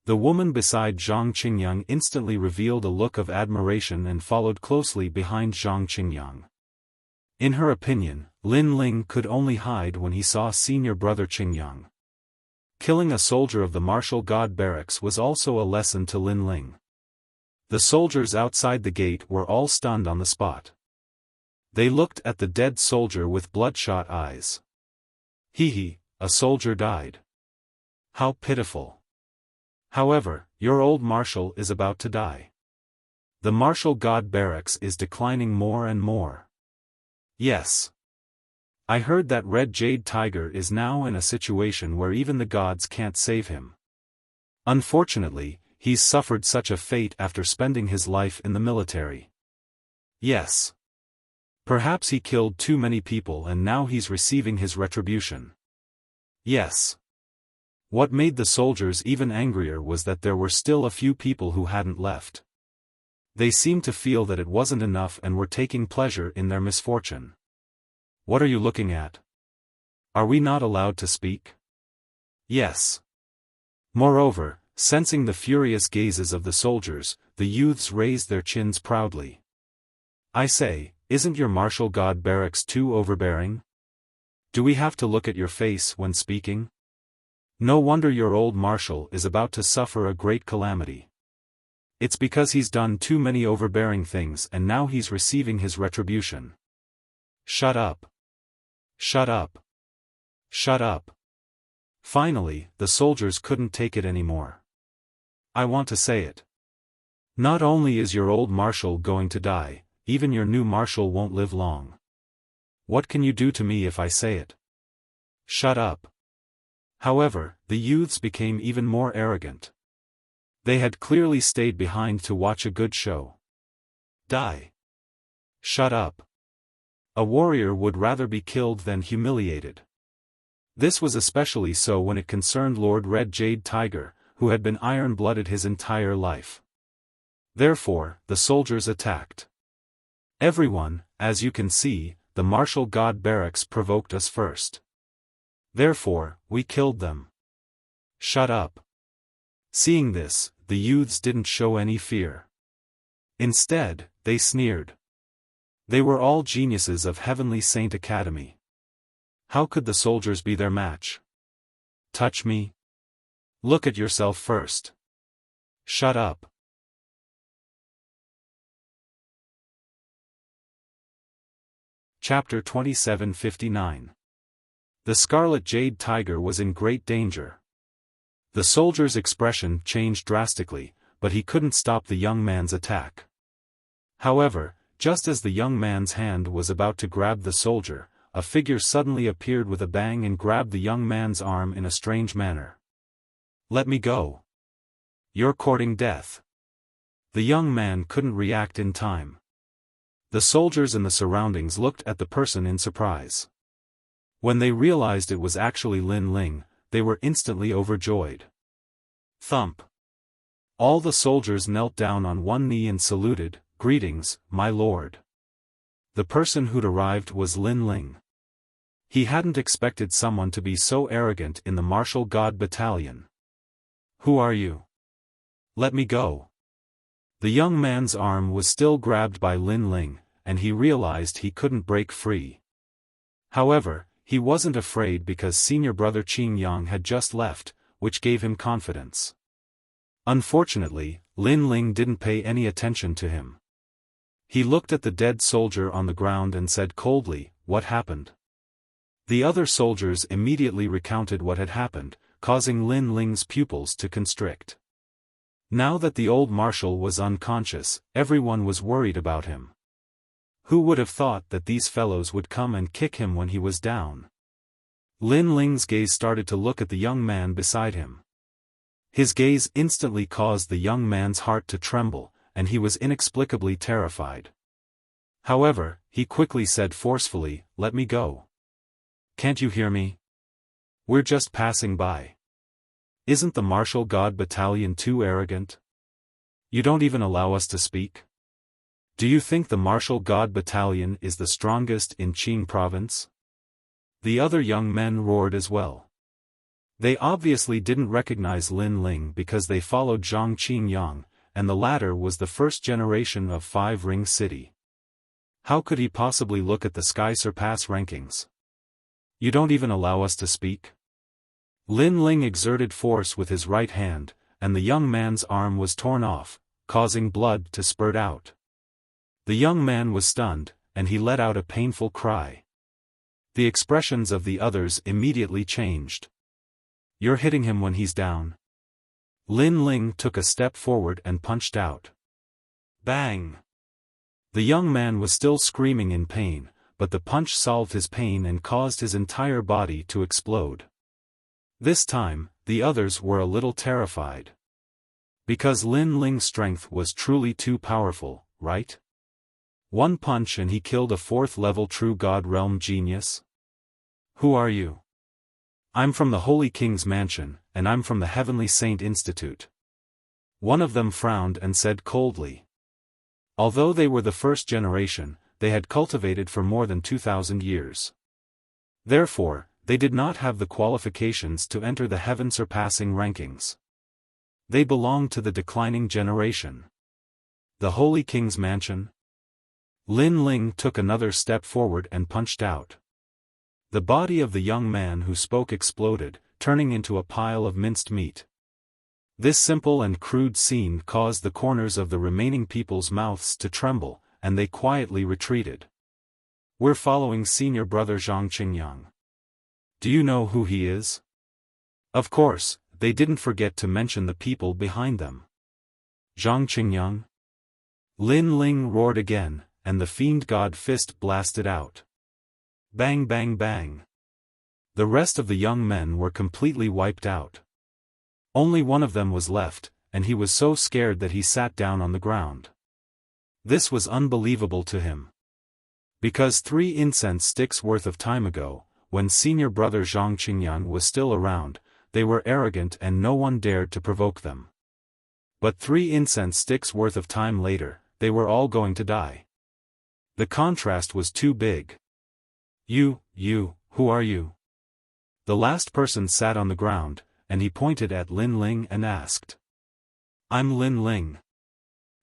The woman beside Zhang Qingyang instantly revealed a look of admiration and followed closely behind Zhang Qingyang. In her opinion, Lin Ling could only hide when he saw senior brother Qingyang. Killing a soldier of the martial god barracks was also a lesson to Lin Ling. The soldiers outside the gate were all stunned on the spot. They looked at the dead soldier with bloodshot eyes. Hee, a soldier died. How pitiful. However, your old marshal is about to die. The martial god barracks is declining more and more. Yes. I heard that Red Jade Tiger is now in a situation where even the gods can't save him. Unfortunately, he's suffered such a fate after spending his life in the military. Yes. Perhaps he killed too many people and now he's receiving his retribution. Yes. What made the soldiers even angrier was that there were still a few people who hadn't left. They seemed to feel that it wasn't enough and were taking pleasure in their misfortune. What are you looking at? Are we not allowed to speak? Yes. Moreover, sensing the furious gazes of the soldiers, the youths raised their chins proudly. I say, isn't your martial god barracks too overbearing? Do we have to look at your face when speaking? No wonder your old marshal is about to suffer a great calamity. It's because he's done too many overbearing things and now he's receiving his retribution. Shut up. Shut up. Shut up. Finally, the soldiers couldn't take it anymore. I want to say it. Not only is your old marshal going to die, even your new marshal won't live long. What can you do to me if I say it? Shut up. However, the youths became even more arrogant. They had clearly stayed behind to watch a good show. Die. Shut up. A warrior would rather be killed than humiliated. This was especially so when it concerned Lord Red Jade Tiger, who had been iron-blooded his entire life. Therefore, the soldiers attacked. Everyone, as you can see, the martial god barracks provoked us first. Therefore, we killed them. Shut up. Seeing this, the youths didn't show any fear. Instead, they sneered. They were all geniuses of Heavenly Saint Academy. How could the soldiers be their match? Touch me? Look at yourself first. Shut up. Chapter 27:59. The Scarlet Jade Tiger was in great danger. The soldier's expression changed drastically, but he couldn't stop the young man's attack. However, just as the young man's hand was about to grab the soldier, a figure suddenly appeared with a bang and grabbed the young man's arm in a strange manner. Let me go. You're courting death. The young man couldn't react in time. The soldiers in the surroundings looked at the person in surprise. When they realized it was actually Lin Ling, they were instantly overjoyed. Thump. All the soldiers knelt down on one knee and saluted, "Greetings, my lord." The person who'd arrived was Lin Ling. He hadn't expected someone to be so arrogant in the martial god battalion. Who are you? Let me go. The young man's arm was still grabbed by Lin Ling, and he realized he couldn't break free. However, he wasn't afraid because senior brother Qing Yang had just left, which gave him confidence. Unfortunately, Lin Ling didn't pay any attention to him. He looked at the dead soldier on the ground and said coldly, "What happened?" The other soldiers immediately recounted what had happened, causing Lin Ling's pupils to constrict. Now that the old marshal was unconscious, everyone was worried about him. Who would have thought that these fellows would come and kick him when he was down? Lin Ling's gaze started to look at the young man beside him. His gaze instantly caused the young man's heart to tremble, and he was inexplicably terrified. However, he quickly said forcefully, "Let me go. Can't you hear me? We're just passing by. Isn't the martial god battalion too arrogant? You don't even allow us to speak? Do you think the martial god battalion is the strongest in Qing province?" The other young men roared as well. They obviously didn't recognize Lin Ling because they followed Zhang Qingyang, and the latter was the first generation of Five Ring City. How could he possibly look at the Sky Surpass rankings? You don't even allow us to speak? Lin Ling exerted force with his right hand, and the young man's arm was torn off, causing blood to spurt out. The young man was stunned, and he let out a painful cry. The expressions of the others immediately changed. You're hitting him when he's down. Lin Ling took a step forward and punched out. Bang! The young man was still screaming in pain, but the punch solved his pain and caused his entire body to explode. This time, the others were a little terrified. Because Lin Ling's strength was truly too powerful, right? One punch and he killed a 4th-level True God Realm genius? Who are you? I'm from the Holy King's Mansion, and I'm from the Heavenly Saint Institute. One of them frowned and said coldly. Although they were the first generation, they had cultivated for more than 2,000 years. Therefore, they did not have the qualifications to enter the heaven-surpassing rankings. They belonged to the declining generation. The Holy King's mansion? Lin Ling took another step forward and punched out. The body of the young man who spoke exploded, turning into a pile of minced meat. This simple and crude scene caused the corners of the remaining people's mouths to tremble, and they quietly retreated. "We're following senior brother Zhang Qingyang. Do you know who he is?" Of course, they didn't forget to mention the people behind them. "Zhang Qingyang?" Lin Ling roared again, and the fiend god fist blasted out. Bang bang bang. The rest of the young men were completely wiped out. Only one of them was left, and he was so scared that he sat down on the ground. This was unbelievable to him. Because 3 incense sticks worth of time ago, when senior brother Zhang Qingyang was still around, they were arrogant and no one dared to provoke them. But 3 incense sticks worth of time later, they were all going to die. The contrast was too big. You, who are you?" The last person sat on the ground, and he pointed at Lin Ling and asked. "I'm Lin Ling."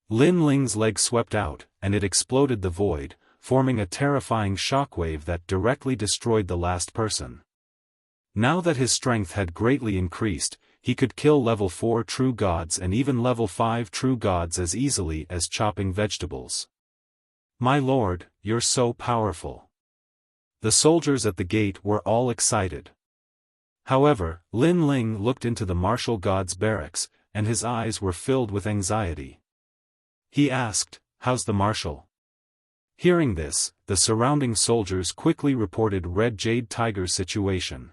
Lin Ling's leg swept out, and it exploded the void, forming a terrifying shockwave that directly destroyed the last person. Now that his strength had greatly increased, he could kill level 4 true gods and even level 5 true gods as easily as chopping vegetables. "My lord, you're so powerful." The soldiers at the gate were all excited. However, Lin Ling looked into the martial god's barracks, and his eyes were filled with anxiety. He asked, "How's the marshal?" Hearing this, the surrounding soldiers quickly reported Red Jade Tiger's situation.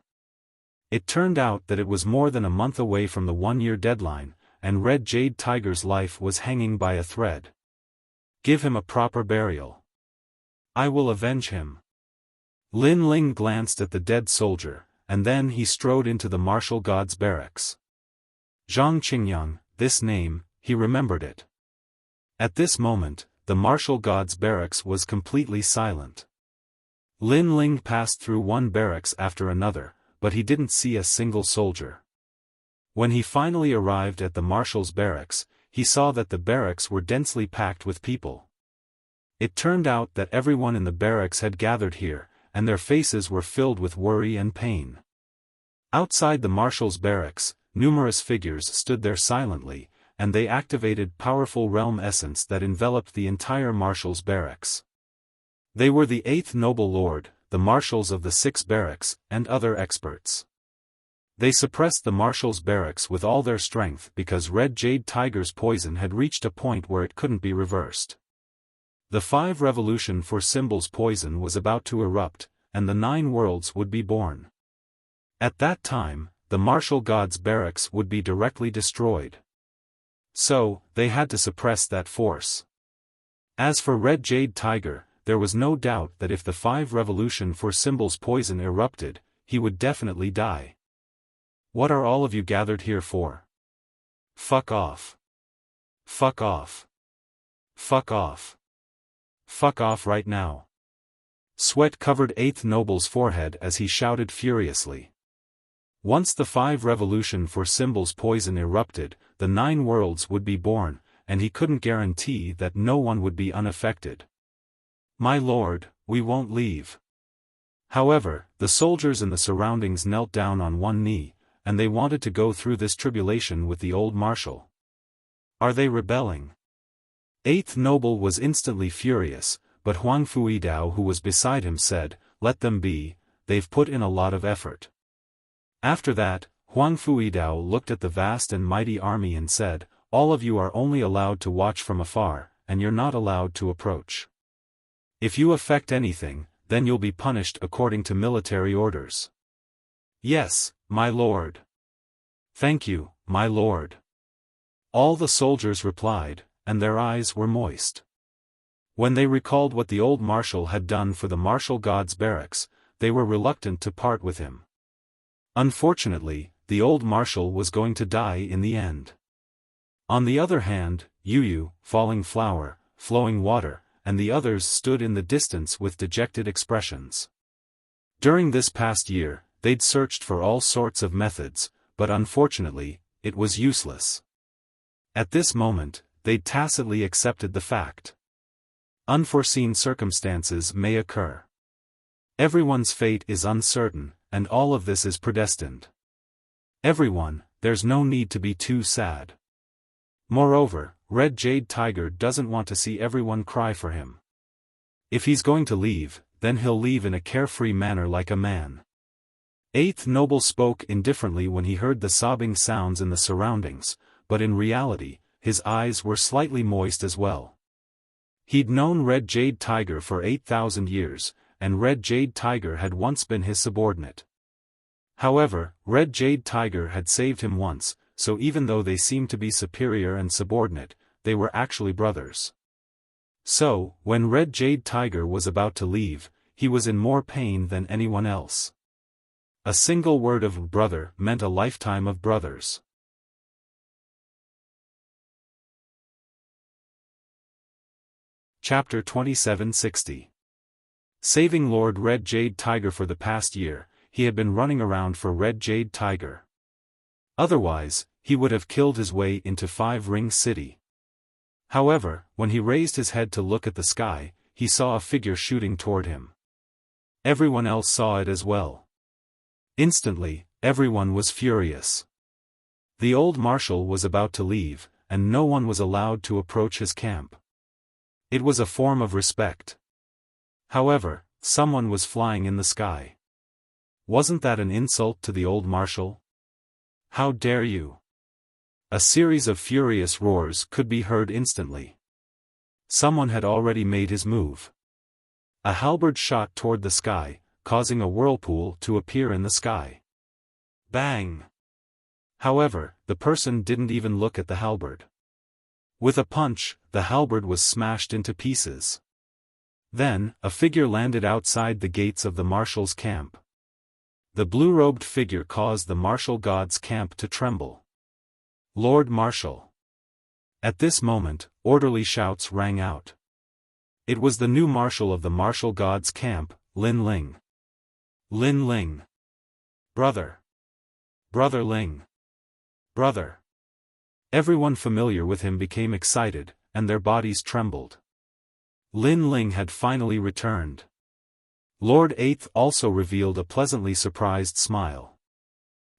It turned out that it was more than a month away from the 1-year deadline, and Red Jade Tiger's life was hanging by a thread. "Give him a proper burial. I will avenge him." Lin Ling glanced at the dead soldier, and then he strode into the martial god's barracks. Zhang Qingyang, this name, he remembered it. At this moment, the martial god's barracks was completely silent. Lin Ling passed through one barracks after another, but he didn't see a single soldier. When he finally arrived at the marshal's barracks, he saw that the barracks were densely packed with people. It turned out that everyone in the barracks had gathered here, and their faces were filled with worry and pain. Outside the marshal's barracks, numerous figures stood there silently, and they activated powerful realm essence that enveloped the entire marshal's barracks. They were the 8th noble lord, the marshals of the 6 barracks, and other experts. They suppressed the marshal's barracks with all their strength because Red Jade Tiger's poison had reached a point where it couldn't be reversed. The 5 revolution for symbols poison was about to erupt, and the 9 worlds would be born. At that time, the martial god's barracks would be directly destroyed. So, they had to suppress that force. As for Red Jade Tiger, there was no doubt that if the 5 revolution for symbols poison erupted, he would definitely die. "What are all of you gathered here for? Fuck off. Fuck off. Fuck off. Fuck off right now." Sweat covered 8th noble's forehead as he shouted furiously. Once the 5 revolution for symbols poison erupted, the 9 worlds would be born, and he couldn't guarantee that no one would be unaffected. "My lord, we won't leave." However, the soldiers in the surroundings knelt down on one knee, and they wanted to go through this tribulation with the old marshal. "Are they rebelling?" 8th noble was instantly furious, but Huang Fuidao who was beside him said, "Let them be, they've put in a lot of effort." After that, Huang Fuidao looked at the vast and mighty army and said, "All of you are only allowed to watch from afar, and you're not allowed to approach. If you affect anything, then you'll be punished according to military orders." "Yes, my lord." "Thank you, my lord." All the soldiers replied, and their eyes were moist. When they recalled what the old marshal had done for the martial god's barracks, they were reluctant to part with him. Unfortunately, the old marshal was going to die in the end. On the other hand, Yu, Falling Flower, Flowing Water, and the others stood in the distance with dejected expressions. During this past year, they'd searched for all sorts of methods, but unfortunately, it was useless. At this moment, they'd tacitly accepted the fact. Unforeseen circumstances may occur. Everyone's fate is uncertain, and all of this is predestined. Everyone, there's no need to be too sad. Moreover, Red Jade Tiger doesn't want to see everyone cry for him. If he's going to leave, then he'll leave in a carefree manner like a man. Eighth Noble spoke indifferently when he heard the sobbing sounds in the surroundings, but in reality, his eyes were slightly moist as well. He'd known Red Jade Tiger for 8,000 years, and Red Jade Tiger had once been his subordinate. However, Red Jade Tiger had saved him once, so even though they seemed to be superior and subordinate, they were actually brothers. So, when Red Jade Tiger was about to leave, he was in more pain than anyone else. A single word of brother meant a lifetime of brothers. Chapter 2760. Saving Lord Red Jade Tiger. For the past year, he had been running around for Red Jade Tiger. Otherwise, he would have killed his way into Five Ring City. However, when he raised his head to look at the sky, he saw a figure shooting toward him. Everyone else saw it as well. Instantly, everyone was furious. The old marshal was about to leave, and no one was allowed to approach his camp. It was a form of respect. However, someone was flying in the sky. Wasn't that an insult to the old marshal? How dare you? A series of furious roars could be heard instantly. Someone had already made his move. A halberd shot toward the sky, causing a whirlpool to appear in the sky. Bang! However, the person didn't even look at the halberd. With a punch, the halberd was smashed into pieces. Then, a figure landed outside the gates of the marshal's camp. The blue-robed figure caused the martial god's camp to tremble. Lord Marshal! At this moment, orderly shouts rang out. It was the new marshal of the martial god's camp, Lin Ling. Lin Ling! Brother! Brother Ling! Brother! Everyone familiar with him became excited, and their bodies trembled. Lin Ling had finally returned. Lord Eighth also revealed a pleasantly surprised smile.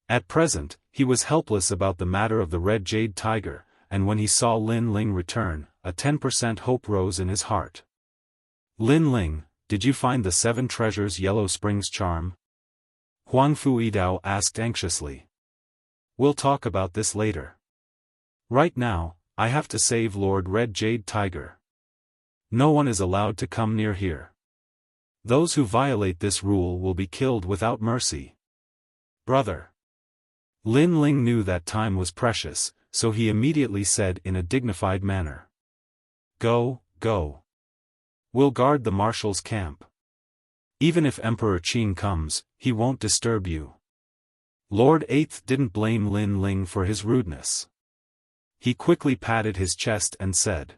At present, he was helpless about the matter of the Red Jade Tiger, and when he saw Lin Ling return, a 10% hope rose in his heart. Lin Ling, did you find the 7 treasures Yellow Springs charm? Huang Fuidao asked anxiously. We'll talk about this later. Right now, I have to save Lord Red Jade Tiger. No one is allowed to come near here. Those who violate this rule will be killed without mercy. Brother! Lin Ling knew that time was precious, so he immediately said in a dignified manner. Go, go. We'll guard the marshal's camp. Even if Emperor Qing comes, he won't disturb you. Lord Eighth didn't blame Lin Ling for his rudeness. He quickly patted his chest and said.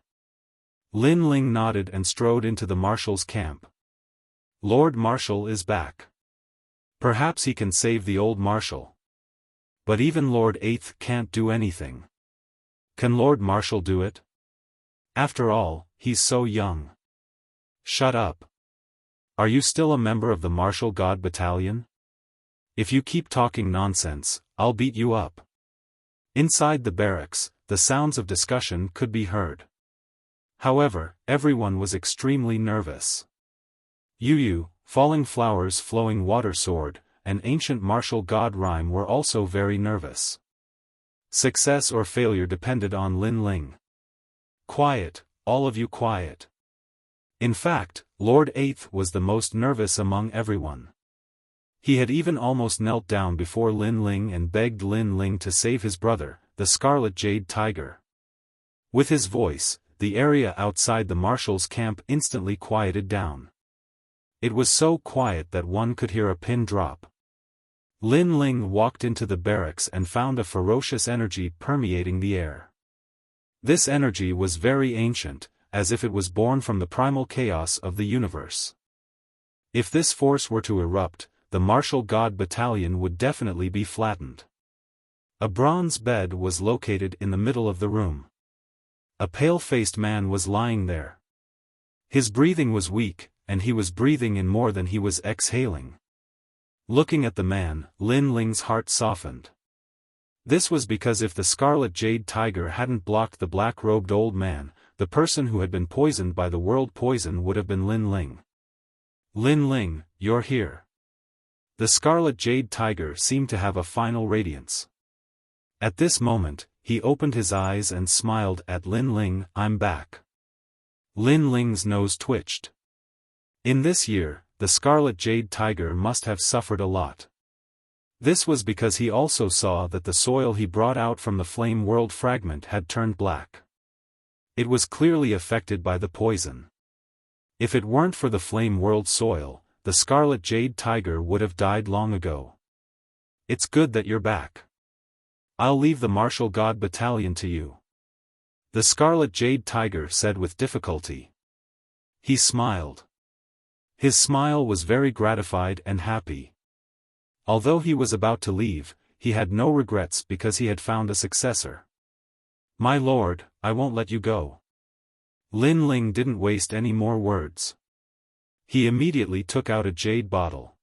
Lin Ling nodded and strode into the marshal's camp. Lord Marshal is back. Perhaps he can save the old marshal. But even Lord Eighth can't do anything. Can Lord Marshal do it? After all, he's so young. Shut up. Are you still a member of the Martial God Battalion? If you keep talking nonsense, I'll beat you up. Inside the barracks, the sounds of discussion could be heard. However, everyone was extremely nervous. Yu, Falling Flowers, Flowing Water Sword, and Ancient Martial God Rhyme were also very nervous. Success or failure depended on Lin Ling. Quiet, all of you quiet. In fact, Lord Eighth was the most nervous among everyone. He had even almost knelt down before Lin Ling and begged Lin Ling to save his brother, the Scarlet Jade Tiger. With his voice, the area outside the marshal's camp instantly quieted down. It was so quiet that one could hear a pin drop. Lin Ling walked into the barracks and found a ferocious energy permeating the air. This energy was very ancient, as if it was born from the primal chaos of the universe. If this force were to erupt, the martial god battalion would definitely be flattened. A bronze bed was located in the middle of the room. A pale-faced man was lying there. His breathing was weak, and he was breathing in more than he was exhaling. Looking at the man, Lin Ling's heart softened. This was because if the Scarlet Jade Tiger hadn't blocked the black-robed old man, the person who had been poisoned by the world poison would have been Lin Ling. Lin Ling, you're here. The Scarlet Jade Tiger seemed to have a final radiance. At this moment, he opened his eyes and smiled at Lin Ling. I'm back. Lin Ling's nose twitched. In this year, the Scarlet Jade Tiger must have suffered a lot. This was because he also saw that the soil he brought out from the Flame World fragment had turned black. It was clearly affected by the poison. If it weren't for the Flame World soil, the Scarlet Jade Tiger would have died long ago. It's good that you're back. I'll leave the Martial God Battalion to you. The Scarlet Jade Tiger said with difficulty. He smiled. His smile was very gratified and happy. Although he was about to leave, he had no regrets because he had found a successor. My lord, I won't let you go. Lin Ling didn't waste any more words. He immediately took out a jade bottle.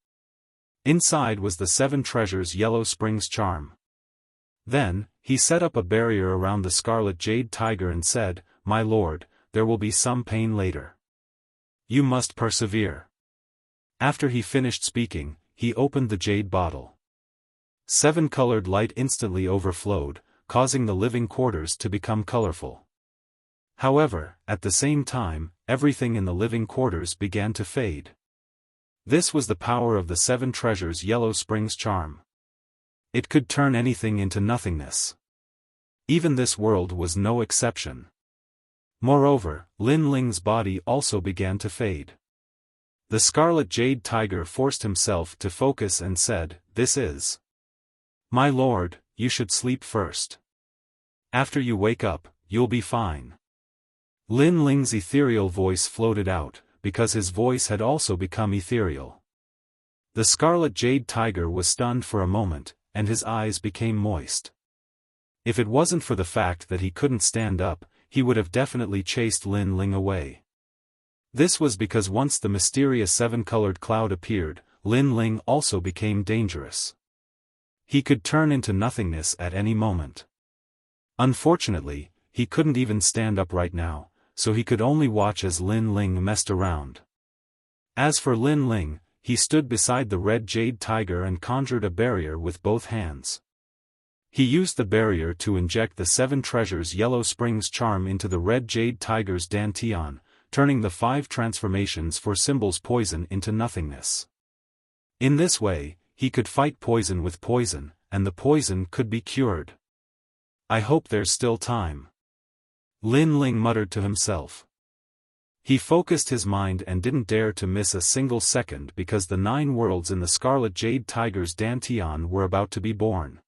Inside was the 7 treasures Yellow Springs charm. Then, he set up a barrier around the Scarlet Jade Tiger and said, My lord, there will be some pain later. You must persevere. After he finished speaking, he opened the jade bottle. 7-colored light instantly overflowed, causing the living quarters to become colorful. However, at the same time, everything in the living quarters began to fade. This was the power of the 7 treasures Yellow Springs charm. It could turn anything into nothingness. Even this world was no exception. Moreover, Lin Ling's body also began to fade. The Scarlet Jade Tiger forced himself to focus and said, This is. My lord, you should sleep first. After you wake up, you'll be fine. Lin Ling's ethereal voice floated out, because his voice had also become ethereal. The Scarlet Jade Tiger was stunned for a moment, and his eyes became moist. If it wasn't for the fact that he couldn't stand up, he would have definitely chased Lin Ling away. This was because once the mysterious 7-colored cloud appeared, Lin Ling also became dangerous. He could turn into nothingness at any moment. Unfortunately, he couldn't even stand up right now, so he could only watch as Lin Ling messed around. As for Lin Ling, he stood beside the Red Jade Tiger and conjured a barrier with both hands. He used the barrier to inject the 7 treasures Yellow Springs charm into the Red Jade Tiger's dantian, turning the 5 transformations for symbols poison into nothingness. In this way, he could fight poison with poison, and the poison could be cured. I hope there's still time. Lin Ling muttered to himself. He focused his mind and didn't dare to miss a single second because the 9 worlds in the Scarlet Jade Tiger's dantian were about to be born.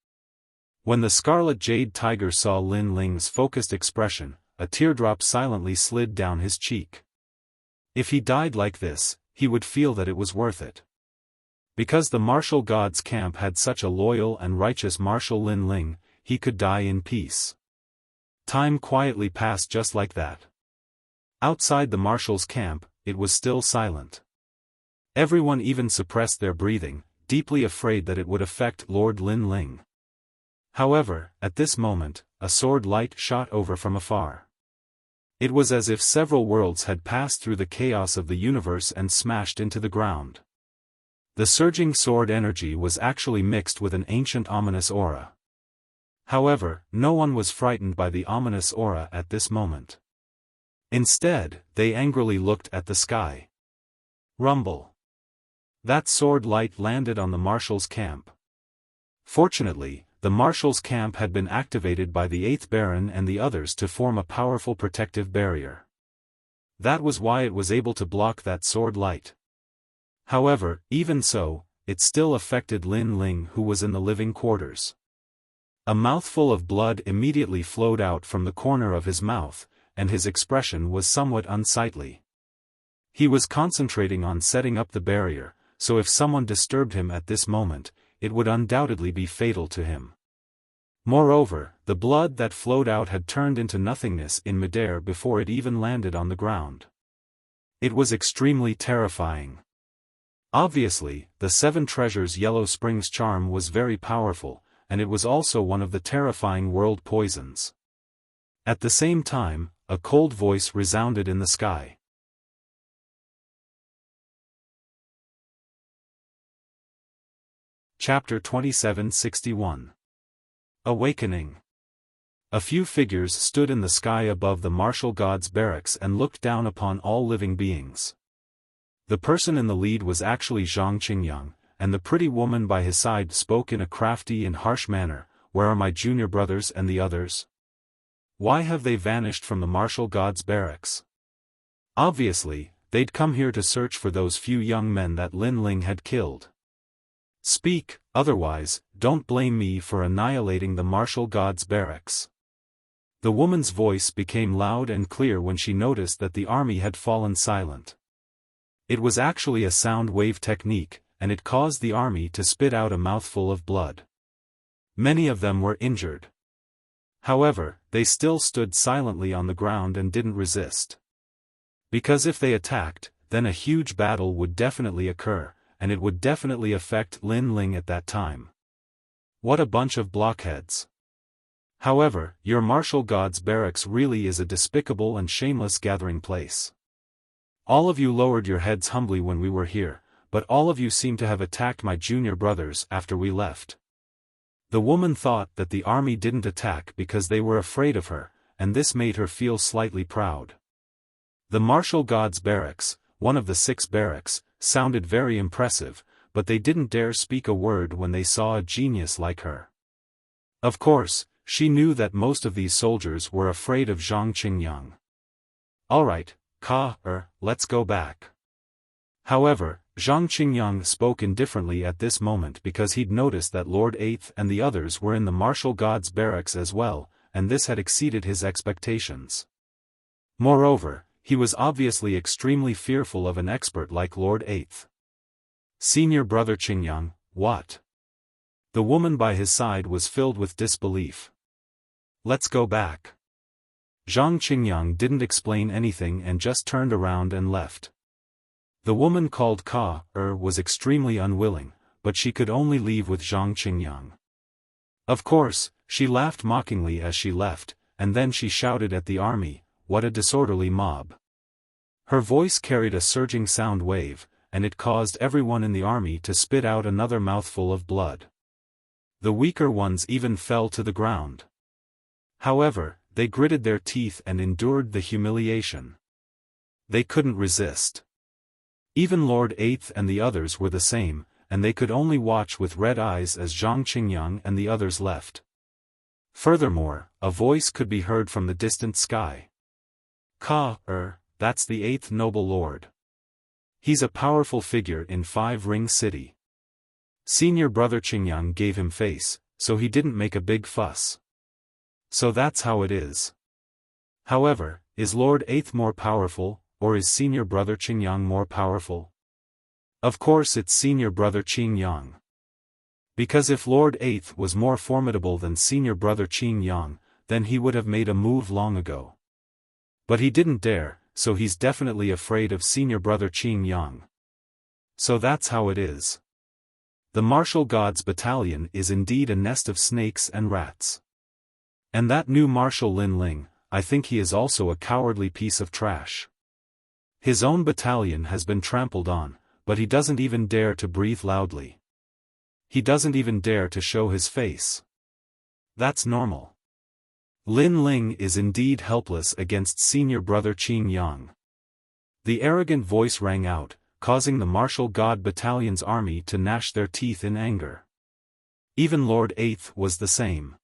When the Scarlet Jade Tiger saw Lin Ling's focused expression, a teardrop silently slid down his cheek. If he died like this, he would feel that it was worth it. Because the martial god's camp had such a loyal and righteous Marshal Lin Ling, he could die in peace. Time quietly passed just like that. Outside the marshal's camp, it was still silent. Everyone even suppressed their breathing, deeply afraid that it would affect Lord Lin Ling. However, at this moment, a sword light shot over from afar. It was as if several worlds had passed through the chaos of the universe and smashed into the ground. The surging sword energy was actually mixed with an ancient ominous aura. However, no one was frightened by the ominous aura at this moment. Instead, they angrily looked at the sky. Rumble. That sword light landed on the marshal's camp. Fortunately, the marshal's camp had been activated by the 8th Baron and the others to form a powerful protective barrier. That was why it was able to block that sword light. However, even so, it still affected Lin Ling, who was in the living quarters. A mouthful of blood immediately flowed out from the corner of his mouth, and his expression was somewhat unsightly. He was concentrating on setting up the barrier, so if someone disturbed him at this moment, it would undoubtedly be fatal to him. Moreover, the blood that flowed out had turned into nothingness in midair before it even landed on the ground. It was extremely terrifying. Obviously, the Seven Treasures Yellow Springs charm was very powerful, and it was also one of the terrifying world poisons. At the same time, a cold voice resounded in the sky. Chapter 2761. Awakening. A few figures stood in the sky above the martial god's barracks and looked down upon all living beings. The person in the lead was actually Zhang Qingyang, and the pretty woman by his side spoke in a crafty and harsh manner. "Where are my junior brothers and the others? Why have they vanished from the martial god's barracks? Obviously, they'd come here to search for those few young men that Lin Ling had killed. Speak, otherwise, don't blame me for annihilating the martial god's barracks." The woman's voice became loud and clear when she noticed that the army had fallen silent. It was actually a sound wave technique, and it caused the army to spit out a mouthful of blood. Many of them were injured. However, they still stood silently on the ground and didn't resist. Because if they attacked, then a huge battle would definitely occur, and it would definitely affect Lin Ling at that time. What a bunch of blockheads. However, your martial god's barracks really is a despicable and shameless gathering place. All of you lowered your heads humbly when we were here, but all of you seem to have attacked my junior brothers after we left. The woman thought that the army didn't attack because they were afraid of her, and this made her feel slightly proud. The martial god's barracks, one of the 6 barracks, sounded very impressive, but they didn't dare speak a word when they saw a genius like her. Of course, she knew that most of these soldiers were afraid of Zhang Qingyang. "Alright, let's go back." However, Zhang Qingyang spoke indifferently at this moment because he'd noticed that Lord Eighth and the others were in the martial god's barracks as well, and this had exceeded his expectations. Moreover, he was obviously extremely fearful of an expert like Lord Eighth. "Senior brother Qingyang, what?" The woman by his side was filled with disbelief. "Let's go back." Zhang Qingyang didn't explain anything and just turned around and left. The woman called was extremely unwilling, but she could only leave with Zhang Qingyang. Of course, she laughed mockingly as she left, and then she shouted at the army, "What a disorderly mob." Her voice carried a surging sound wave, and it caused everyone in the army to spit out another mouthful of blood. The weaker ones even fell to the ground. However, they gritted their teeth and endured the humiliation. They couldn't resist. Even Lord Eighth and the others were the same, and they could only watch with red eyes as Zhang Qingyang and the others left. Furthermore, a voice could be heard from the distant sky. That's the 8th noble lord. He's a powerful figure in 5 Ring City. Senior brother Qingyang gave him face, so he didn't make a big fuss. So that's how it is. However, is Lord Eighth more powerful, or is senior brother Qingyang more powerful? Of course it's senior brother Qingyang. Because if Lord Eighth was more formidable than senior brother Qingyang, then he would have made a move long ago. But he didn't dare, so he's definitely afraid of senior brother Qingyang. So that's how it is. The martial gods battalion is indeed a nest of snakes and rats. And that new Marshal Lin Ling, I think he is also a cowardly piece of trash. His own battalion has been trampled on, but he doesn't even dare to breathe loudly. He doesn't even dare to show his face. That's normal. Lin Ling is indeed helpless against senior brother Qingyang. The arrogant voice rang out, causing the martial god battalion's army to gnash their teeth in anger. Even Lord Eighth was the same.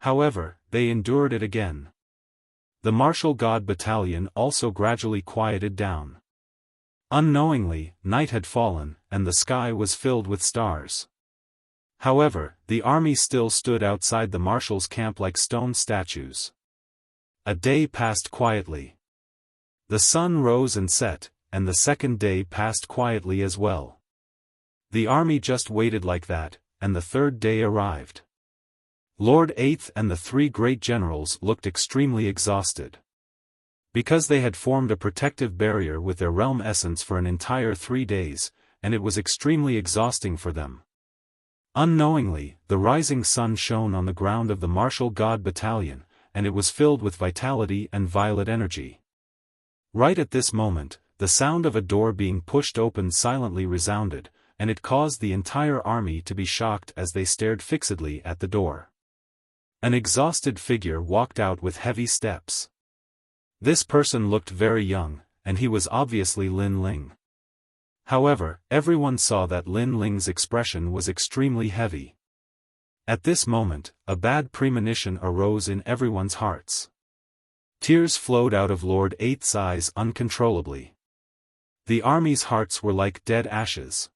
However, they endured it again. The martial god battalion also gradually quieted down. Unknowingly, night had fallen, and the sky was filled with stars. However, the army still stood outside the marshal's camp like stone statues. A day passed quietly. The sun rose and set, and the second day passed quietly as well. The army just waited like that, and the third day arrived. Lord Eighth and the three great generals looked extremely exhausted. Because they had formed a protective barrier with their realm essence for an entire 3 days, and it was extremely exhausting for them. Unknowingly, the rising sun shone on the ground of the martial god battalion, and it was filled with vitality and violet energy. Right at this moment, the sound of a door being pushed open silently resounded, and it caused the entire army to be shocked as they stared fixedly at the door. An exhausted figure walked out with heavy steps. This person looked very young, and he was obviously Lin Ling. However, everyone saw that Lin Ling's expression was extremely heavy. At this moment, a bad premonition arose in everyone's hearts. Tears flowed out of Lord Eighth's eyes uncontrollably. The army's hearts were like dead ashes.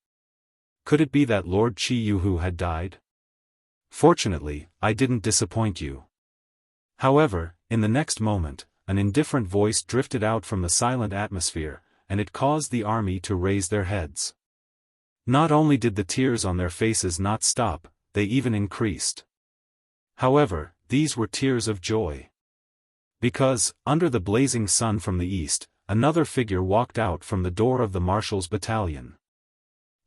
Could it be that Lord Qi Yuhu had died? Fortunately, I didn't disappoint you. However, in the next moment, an indifferent voice drifted out from the silent atmosphere, and it caused the army to raise their heads. Not only did the tears on their faces not stop, they even increased. However, these were tears of joy. Because, under the blazing sun from the east, another figure walked out from the door of the marshal's battalion.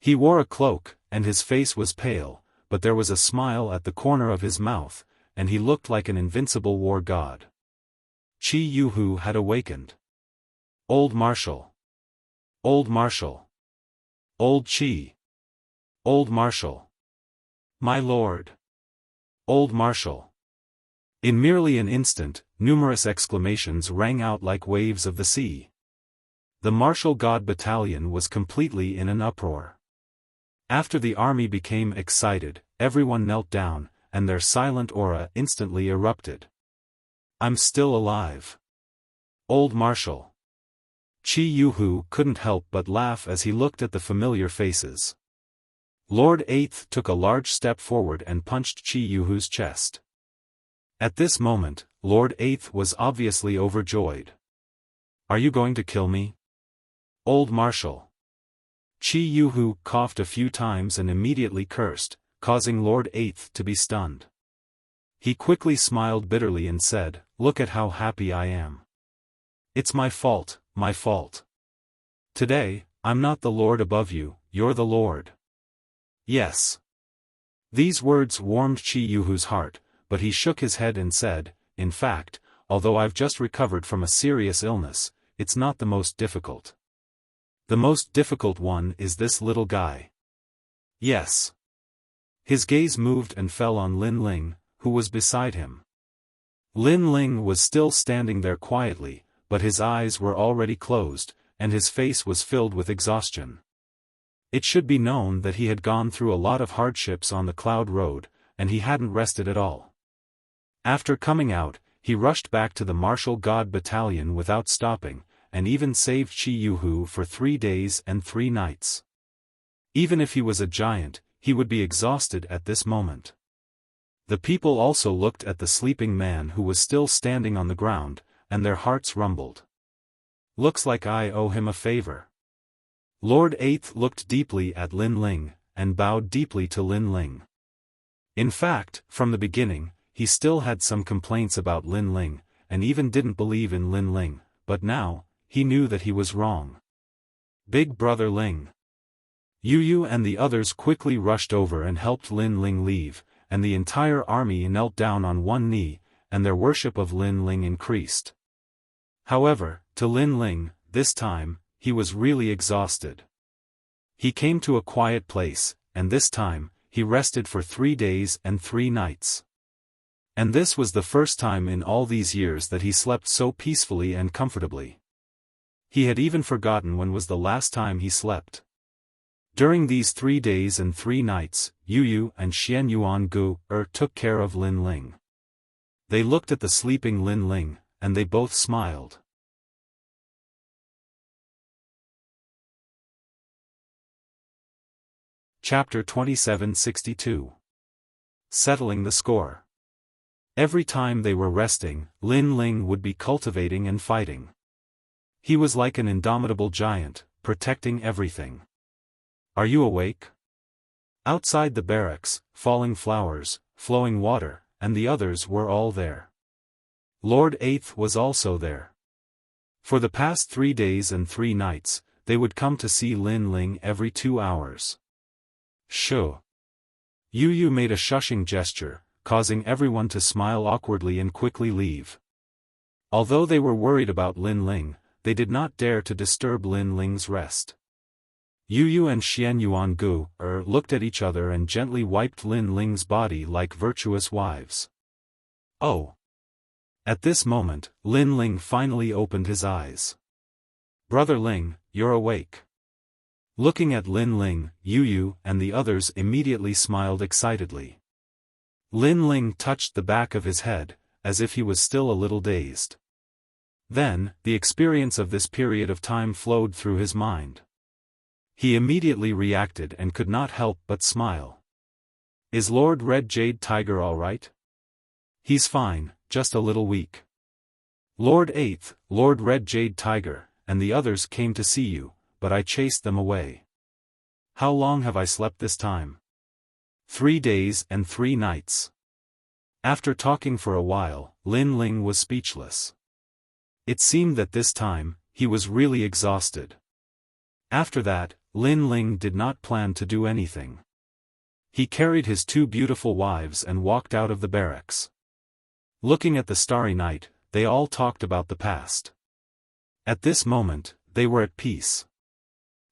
He wore a cloak, and his face was pale, but there was a smile at the corner of his mouth, and he looked like an invincible war god. Qi Yuhu had awakened. Old Marshal. Old Marshal. Old Qi. Old Marshal. My lord. Old Marshal. In merely an instant, numerous exclamations rang out like waves of the sea. The martial god battalion was completely in an uproar. After the army became excited, everyone knelt down, and their silent aura instantly erupted. I'm still alive. Old Marshal. Qi Yuhu couldn't help but laugh as he looked at the familiar faces. Lord Eighth took a large step forward and punched Qi Yuhu's chest. At this moment, Lord Eighth was obviously overjoyed. Are you going to kill me? Old Marshal. Qi Yuhu coughed a few times and immediately cursed, causing Lord Eighth to be stunned. He quickly smiled bitterly and said, "Look at how happy I am. It's my fault, my fault. Today, I'm not the lord above you, you're the lord." Yes. These words warmed Qi Yuhu's heart, but he shook his head and said, "In fact, although I've just recovered from a serious illness, it's not the most difficult. The most difficult one is this little guy." Yes. His gaze moved and fell on Lin Ling, who was beside him. Lin Ling was still standing there quietly, but his eyes were already closed, and his face was filled with exhaustion. It should be known that he had gone through a lot of hardships on the Cloud Road, and he hadn't rested at all. After coming out, he rushed back to the martial god battalion without stopping, and even saved Qi Yuhu for 3 days and 3 nights. Even if he was a giant, he would be exhausted at this moment. The people also looked at the sleeping man who was still standing on the ground, and their hearts rumbled. Looks like I owe him a favor. Lord Eighth looked deeply at Lin Ling, and bowed deeply to Lin Ling. In fact, from the beginning, he still had some complaints about Lin Ling, and even didn't believe in Lin Ling, but now, he knew that he was wrong. Big Brother Ling. Yu and the others quickly rushed over and helped Lin Ling leave, and the entire army knelt down on one knee, and their worship of Lin Ling increased. However, to Lin Ling, this time, he was really exhausted. He came to a quiet place, and this time, he rested for 3 days and 3 nights. And this was the first time in all these years that he slept so peacefully and comfortably. He had even forgotten when was the last time he slept. During these 3 days and 3 nights, Yu and Xian Yuan Gu took care of Lin Ling. They looked at the sleeping Lin Ling, and they both smiled. Chapter 2762. Settling the score. Every time they were resting, Lin Ling would be cultivating and fighting. He was like an indomitable giant, protecting everything. Are you awake? Outside the barracks, falling flowers, flowing water, and the others were all there. Lord Eighth was also there. For the past 3 days and 3 nights, they would come to see Lin Ling every 2 hours. Shoo. Yu Yu made a shushing gesture, causing everyone to smile awkwardly and quickly leave. Although they were worried about Lin Ling, they did not dare to disturb Lin Ling's rest. Yu Yu and Xian Yuan Gu looked at each other and gently wiped Lin Ling's body like virtuous wives. Oh! At this moment, Lin Ling finally opened his eyes. Brother Ling, you're awake. Looking at Lin Ling, Yu Yu and the others immediately smiled excitedly. Lin Ling touched the back of his head, as if he was still a little dazed. Then, the experience of this period of time flowed through his mind. He immediately reacted and could not help but smile. Is Lord Red Jade Tiger all right? He's fine, just a little weak. Lord Eighth, Lord Red Jade Tiger, and the others came to see you, but I chased them away. How long have I slept this time? 3 days and 3 nights. After talking for a while, Lin Ling was speechless. It seemed that this time, he was really exhausted. After that, Lin Ling did not plan to do anything. He carried his 2 beautiful wives and walked out of the barracks. Looking at the starry night, they all talked about the past. At this moment, they were at peace.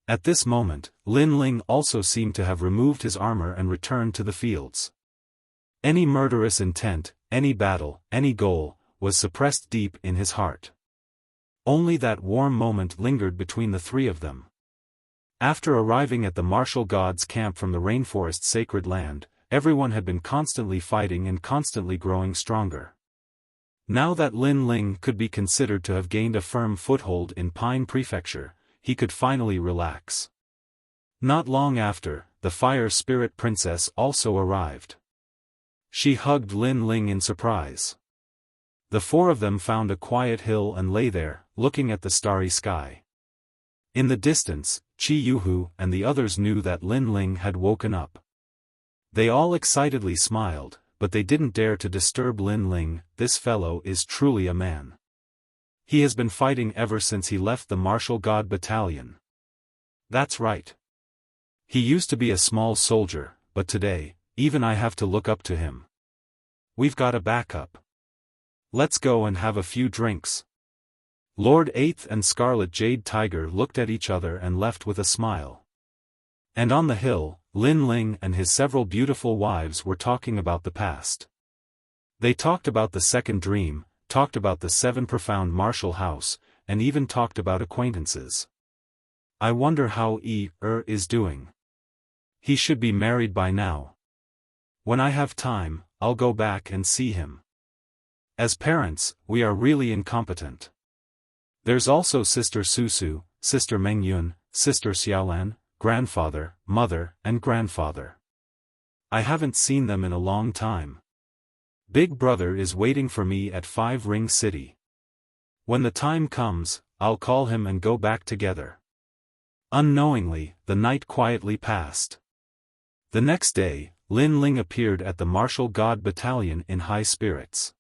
At this moment, Lin Ling also seemed to have removed his armor and returned to the fields. Any murderous intent, any battle, any goal, was suppressed deep in his heart. Only that warm moment lingered between the 3 of them. After arriving at the martial gods' camp from the rainforest's sacred land, everyone had been constantly fighting and constantly growing stronger. Now that Lin Ling could be considered to have gained a firm foothold in Pine Prefecture, he could finally relax. Not long after, the Fire Spirit Princess also arrived. She hugged Lin Ling in surprise. The 4 of them found a quiet hill and lay there, looking at the starry sky. In the distance, Chi Yuhu and the others knew that Lin Ling had woken up. They all excitedly smiled, but they didn't dare to disturb Lin Ling. This fellow is truly a man. He has been fighting ever since he left the Martial God Battalion. That's right. He used to be a small soldier, but today, even I have to look up to him. We've got a backup. Let's go and have a few drinks. Lord Eighth and Scarlet Jade Tiger looked at each other and left with a smile. And on the hill, Lin Ling and his several beautiful wives were talking about the past. They talked about the second dream, talked about the 7 profound martial house, and even talked about acquaintances. I wonder how is doing. He should be married by now. When I have time, I'll go back and see him. As parents, we are really incompetent. There's also Sister Susu, Sister Mengyun, Sister Xiaolan, grandfather, mother, and grandfather. I haven't seen them in a long time. Big brother is waiting for me at 5 Ring City. When the time comes, I'll call him and go back together. Unknowingly, the night quietly passed. The next day, Lin Ling appeared at the Martial God Battalion in high spirits.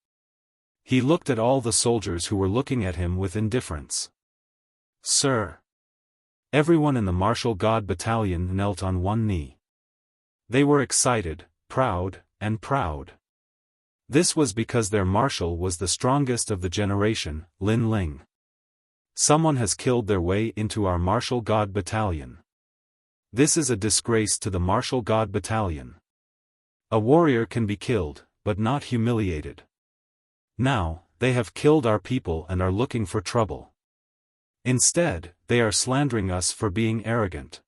He looked at all the soldiers who were looking at him with indifference. Sir. Everyone in the Martial God Battalion knelt on one knee. They were excited, proud, and proud. This was because their marshal was the strongest of the generation, Lin Ling. Someone has killed their way into our Martial God Battalion. This is a disgrace to the Martial God Battalion. A warrior can be killed, but not humiliated. Now, they have killed our people and are looking for trouble. Instead, they are slandering us for being arrogant.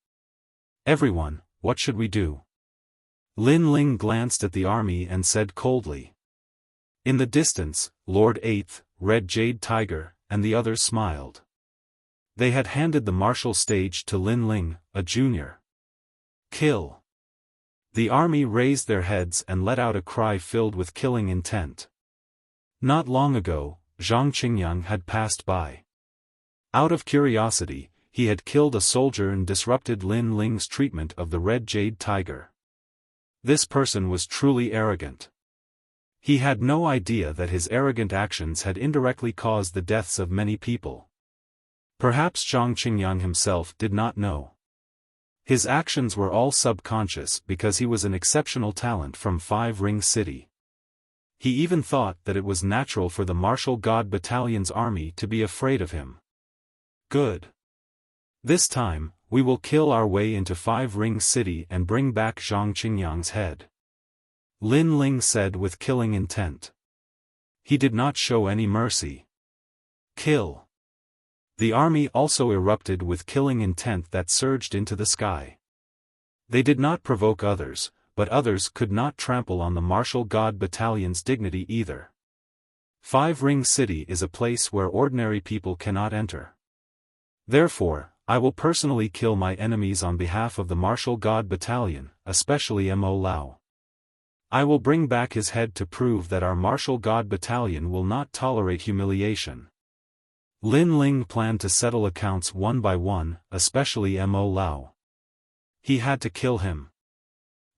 Everyone, what should we do? Lin Ling glanced at the army and said coldly. In the distance, Lord Eighth, Red Jade Tiger, and the others smiled. They had handed the martial stage to Lin Ling, a junior. Kill. The army raised their heads and let out a cry filled with killing intent. Not long ago, Zhang Qingyang had passed by. Out of curiosity, he had killed a soldier and disrupted Lin Ling's treatment of the Red Jade Tiger. This person was truly arrogant. He had no idea that his arrogant actions had indirectly caused the deaths of many people. Perhaps Zhang Qingyang himself did not know. His actions were all subconscious because he was an exceptional talent from Five Ring City. He even thought that it was natural for the Martial God Battalion's army to be afraid of him. Good. This time, we will kill our way into Five Ring City and bring back Zhang Qingyang's head. Lin Ling said with killing intent. He did not show any mercy. Kill. The army also erupted with killing intent that surged into the sky. They did not provoke others, but others could not trample on the Martial God Battalion's dignity either. Five Ring City is a place where ordinary people cannot enter. Therefore, I will personally kill my enemies on behalf of the Martial God Battalion, especially Mo Lao. I will bring back his head to prove that our Martial God Battalion will not tolerate humiliation. Lin Ling planned to settle accounts one by one, especially Mo Lao. He had to kill him.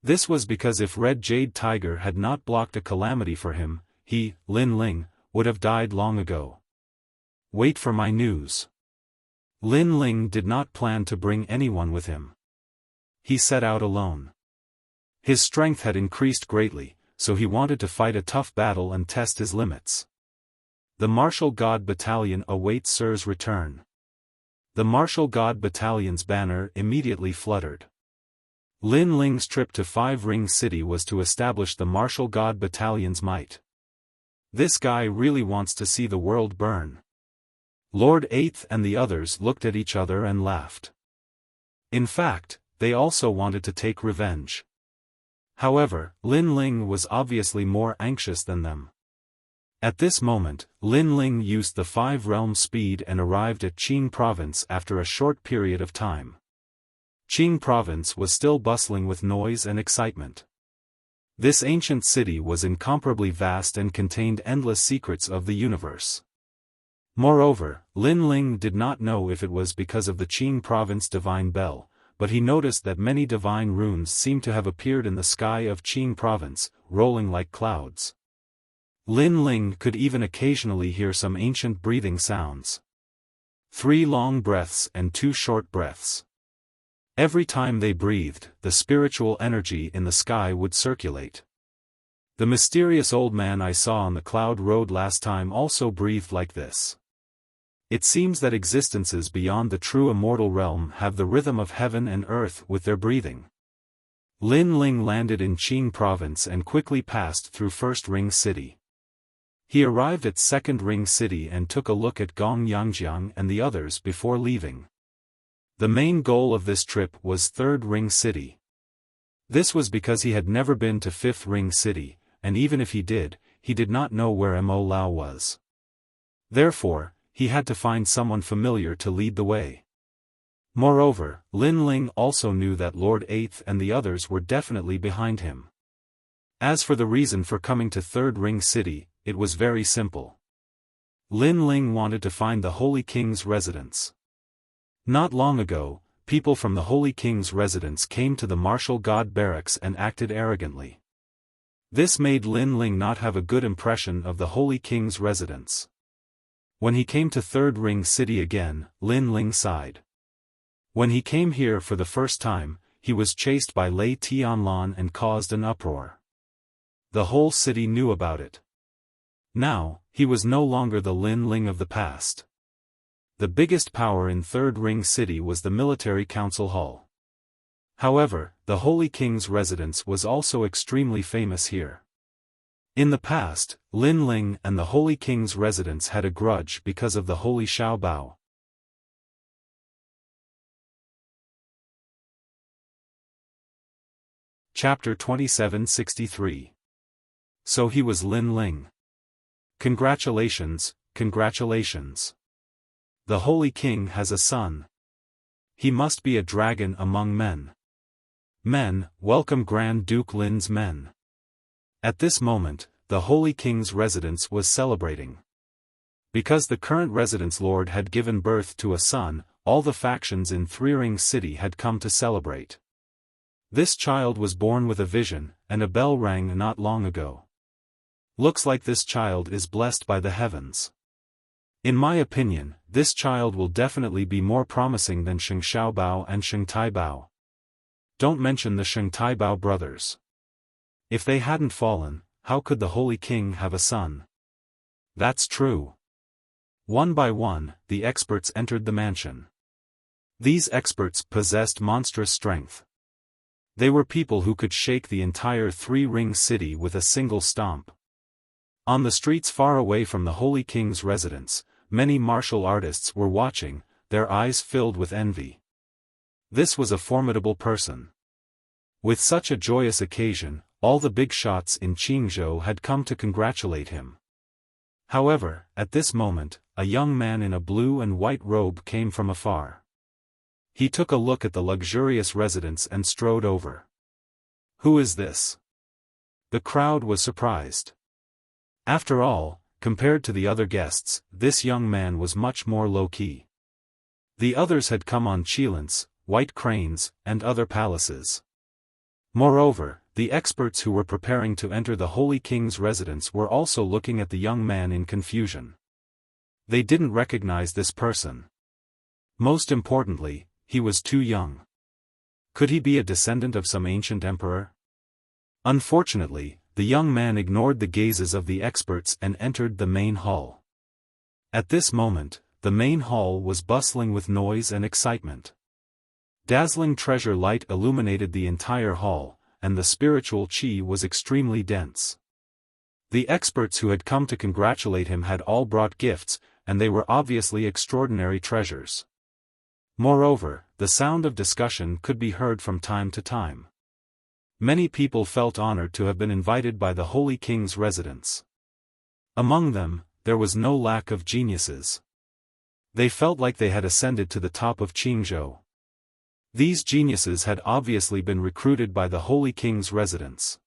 This was because if Red Jade Tiger had not blocked a calamity for him, he, Lin Ling, would have died long ago. Wait for my news. Lin Ling did not plan to bring anyone with him. He set out alone. His strength had increased greatly, so he wanted to fight a tough battle and test his limits. The Martial God Battalion awaits Sir's return. The Martial God Battalion's banner immediately fluttered. Lin Ling's trip to Five Ring City was to establish the Martial God Battalion's might. This guy really wants to see the world burn. Lord Eighth and the others looked at each other and laughed. In fact, they also wanted to take revenge. However, Lin Ling was obviously more anxious than them. At this moment, Lin Ling used the Five Realm speed and arrived at Qing Province after a short period of time. Qing Province was still bustling with noise and excitement. This ancient city was incomparably vast and contained endless secrets of the universe. Moreover, Lin Ling did not know if it was because of the Qing Province divine bell, but he noticed that many divine runes seemed to have appeared in the sky of Qing Province, rolling like clouds. Lin Ling could even occasionally hear some ancient breathing sounds. 3 long breaths and 2 short breaths. Every time they breathed, the spiritual energy in the sky would circulate. The mysterious old man I saw on the cloud road last time also breathed like this. It seems that existences beyond the true immortal realm have the rhythm of heaven and earth with their breathing. Lin Ling landed in Qing Province and quickly passed through First Ring City. He arrived at Second Ring City and took a look at Gong Yangjiang and the others before leaving. The main goal of this trip was Third Ring City. This was because he had never been to Fifth Ring City, and even if he did not know where Mo Lao was. Therefore, he had to find someone familiar to lead the way. Moreover, Lin Ling also knew that Lord Eighth and the others were definitely behind him. As for the reason for coming to Third Ring City, it was very simple. Lin Ling wanted to find the Holy King's residence. Not long ago, people from the Holy King's residence came to the Martial God Barracks and acted arrogantly. This made Lin Ling not have a good impression of the Holy King's residence. When he came to Third Ring City again, Lin Ling sighed. When he came here for the first time, he was chased by Lei Tianlan and caused an uproar. The whole city knew about it. Now, he was no longer the Lin Ling of the past. The biggest power in Third Ring City was the Military Council Hall. However, the Holy King's residence was also extremely famous here. In the past, Lin Ling and the Holy King's residence had a grudge because of the Holy Xiao Bao. Chapter 2763. So he was Lin Ling. Congratulations, congratulations. The Holy King has a son. He must be a dragon among men. Men, welcome Grand Duke Lin's men. At this moment, the Holy King's residence was celebrating. Because the current residence lord had given birth to a son, all the factions in Three Ring City had come to celebrate. This child was born with a vision, and a bell rang not long ago. Looks like this child is blessed by the heavens. In my opinion, this child will definitely be more promising than Sheng Xiaobao and Sheng Taibao. Don't mention the Sheng Taibao brothers. If they hadn't fallen, how could the Holy King have a son? That's true. One by one, the experts entered the mansion. These experts possessed monstrous strength. They were people who could shake the entire three-ring city with a single stomp. On the streets far away from the Holy King's residence, many martial artists were watching, their eyes filled with envy. This was a formidable person. With such a joyous occasion, all the big shots in Qingzhou had come to congratulate him. However, at this moment, a young man in a blue and white robe came from afar. He took a look at the luxurious residence and strode over. Who is this? The crowd was surprised. After all, compared to the other guests, this young man was much more low-key. The others had come on cheilants, white cranes, and other palaces. Moreover, the experts who were preparing to enter the Holy King's residence were also looking at the young man in confusion. They didn't recognize this person. Most importantly, he was too young. Could he be a descendant of some ancient emperor? Unfortunately, the young man ignored the gazes of the experts and entered the main hall. At this moment, the main hall was bustling with noise and excitement. Dazzling treasure light illuminated the entire hall, and the spiritual qi was extremely dense. The experts who had come to congratulate him had all brought gifts, and they were obviously extraordinary treasures. Moreover, the sound of discussion could be heard from time to time. Many people felt honored to have been invited by the Holy King's residence. Among them, there was no lack of geniuses. They felt like they had ascended to the top of Qingzhou. These geniuses had obviously been recruited by the Holy King's residence.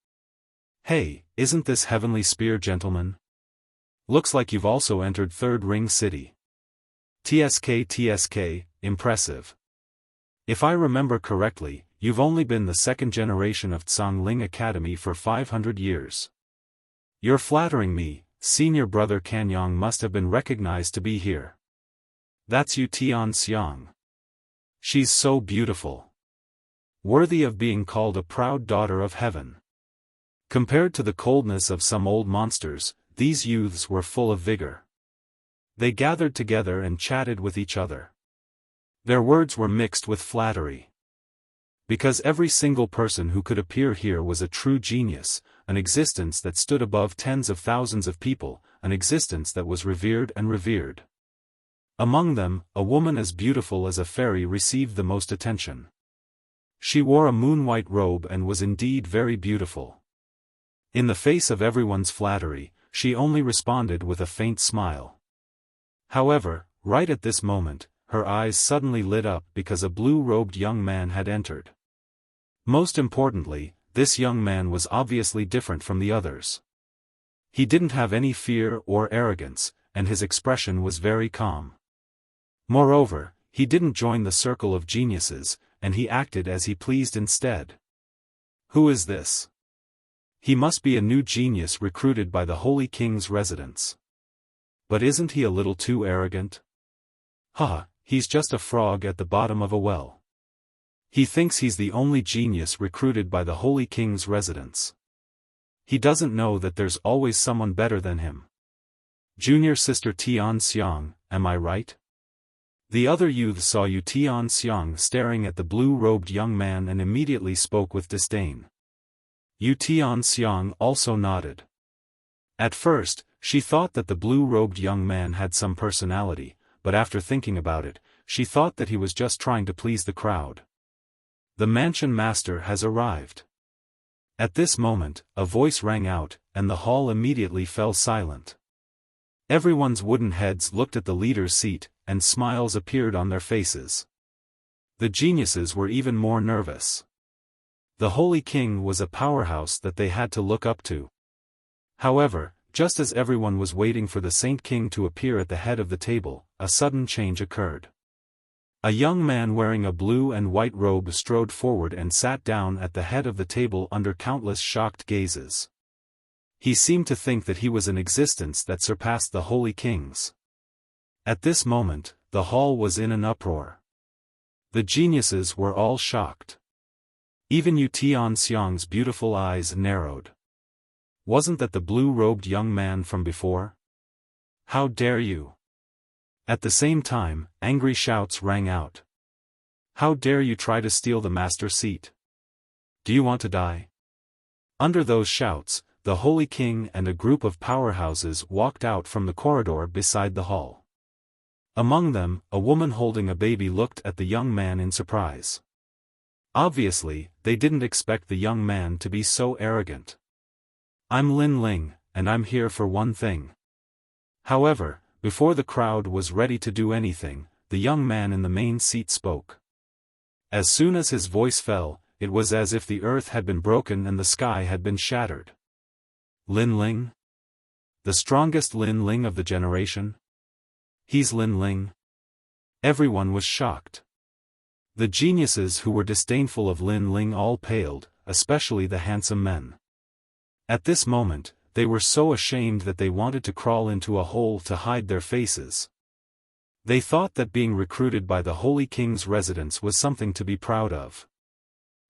Hey, isn't this heavenly spear, gentlemen? Looks like you've also entered Third Ring City. TSK, impressive. If I remember correctly, you've only been the second generation of Zhongling Academy for 500 years. You're flattering me, senior brother Kanyang must have been recognized to be here. That's Yu Tianxiang. She's so beautiful. Worthy of being called a proud daughter of heaven. Compared to the coldness of some old monsters, these youths were full of vigor. They gathered together and chatted with each other. Their words were mixed with flattery. Because every single person who could appear here was a true genius, an existence that stood above tens of thousands of people, an existence that was revered and revered. Among them, a woman as beautiful as a fairy received the most attention. She wore a moon-white robe and was indeed very beautiful. In the face of everyone's flattery, she only responded with a faint smile. However, right at this moment, her eyes suddenly lit up because a blue-robed young man had entered. Most importantly, this young man was obviously different from the others. He didn't have any fear or arrogance, and his expression was very calm. Moreover, he didn't join the circle of geniuses, and he acted as he pleased instead. Who is this? He must be a new genius recruited by the Holy King's residence. But isn't he a little too arrogant? He's just a frog at the bottom of a well. He thinks he's the only genius recruited by the Holy King's residence. He doesn't know that there's always someone better than him. Junior sister Tianxiang, am I right? The other youths saw Yu Tianxiang staring at the blue-robed young man and immediately spoke with disdain. Yu Tianxiang also nodded. At first, she thought that the blue-robed young man had some personality, but after thinking about it, she thought that he was just trying to please the crowd. The mansion master has arrived. At this moment, a voice rang out, and the hall immediately fell silent. Everyone's wooden heads looked at the leader's seat, and smiles appeared on their faces. The geniuses were even more nervous. The Holy King was a powerhouse that they had to look up to. However, just as everyone was waiting for the Saint King to appear at the head of the table, a sudden change occurred. A young man wearing a blue and white robe strode forward and sat down at the head of the table under countless shocked gazes. He seemed to think that he was an existence that surpassed the holy kings. At this moment, the hall was in an uproar. The geniuses were all shocked. Even Yu Tianxiang's beautiful eyes narrowed. Wasn't that the blue-robed young man from before? How dare you? At the same time, angry shouts rang out. How dare you try to steal the master seat? Do you want to die? Under those shouts, the Holy King and a group of powerhouses walked out from the corridor beside the hall. Among them, a woman holding a baby looked at the young man in surprise. Obviously, they didn't expect the young man to be so arrogant. I'm Lin Ling, and I'm here for one thing. However, before the crowd was ready to do anything, the young man in the main seat spoke. As soon as his voice fell, it was as if the earth had been broken and the sky had been shattered. Lin Ling? The strongest Lin Ling of the generation? He's Lin Ling? Everyone was shocked. The geniuses who were disdainful of Lin Ling all paled, especially the handsome men. At this moment, they were so ashamed that they wanted to crawl into a hole to hide their faces. They thought that being recruited by the Holy King's residence was something to be proud of.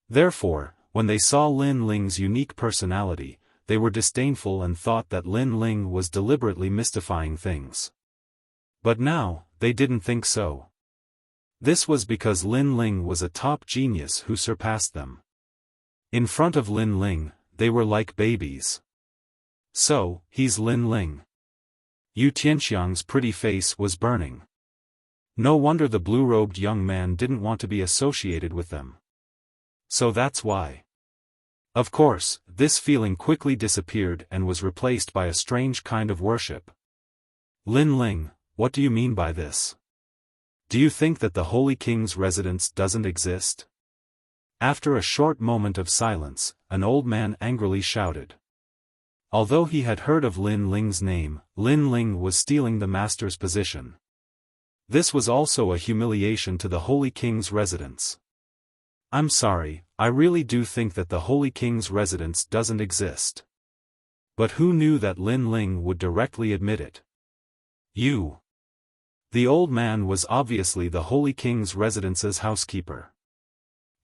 Therefore, when they saw Lin Ling's unique personality, they were disdainful and thought that Lin Ling was deliberately mystifying things. But now, they didn't think so. This was because Lin Ling was a top genius who surpassed them. In front of Lin Ling, they were like babies. So, he's Lin Ling. Yu Tianxiang's pretty face was burning. No wonder the blue-robed young man didn't want to be associated with them. So that's why. Of course, this feeling quickly disappeared and was replaced by a strange kind of worship. Lin Ling, what do you mean by this? Do you think that the Holy King's residence doesn't exist? After a short moment of silence, an old man angrily shouted. Although he had heard of Lin Ling's name, Lin Ling was stealing the master's position. This was also a humiliation to the Holy King's residence. I'm sorry, I really do think that the Holy King's residence doesn't exist. But who knew that Lin Ling would directly admit it? You. The old man was obviously the Holy King's residence's housekeeper.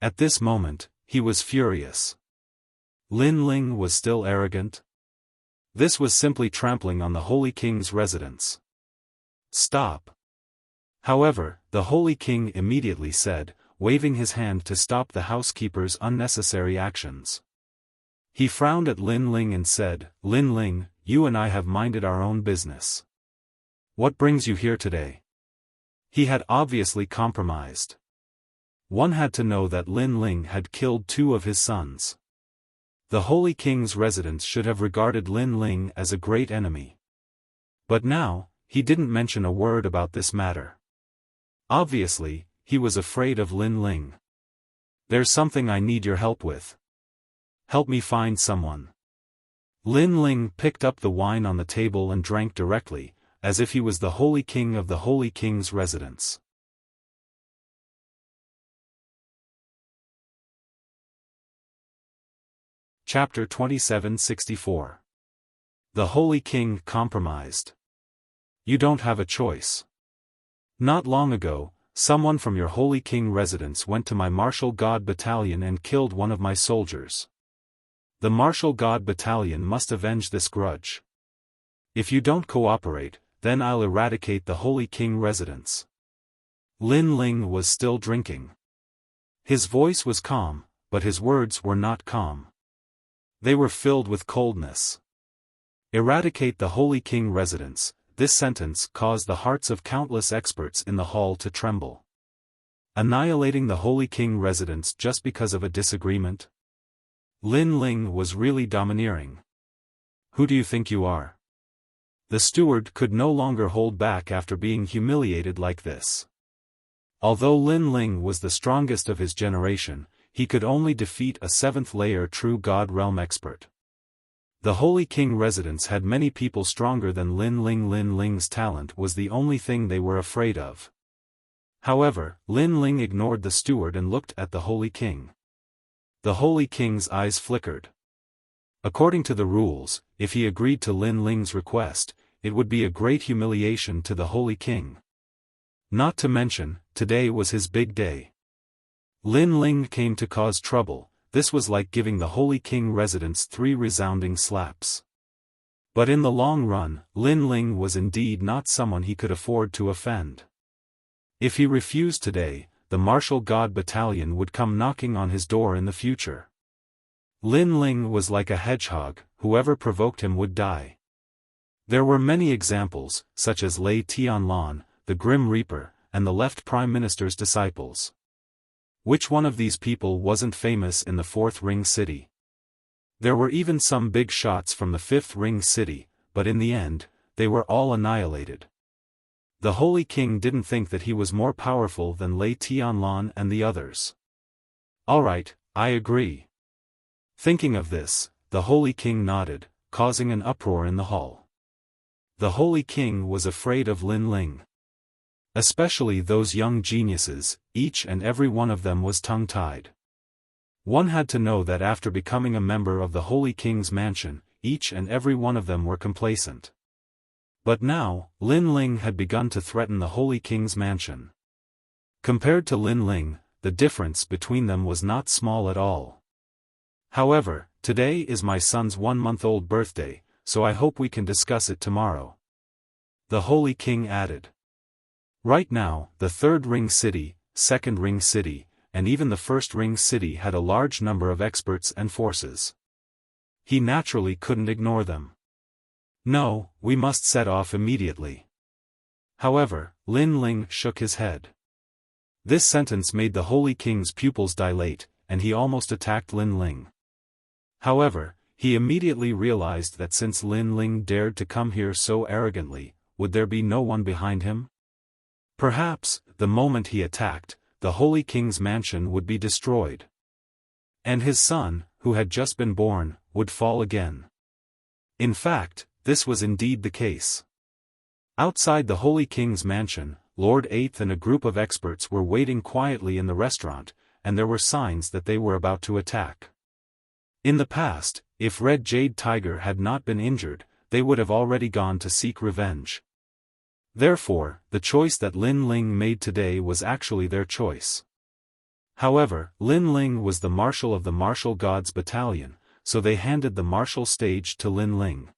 At this moment, he was furious. Lin Ling was still arrogant? This was simply trampling on the Holy King's residence. Stop. However, the Holy King immediately said, waving his hand to stop the housekeeper's unnecessary actions. He frowned at Lin Ling and said, Lin Ling, you and I have minded our own business. What brings you here today? He had obviously compromised. One had to know that Lin Ling had killed 2 of his sons. The Holy King's residence should have regarded Lin Ling as a great enemy. But now, he didn't mention a word about this matter. Obviously, he was afraid of Lin Ling. There's something I need your help with. Help me find someone. Lin Ling picked up the wine on the table and drank directly, as if he was the Holy King of the Holy King's residence. Chapter 2764. The Holy King compromised. You don't have a choice. Not long ago, someone from your Holy King residence went to my Martial God Battalion and killed one of my soldiers. The Martial God Battalion must avenge this grudge. If you don't cooperate, then I'll eradicate the Holy King residence. Lin Ling was still drinking. His voice was calm, but his words were not calm. They were filled with coldness. Eradicate the Holy King residence. This sentence caused the hearts of countless experts in the hall to tremble. Annihilating the Holy King residence just because of a disagreement? Lin Ling was really domineering. Who do you think you are? The steward could no longer hold back after being humiliated like this. Although Lin Ling was the strongest of his generation, he could only defeat a 7th-layer true God realm expert. The Holy King residence had many people stronger than Lin Ling. Lin Ling's talent was the only thing they were afraid of. However, Lin Ling ignored the steward and looked at the Holy King. The Holy King's eyes flickered. According to the rules, if he agreed to Lin Ling's request, it would be a great humiliation to the Holy King. Not to mention, today was his big day. Lin Ling came to cause trouble. This was like giving the Holy King residents 3 resounding slaps. But in the long run, Lin Ling was indeed not someone he could afford to offend. If he refused today, the martial god battalion would come knocking on his door in the future. Lin Ling was like a hedgehog, whoever provoked him would die. There were many examples, such as Lei Tianlan, the Grim Reaper, and the left Prime Minister's disciples. Which one of these people wasn't famous in the 4th Ring City? There were even some big shots from the 5th Ring City, but in the end, they were all annihilated. The Holy King didn't think that he was more powerful than Lei Tianlan and the others. Alright, I agree. Thinking of this, the Holy King nodded, causing an uproar in the hall. The Holy King was afraid of Lin Ling. Especially those young geniuses, each and every one of them was tongue-tied. One had to know that after becoming a member of the Holy King's mansion, each and every one of them were complacent. But now, Lin Ling had begun to threaten the Holy King's mansion. Compared to Lin Ling, the difference between them was not small at all. However, today is my son's 1-month-old birthday, so I hope we can discuss it tomorrow. The Holy King added. Right now, the 3rd Ring City, 2nd Ring City, and even the 1st Ring City had a large number of experts and forces. He naturally couldn't ignore them. No, we must set off immediately. However, Lin Ling shook his head. This sentence made the Holy King's pupils dilate, and he almost attacked Lin Ling. However, he immediately realized that since Lin Ling dared to come here so arrogantly, would there be no one behind him? Perhaps, the moment he attacked, the Holy King's mansion would be destroyed. And his son, who had just been born, would fall again. In fact, this was indeed the case. Outside the Holy King's mansion, Lord Eighth and a group of experts were waiting quietly in the restaurant, and there were signs that they were about to attack. In the past, if Red Jade Tiger had not been injured, they would have already gone to seek revenge. Therefore, the choice that Lin Ling made today was actually their choice. However, Lin Ling was the marshal of the Martial Gods Battalion, so they handed the martial stage to Lin Ling.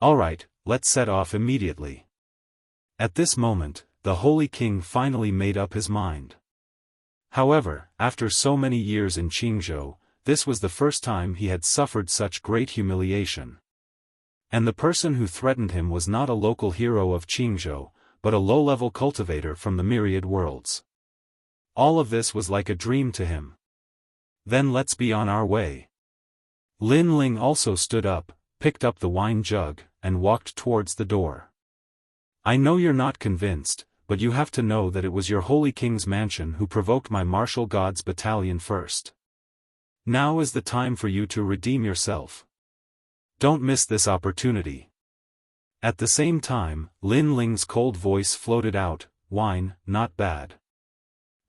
Alright, let's set off immediately. At this moment, the Holy King finally made up his mind. However, after so many years in Qingzhou, this was the first time he had suffered such great humiliation. And the person who threatened him was not a local hero of Qingzhou, but a low-level cultivator from the myriad worlds. All of this was like a dream to him. Then let's be on our way. Lin Ling also stood up, picked up the wine jug, and walked towards the door. I know you're not convinced, but you have to know that it was your Holy King's mansion who provoked my Martial Gods Battalion first. Now is the time for you to redeem yourself. Don't miss this opportunity. At the same time, Lin Ling's cold voice floated out, wine, not bad.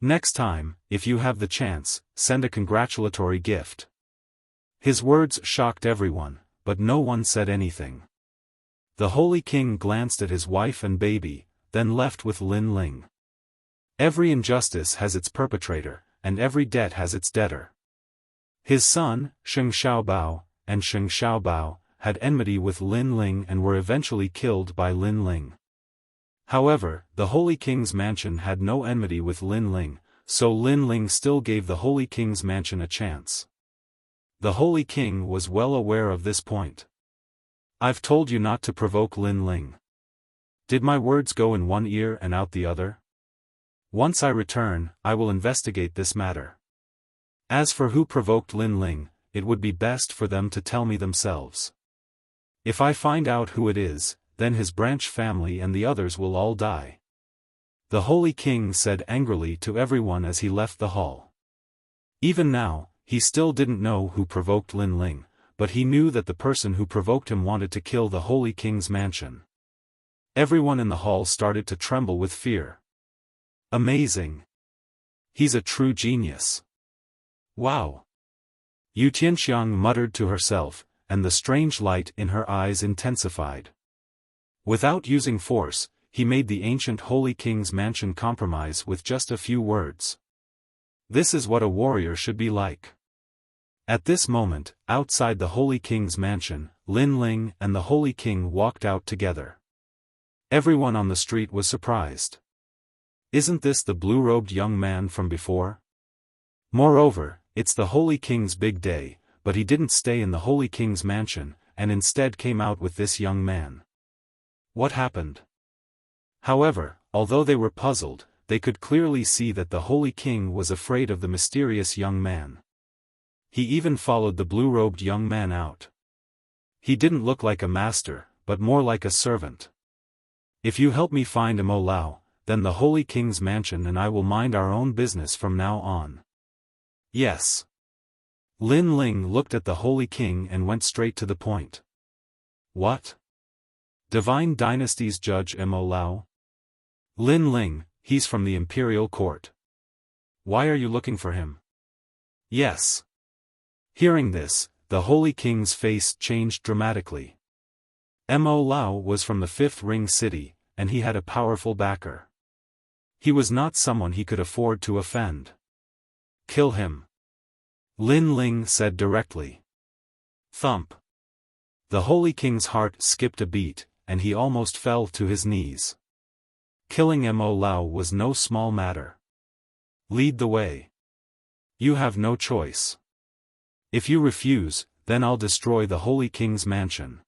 Next time, if you have the chance, send a congratulatory gift. His words shocked everyone, but no one said anything. The Holy King glanced at his wife and baby, then left with Lin Ling. Every injustice has its perpetrator, and every debt has its debtor. His son, Sheng Xiaobao, and Sheng Xiaobao, had enmity with Lin Ling and were eventually killed by Lin Ling. However, the Holy King's mansion had no enmity with Lin Ling, so Lin Ling still gave the Holy King's mansion a chance. The Holy King was well aware of this point. I've told you not to provoke Lin Ling. Did my words go in one ear and out the other? Once I return, I will investigate this matter. As for who provoked Lin Ling, it would be best for them to tell me themselves. If I find out who it is, then his branch family and the others will all die. The Holy King said angrily to everyone as he left the hall. Even now, he still didn't know who provoked Lin Ling, but he knew that the person who provoked him wanted to kill the Holy King's mansion. Everyone in the hall started to tremble with fear. Amazing. He's a true genius. Wow. Yu Tianxiang muttered to herself, and the strange light in her eyes intensified. Without using force, he made the ancient Holy King's mansion compromise with just a few words. This is what a warrior should be like. At this moment, outside the Holy King's mansion, Lin Ling and the Holy King walked out together. Everyone on the street was surprised. Isn't this the blue-robed young man from before? Moreover, it's the Holy King's big day, but he didn't stay in the Holy King's mansion, and instead came out with this young man. What happened? However, although they were puzzled, they could clearly see that the Holy King was afraid of the mysterious young man. He even followed the blue-robed young man out. He didn't look like a master, but more like a servant. If you help me find Mo Lao, then the Holy King's mansion and I will mind our own business from now on. Yes. Lin Ling looked at the Holy King and went straight to the point. What? Divine Dynasty's Judge Mo Lao? Lin Ling, he's from the imperial court. Why are you looking for him? Yes. Hearing this, the Holy King's face changed dramatically. Mo Lao was from the Fifth Ring City, and he had a powerful backer. He was not someone he could afford to offend. Kill him. Lin Ling said directly. Thump. The Holy King's heart skipped a beat, and he almost fell to his knees. Killing Mo Lao was no small matter. Lead the way. You have no choice. If you refuse, then I'll destroy the Holy King's mansion.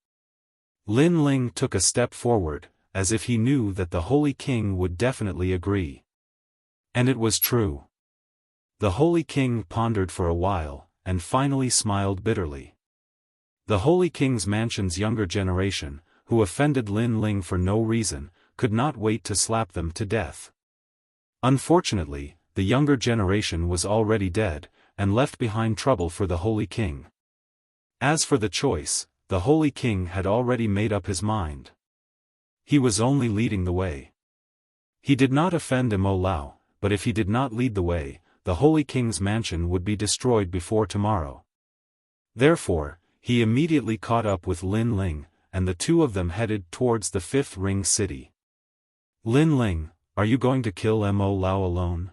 Lin Ling took a step forward, as if he knew that the Holy King would definitely agree. And it was true. The Holy King pondered for a while, and finally smiled bitterly. The Holy King's mansion's younger generation, who offended Lin Ling for no reason, could not wait to slap them to death. Unfortunately, the younger generation was already dead, and left behind trouble for the Holy King. As for the choice, the Holy King had already made up his mind. He was only leading the way. He did not offend Mo Lao, but if he did not lead the way, the Holy King's mansion would be destroyed before tomorrow. Therefore, he immediately caught up with Lin Ling, and the two of them headed towards the Fifth Ring City. Lin Ling, are you going to kill Mo Lao alone?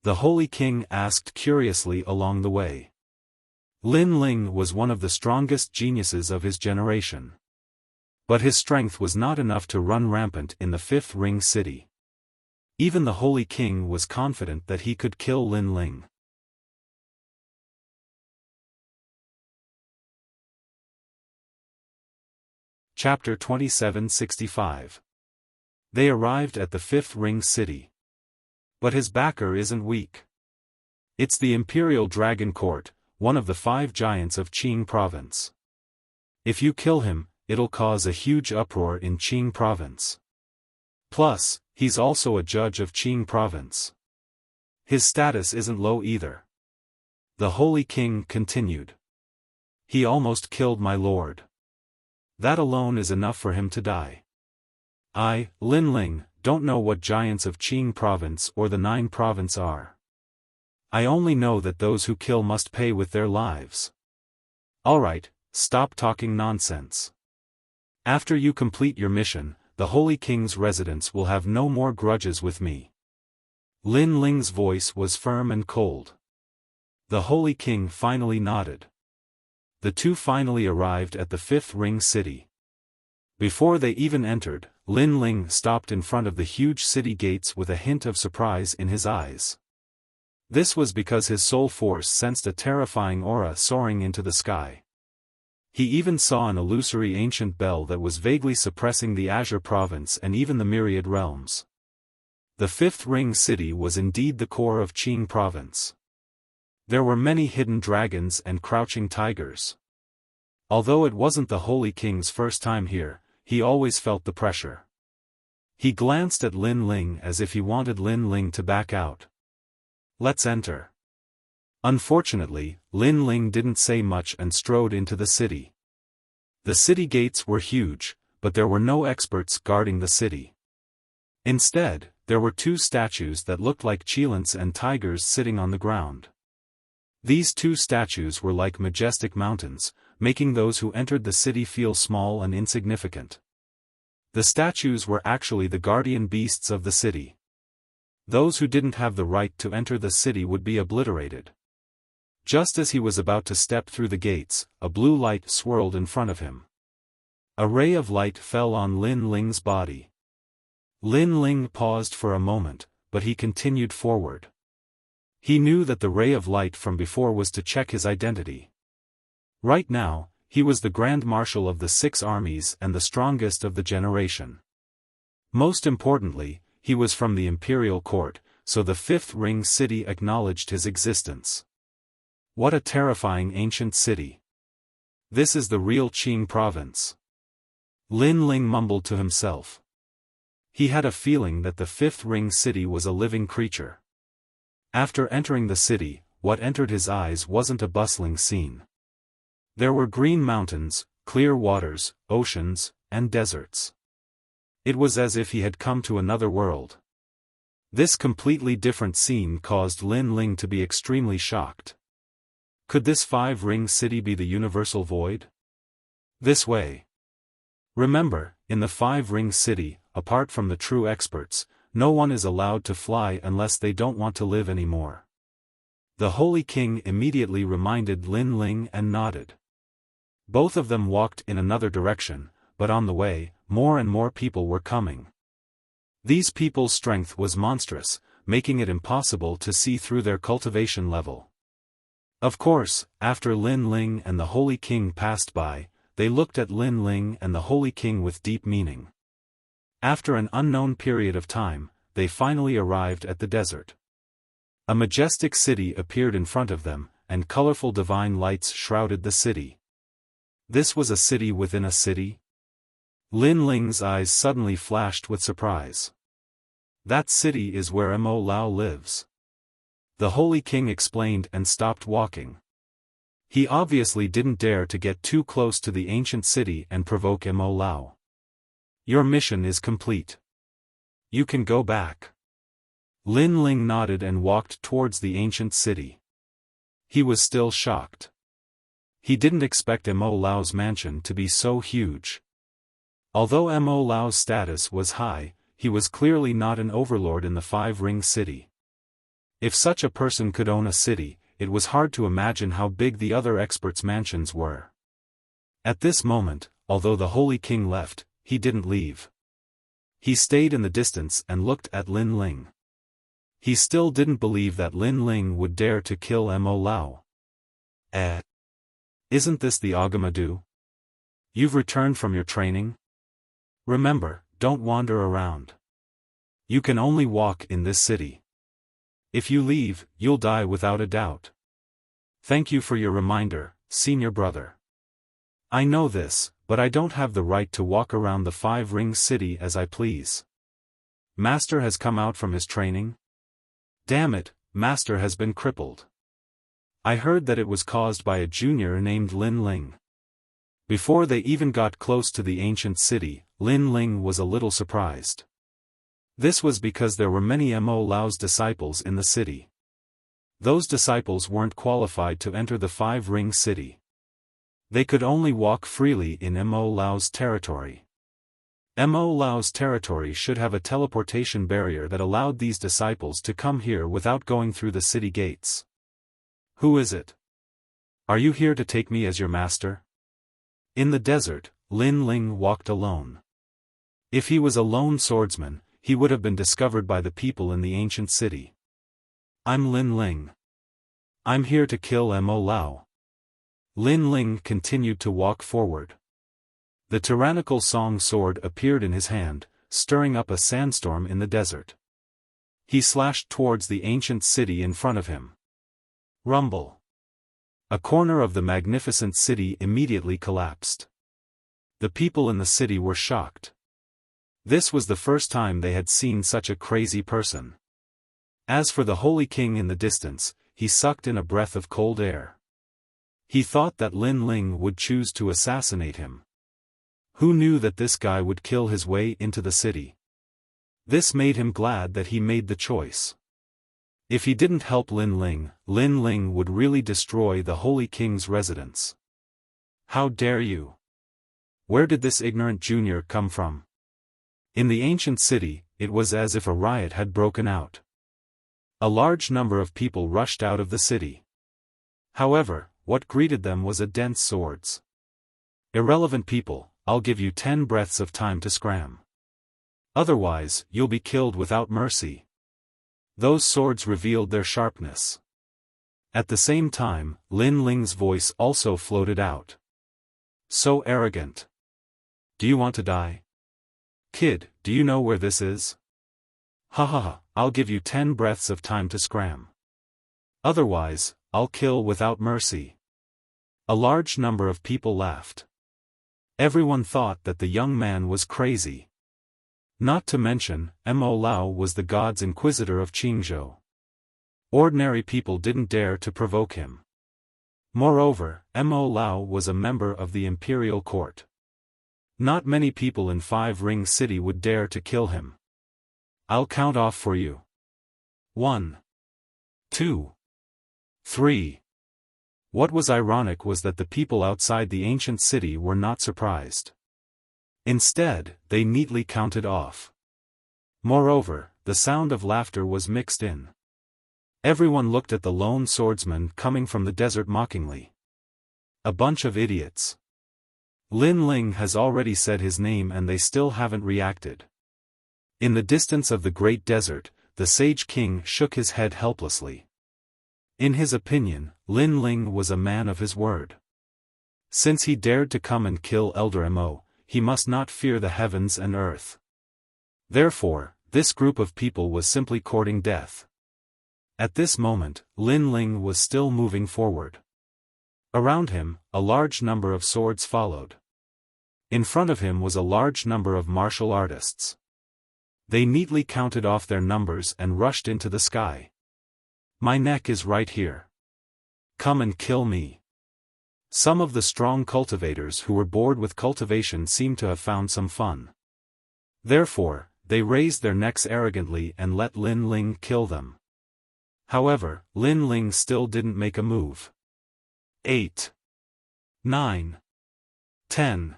The Holy King asked curiously along the way. Lin Ling was one of the strongest geniuses of his generation. But his strength was not enough to run rampant in the Fifth Ring City. Even the Holy King was confident that he could kill Lin Ling. Chapter 2765. They arrived at the Fifth Ring City. But his backer isn't weak. It's the Imperial Dragon Court, one of the 5 giants of Qing Province. If you kill him, it'll cause a huge uproar in Qing Province. Plus, he's also a judge of Qing Province. His status isn't low either. The Holy King continued. He almost killed my lord. That alone is enough for him to die. I, Lin Ling, don't know what giants of Qing Province or the 9 province are. I only know that those who kill must pay with their lives. Alright, stop talking nonsense. After you complete your mission, the Holy King's residents will have no more grudges with me. Lin Ling's voice was firm and cold. The Holy King finally nodded. The two finally arrived at the Fifth Ring City. Before they even entered, Lin Ling stopped in front of the huge city gates with a hint of surprise in his eyes. This was because his soul force sensed a terrifying aura soaring into the sky. He even saw an illusory ancient bell that was vaguely suppressing the Azure Province and even the myriad realms. The Fifth Ring City was indeed the core of Qing Province. There were many hidden dragons and crouching tigers. Although it wasn't the Holy King's first time here, he always felt the pressure. He glanced at Lin Ling as if he wanted Lin Ling to back out. Let's enter. Unfortunately, Lin Ling didn't say much and strode into the city. The city gates were huge, but there were no experts guarding the city. Instead, there were two statues that looked like cheetahs and tigers sitting on the ground. These two statues were like majestic mountains, making those who entered the city feel small and insignificant. The statues were actually the guardian beasts of the city. Those who didn't have the right to enter the city would be obliterated. Just as he was about to step through the gates, a blue light swirled in front of him. A ray of light fell on Lin Ling's body. Lin Ling paused for a moment, but he continued forward. He knew that the ray of light from before was to check his identity. Right now, he was the Grand Marshal of the 6 armies and the strongest of the generation. Most importantly, he was from the imperial court, so the 5th Ring City acknowledged his existence. What a terrifying ancient city. This is the real Qing province. Lin Ling mumbled to himself. He had a feeling that the 5th Ring City was a living creature. After entering the city, what entered his eyes wasn't a bustling scene. There were green mountains, clear waters, oceans, and deserts. It was as if he had come to another world. This completely different scene caused Lin Ling to be extremely shocked. Could this 5-ring city be the universal void? This way. Remember, in the 5-ring city, apart from the true experts, no one is allowed to fly unless they don't want to live anymore. The Holy King immediately reminded Lin Ling and nodded. Both of them walked in another direction, but on the way, more and more people were coming. These people's strength was monstrous, making it impossible to see through their cultivation level. Of course, after Lin Ling and the Holy King passed by, they looked at Lin Ling and the Holy King with deep meaning. After an unknown period of time, they finally arrived at the desert. A majestic city appeared in front of them, and colorful divine lights shrouded the city. This was a city within a city? Lin Ling's eyes suddenly flashed with surprise. That city is where Mo Lao lives. The Holy King explained and stopped walking. He obviously didn't dare to get too close to the ancient city and provoke Mo Lao. Your mission is complete. You can go back. Lin Ling nodded and walked towards the ancient city. He was still shocked. He didn't expect Mo Lao's mansion to be so huge. Although Mo Lao's status was high, he was clearly not an overlord in the 5-ring city. If such a person could own a city, it was hard to imagine how big the other experts' mansions were. At this moment, although the Holy King left, he didn't leave. He stayed in the distance and looked at Lin Ling. He still didn't believe that Lin Ling would dare to kill Mo Lao. Isn't this the Audiobook? You've returned from your training? Remember, don't wander around. You can only walk in this city. If you leave, you'll die without a doubt. Thank you for your reminder, senior brother. I know this, but I don't have the right to walk around the 5-ring city as I please. Master has come out from his training? Damn it, Master has been crippled. I heard that it was caused by a junior named Lin Ling. Before they even got close to the ancient city, Lin Ling was a little surprised. This was because there were many Mo Lao's disciples in the city. Those disciples weren't qualified to enter the 5-ring city. They could only walk freely in Mo Lao's territory. Mo Lao's territory should have a teleportation barrier that allowed these disciples to come here without going through the city gates. Who is it? Are you here to take me as your master? In the desert, Lin Ling walked alone. If he was a lone swordsman, he would have been discovered by the people in the ancient city. I'm Lin Ling. I'm here to kill Mo Lao. Lin Ling continued to walk forward. The tyrannical song sword appeared in his hand, stirring up a sandstorm in the desert. He slashed towards the ancient city in front of him. Rumble. A corner of the magnificent city immediately collapsed. The people in the city were shocked. This was the first time they had seen such a crazy person. As for the Holy King in the distance, he sucked in a breath of cold air. He thought that Lin Ling would choose to assassinate him. Who knew that this guy would kill his way into the city? This made him glad that he made the choice. If he didn't help Lin Ling would really destroy the Holy King's residence. How dare you? Where did this ignorant junior come from? In the ancient city, it was as if a riot had broken out. A large number of people rushed out of the city. However, what greeted them was a dense swords. Irrelevant people, I'll give you 10 breaths of time to scram. Otherwise, you'll be killed without mercy. Those swords revealed their sharpness. At the same time, Lin Ling's voice also floated out. So arrogant. Do you want to die? Kid, do you know where this is? Ha ha ha, I'll give you 10 breaths of time to scram. Otherwise, I'll kill without mercy. A large number of people laughed. Everyone thought that the young man was crazy. Not to mention, Mo Lao was the god's inquisitor of Qingzhou. Ordinary people didn't dare to provoke him. Moreover, Mo Lao was a member of the imperial court. Not many people in Five Ring City would dare to kill him. I'll count off for you. 1, 2, 3. What was ironic was that the people outside the ancient city were not surprised. Instead, they neatly counted off. Moreover, the sound of laughter was mixed in. Everyone looked at the lone swordsman coming from the desert mockingly. A bunch of idiots. Lin Ling has already said his name and they still haven't reacted. In the distance of the great desert, the Sage King shook his head helplessly. In his opinion, Lin Ling was a man of his word. Since he dared to come and kill Elder Mo, he must not fear the heavens and earth. Therefore, this group of people was simply courting death. At this moment, Lin Ling was still moving forward. Around him, a large number of swords followed. In front of him was a large number of martial artists. They neatly counted off their numbers and rushed into the sky. My neck is right here. Come and kill me. Some of the strong cultivators who were bored with cultivation seemed to have found some fun. Therefore, they raised their necks arrogantly and let Lin Ling kill them. However, Lin Ling still didn't make a move. 8, 9, 10.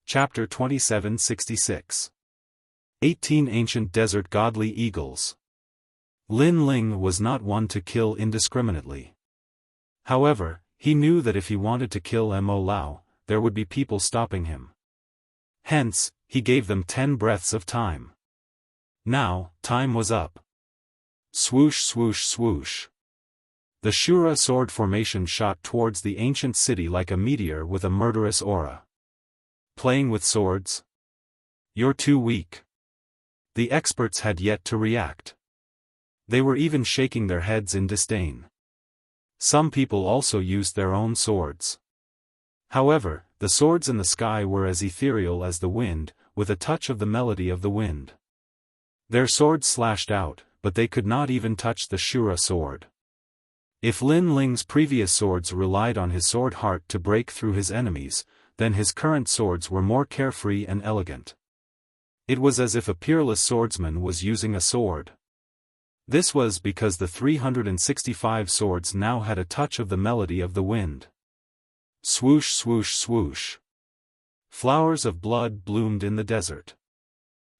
Chapter 2766. 18 Ancient Desert Godly Eagles. Lin Ling was not one to kill indiscriminately. However, he knew that if he wanted to kill Mo Lao, there would be people stopping him. Hence, he gave them 10 breaths of time. Now, time was up. Swoosh swoosh swoosh. The Shura sword formation shot towards the ancient city like a meteor with a murderous aura. Playing with swords? You're too weak. The experts had yet to react. They were even shaking their heads in disdain. Some people also used their own swords. However, the swords in the sky were as ethereal as the wind, with a touch of the melody of the wind. Their swords slashed out, but they could not even touch the Shura sword. If Lin Ling's previous swords relied on his sword heart to break through his enemies, then his current swords were more carefree and elegant. It was as if a peerless swordsman was using a sword. This was because the 365 swords now had a touch of the melody of the wind. Swoosh swoosh swoosh. Flowers of blood bloomed in the desert.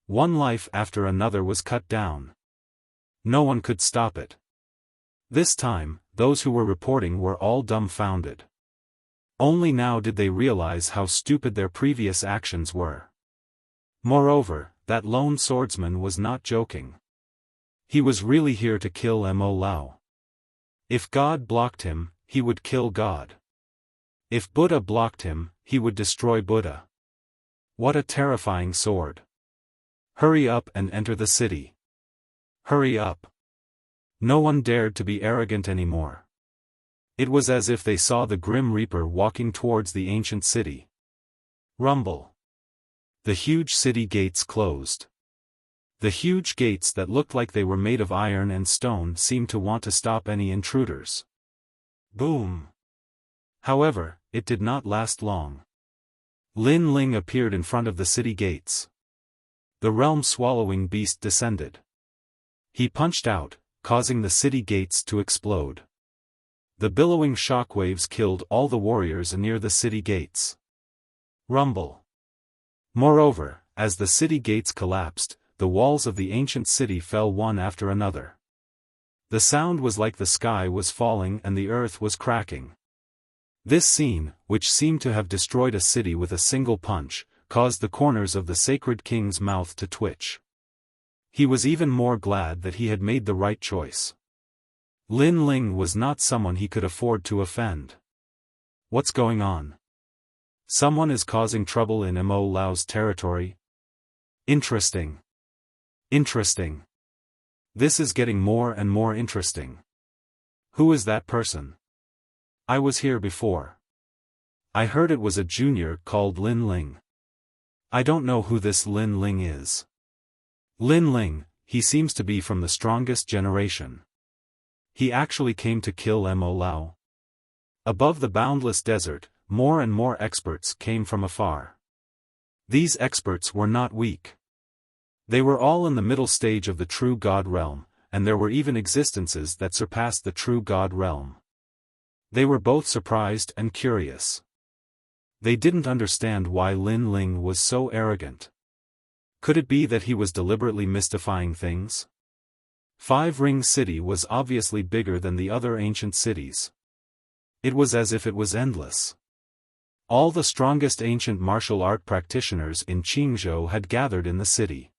One life after another was cut down. No one could stop it. This time, those who were reporting were all dumbfounded. Only now did they realize how stupid their previous actions were. Moreover, that lone swordsman was not joking. He was really here to kill Mo Lao. If God blocked him, he would kill God. If Buddha blocked him, he would destroy Buddha. What a terrifying sword. Hurry up and enter the city. Hurry up. No one dared to be arrogant anymore. It was as if they saw the Grim Reaper walking towards the ancient city. Rumble. The huge city gates closed. The huge gates that looked like they were made of iron and stone seemed to want to stop any intruders. Boom. However, it did not last long. Lin Ling appeared in front of the city gates. The realm-swallowing beast descended. He punched out, causing the city gates to explode. The billowing shockwaves killed all the warriors near the city gates. Rumble. Moreover, as the city gates collapsed, the walls of the ancient city fell one after another. The sound was like the sky was falling and the earth was cracking. This scene, which seemed to have destroyed a city with a single punch, caused the corners of the sacred king's mouth to twitch. He was even more glad that he had made the right choice. Lin Ling was not someone he could afford to offend. What's going on? Someone is causing trouble in Mo Lao's territory? Interesting. Interesting. This is getting more and more interesting. Who is that person? I was here before. I heard it was a junior called Lin Ling. I don't know who this Lin Ling is. Lin Ling, he seems to be from the strongest generation. He actually came to kill Mo Lao. Above the boundless desert, more and more experts came from afar. These experts were not weak. They were all in the middle stage of the true God realm, and there were even existences that surpassed the true God realm. They were both surprised and curious. They didn't understand why Lin Ling was so arrogant. Could it be that he was deliberately mystifying things? Five Ring City was obviously bigger than the other ancient cities. It was as if it was endless. All the strongest ancient martial art practitioners in Qingzhou had gathered in the city.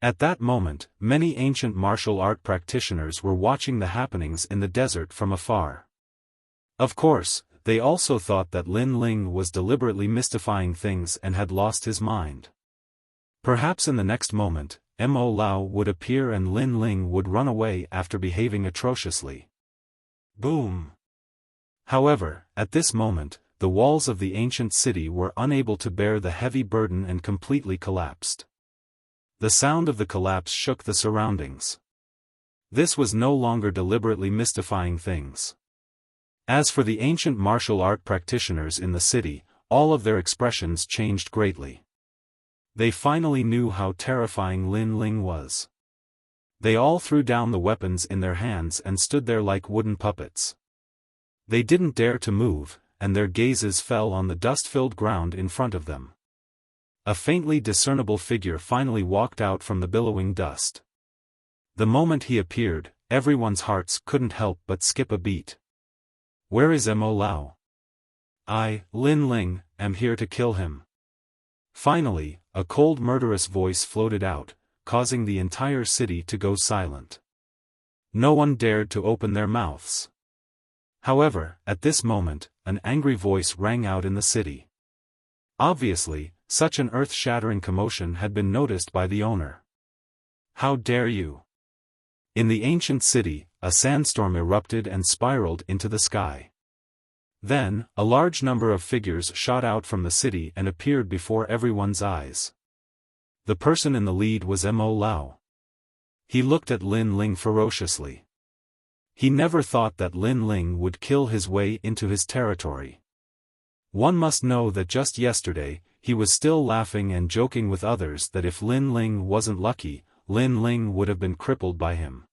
At that moment, many ancient martial art practitioners were watching the happenings in the desert from afar. Of course, they also thought that Lin Ling was deliberately mystifying things and had lost his mind. Perhaps in the next moment, Mo Lao would appear and Lin Ling would run away after behaving atrociously. Boom! However, at this moment, the walls of the ancient city were unable to bear the heavy burden and completely collapsed. The sound of the collapse shook the surroundings. This was no longer deliberately mystifying things. As for the ancient martial art practitioners in the city, all of their expressions changed greatly. They finally knew how terrifying Lin Ling was. They all threw down the weapons in their hands and stood there like wooden puppets. They didn't dare to move, and their gazes fell on the dust-filled ground in front of them. A faintly discernible figure finally walked out from the billowing dust. The moment he appeared, everyone's hearts couldn't help but skip a beat. Where is Mo Lao? I, Lin Ling, am here to kill him. Finally, a cold murderous voice floated out, causing the entire city to go silent. No one dared to open their mouths. However, at this moment, an angry voice rang out in the city. Obviously, such an earth-shattering commotion had been noticed by the owner. How dare you! In the ancient city, a sandstorm erupted and spiraled into the sky. Then, a large number of figures shot out from the city and appeared before everyone's eyes. The person in the lead was Mo Lao. He looked at Lin Ling ferociously. He never thought that Lin Ling would kill his way into his territory. One must know that just yesterday, he was still laughing and joking with others that if Lin Ling wasn't lucky, Lin Ling would have been crippled by him.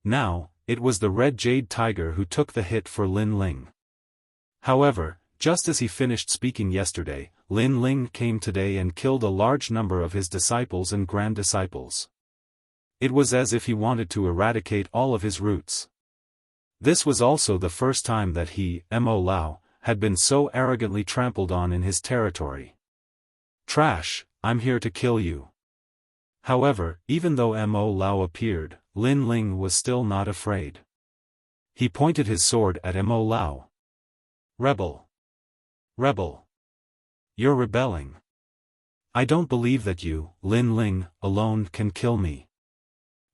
Now, it was the Red Jade Tiger who took the hit for Lin Ling. However, just as he finished speaking yesterday, Lin Ling came today and killed a large number of his disciples and grand-disciples. It was as if he wanted to eradicate all of his roots. This was also the first time that he, Mo Lao, had been so arrogantly trampled on in his territory. Trash, I'm here to kill you. However, even though Mo Lao appeared, Lin Ling was still not afraid. He pointed his sword at Mo Lao. Rebel! Rebel! You're rebelling. I don't believe that you, Lin Ling, alone can kill me.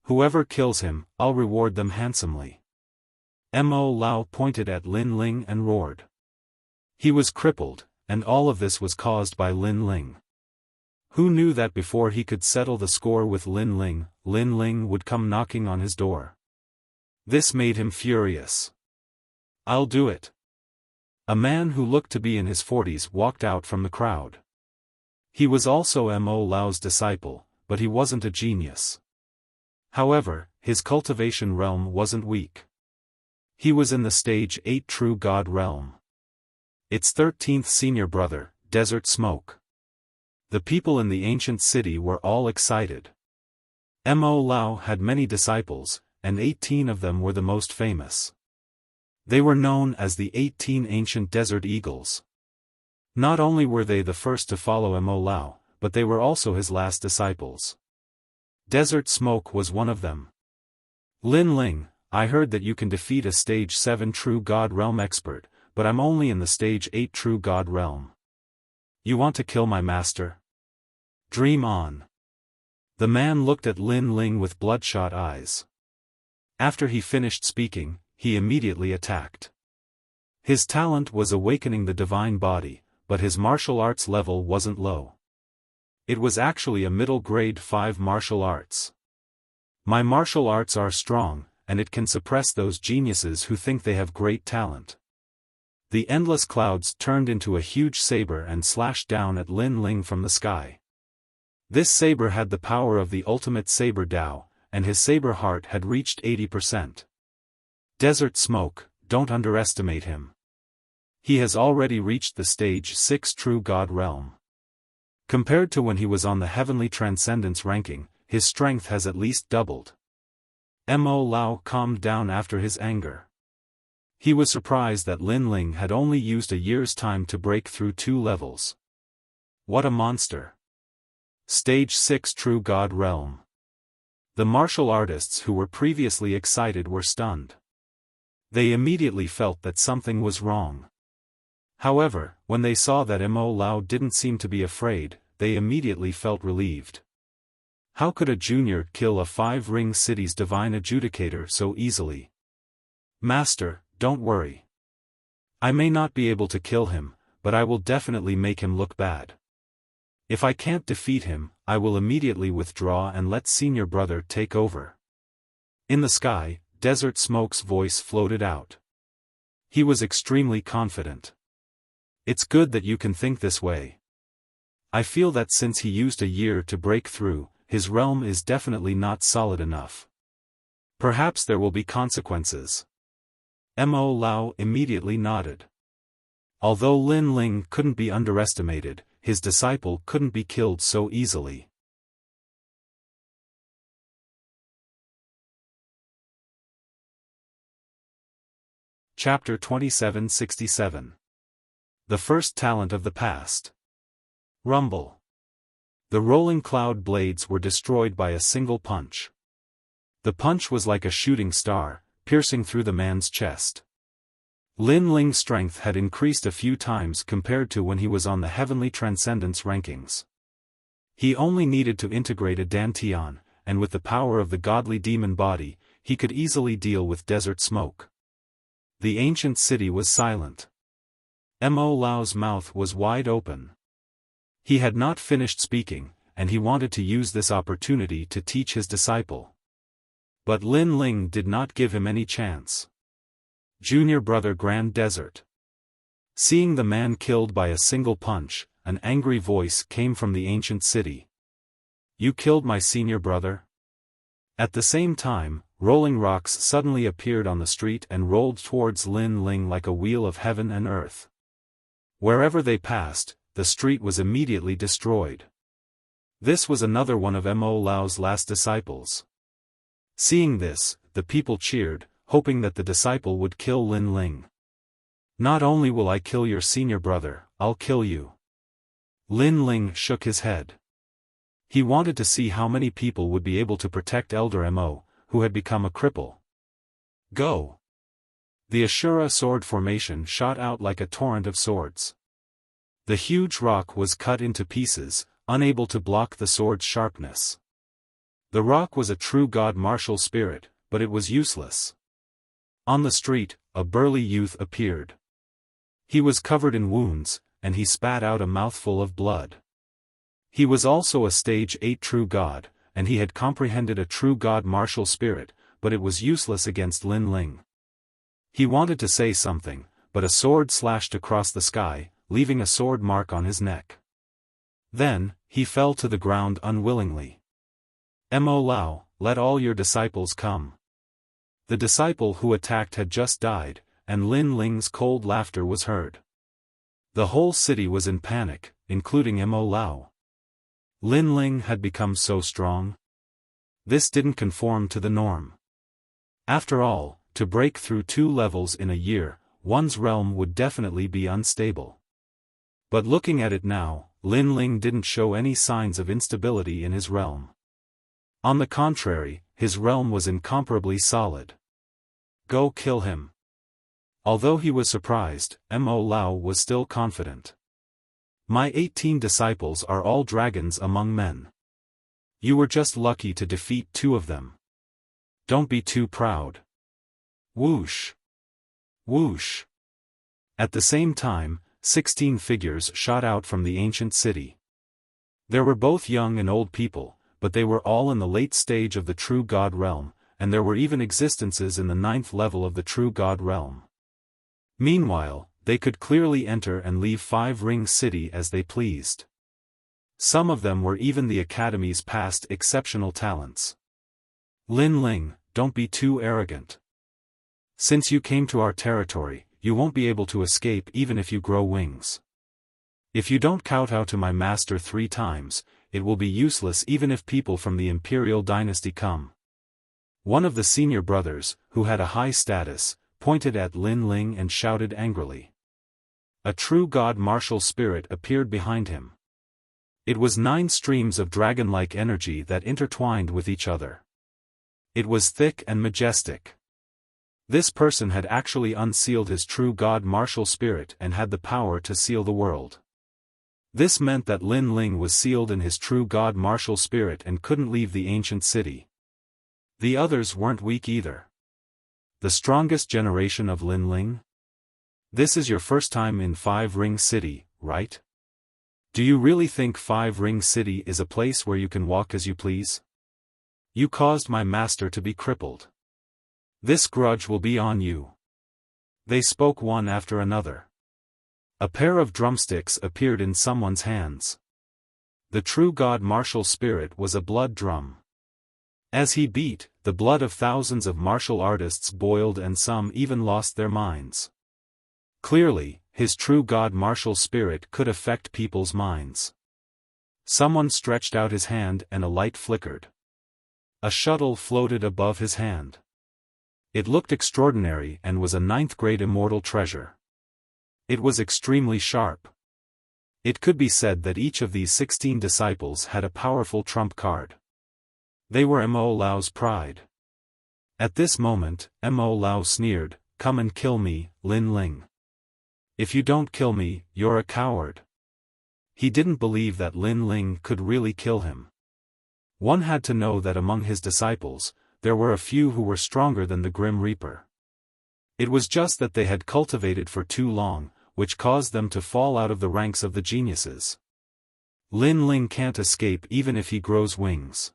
Whoever kills him, I'll reward them handsomely. Mo Lao pointed at Lin Ling and roared. He was crippled, and all of this was caused by Lin Ling. Who knew that before he could settle the score with Lin Ling would come knocking on his door? This made him furious. I'll do it. A man who looked to be in his 40s walked out from the crowd. He was also Mo Lao's disciple, but he wasn't a genius. However, his cultivation realm wasn't weak. He was in the stage 8 true god realm. Its 13th senior brother, Desert Smoke. The people in the ancient city were all excited. Mo Lao had many disciples, and 18 of them were the most famous. They were known as the 18 ancient desert eagles. Not only were they the first to follow Mo Lao, but they were also his last disciples. Desert Smoke was one of them. Lin Ling, I heard that you can defeat a stage 7 true god realm expert, but I'm only in the stage 8 true god realm. You want to kill my master? Dream on. The man looked at Lin Ling with bloodshot eyes. After he finished speaking, he immediately attacked. His talent was awakening the divine body, but his martial arts level wasn't low. It was actually a middle grade 5 martial arts. My martial arts are strong, and it can suppress those geniuses who think they have great talent. The endless clouds turned into a huge saber and slashed down at Lin Ling from the sky. This saber had the power of the ultimate saber Dao, and his saber heart had reached 80%. Desert Smoke, don't underestimate him. He has already reached the stage 6 true god realm. Compared to when he was on the heavenly transcendence ranking, his strength has at least doubled. Mo Lao calmed down after his anger. He was surprised that Lin Ling had only used a year's time to break through 2 levels. What a monster! Stage 6 true god realm. The martial artists who were previously excited were stunned. They immediately felt that something was wrong. However, when they saw that Mo Lao didn't seem to be afraid, they immediately felt relieved. How could a junior kill a 5-ring city's divine adjudicator so easily? Master, don't worry. I may not be able to kill him, but I will definitely make him look bad. If I can't defeat him, I will immediately withdraw and let senior brother take over. In the sky, Desert Smoke's voice floated out. He was extremely confident. It's good that you can think this way. I feel that since he used a year to break through, his realm is definitely not solid enough. Perhaps there will be consequences. Mo Lao immediately nodded. Although Lin Ling couldn't be underestimated, his disciple couldn't be killed so easily. Chapter 2767. The First Talent of the Past. Rumble. The rolling cloud blades were destroyed by a single punch. The punch was like a shooting star, piercing through the man's chest. Lin Ling's strength had increased a few times compared to when he was on the heavenly transcendence rankings. He only needed to integrate a dantian, and with the power of the godly demon body, he could easily deal with Desert Smoke. The ancient city was silent. Mo Lao's mouth was wide open. He had not finished speaking, and he wanted to use this opportunity to teach his disciple. But Lin Ling did not give him any chance. Junior brother Grand Desert. Seeing the man killed by a single punch, an angry voice came from the ancient city. You killed my senior brother? At the same time, rolling rocks suddenly appeared on the street and rolled towards Lin Ling like a wheel of heaven and earth. Wherever they passed, the street was immediately destroyed. This was another one of Mo Lao's last disciples. Seeing this, the people cheered, hoping that the disciple would kill Lin Ling. Not only will I kill your senior brother, I'll kill you. Lin Ling shook his head. He wanted to see how many people would be able to protect Elder Mo, who had become a cripple. Go! The Ashura sword formation shot out like a torrent of swords. The huge rock was cut into pieces, unable to block the sword's sharpness. The rock was a true god martial spirit, but it was useless. On the street, a burly youth appeared. He was covered in wounds, and he spat out a mouthful of blood. He was also a stage 8 true god, and he had comprehended a true god martial spirit, but it was useless against Lin Ling. He wanted to say something, but a sword slashed across the sky, leaving a sword mark on his neck. Then, he fell to the ground unwillingly. Mo Lao, let all your disciples come. The disciple who attacked had just died, and Lin Ling's cold laughter was heard. The whole city was in panic, including Mo Lao. Lin Ling had become so strong. This didn't conform to the norm. After all, to break through 2 levels in a year, one's realm would definitely be unstable. But looking at it now, Lin Ling didn't show any signs of instability in his realm. On the contrary, his realm was incomparably solid. Go kill him. Although he was surprised, Mo Lao was still confident. My 18 disciples are all dragons among men. You were just lucky to defeat 2 of them. Don't be too proud. Whoosh! Whoosh! At the same time, 16 figures shot out from the ancient city. There were both young and old people, but they were all in the late stage of the true God realm, and there were even existences in the 9th level of the true God realm. Meanwhile, they could clearly enter and leave 5 Ring City as they pleased. Some of them were even the Academy's past exceptional talents. Lin Ling, don't be too arrogant. Since you came to our territory, you won't be able to escape even if you grow wings. If you don't kowtow to my master 3 times, it will be useless even if people from the imperial dynasty come. One of the senior brothers, who had a high status, pointed at Lin Ling and shouted angrily. A true god martial spirit appeared behind him. It was 9 streams of dragon-like energy that intertwined with each other. It was thick and majestic. This person had actually unsealed his true god martial spirit and had the power to seal the world. This meant that Lin Ling was sealed in his true god martial spirit and couldn't leave the ancient city. The others weren't weak either. The strongest generation of Lin Ling? This is your first time in 5 Ring City, right? Do you really think 5 Ring City is a place where you can walk as you please? You caused my master to be crippled. This grudge will be on you. They spoke one after another. A pair of drumsticks appeared in someone's hands. The true god martial spirit was a blood drum. As he beat, the blood of thousands of martial artists boiled and some even lost their minds. Clearly, his true god martial spirit could affect people's minds. Someone stretched out his hand and a light flickered. A shuttle floated above his hand. It looked extraordinary and was a 9th-grade immortal treasure. It was extremely sharp. It could be said that each of these 16 disciples had a powerful trump card. They were Mo Lao's pride. At this moment, Mo Lao sneered, "Come and kill me, Lin Ling. If you don't kill me, you're a coward." He didn't believe that Lin Ling could really kill him. One had to know that among his disciples, there were a few who were stronger than the Grim Reaper. It was just that they had cultivated for too long, which caused them to fall out of the ranks of the geniuses. Lin Ling can't escape even if he grows wings.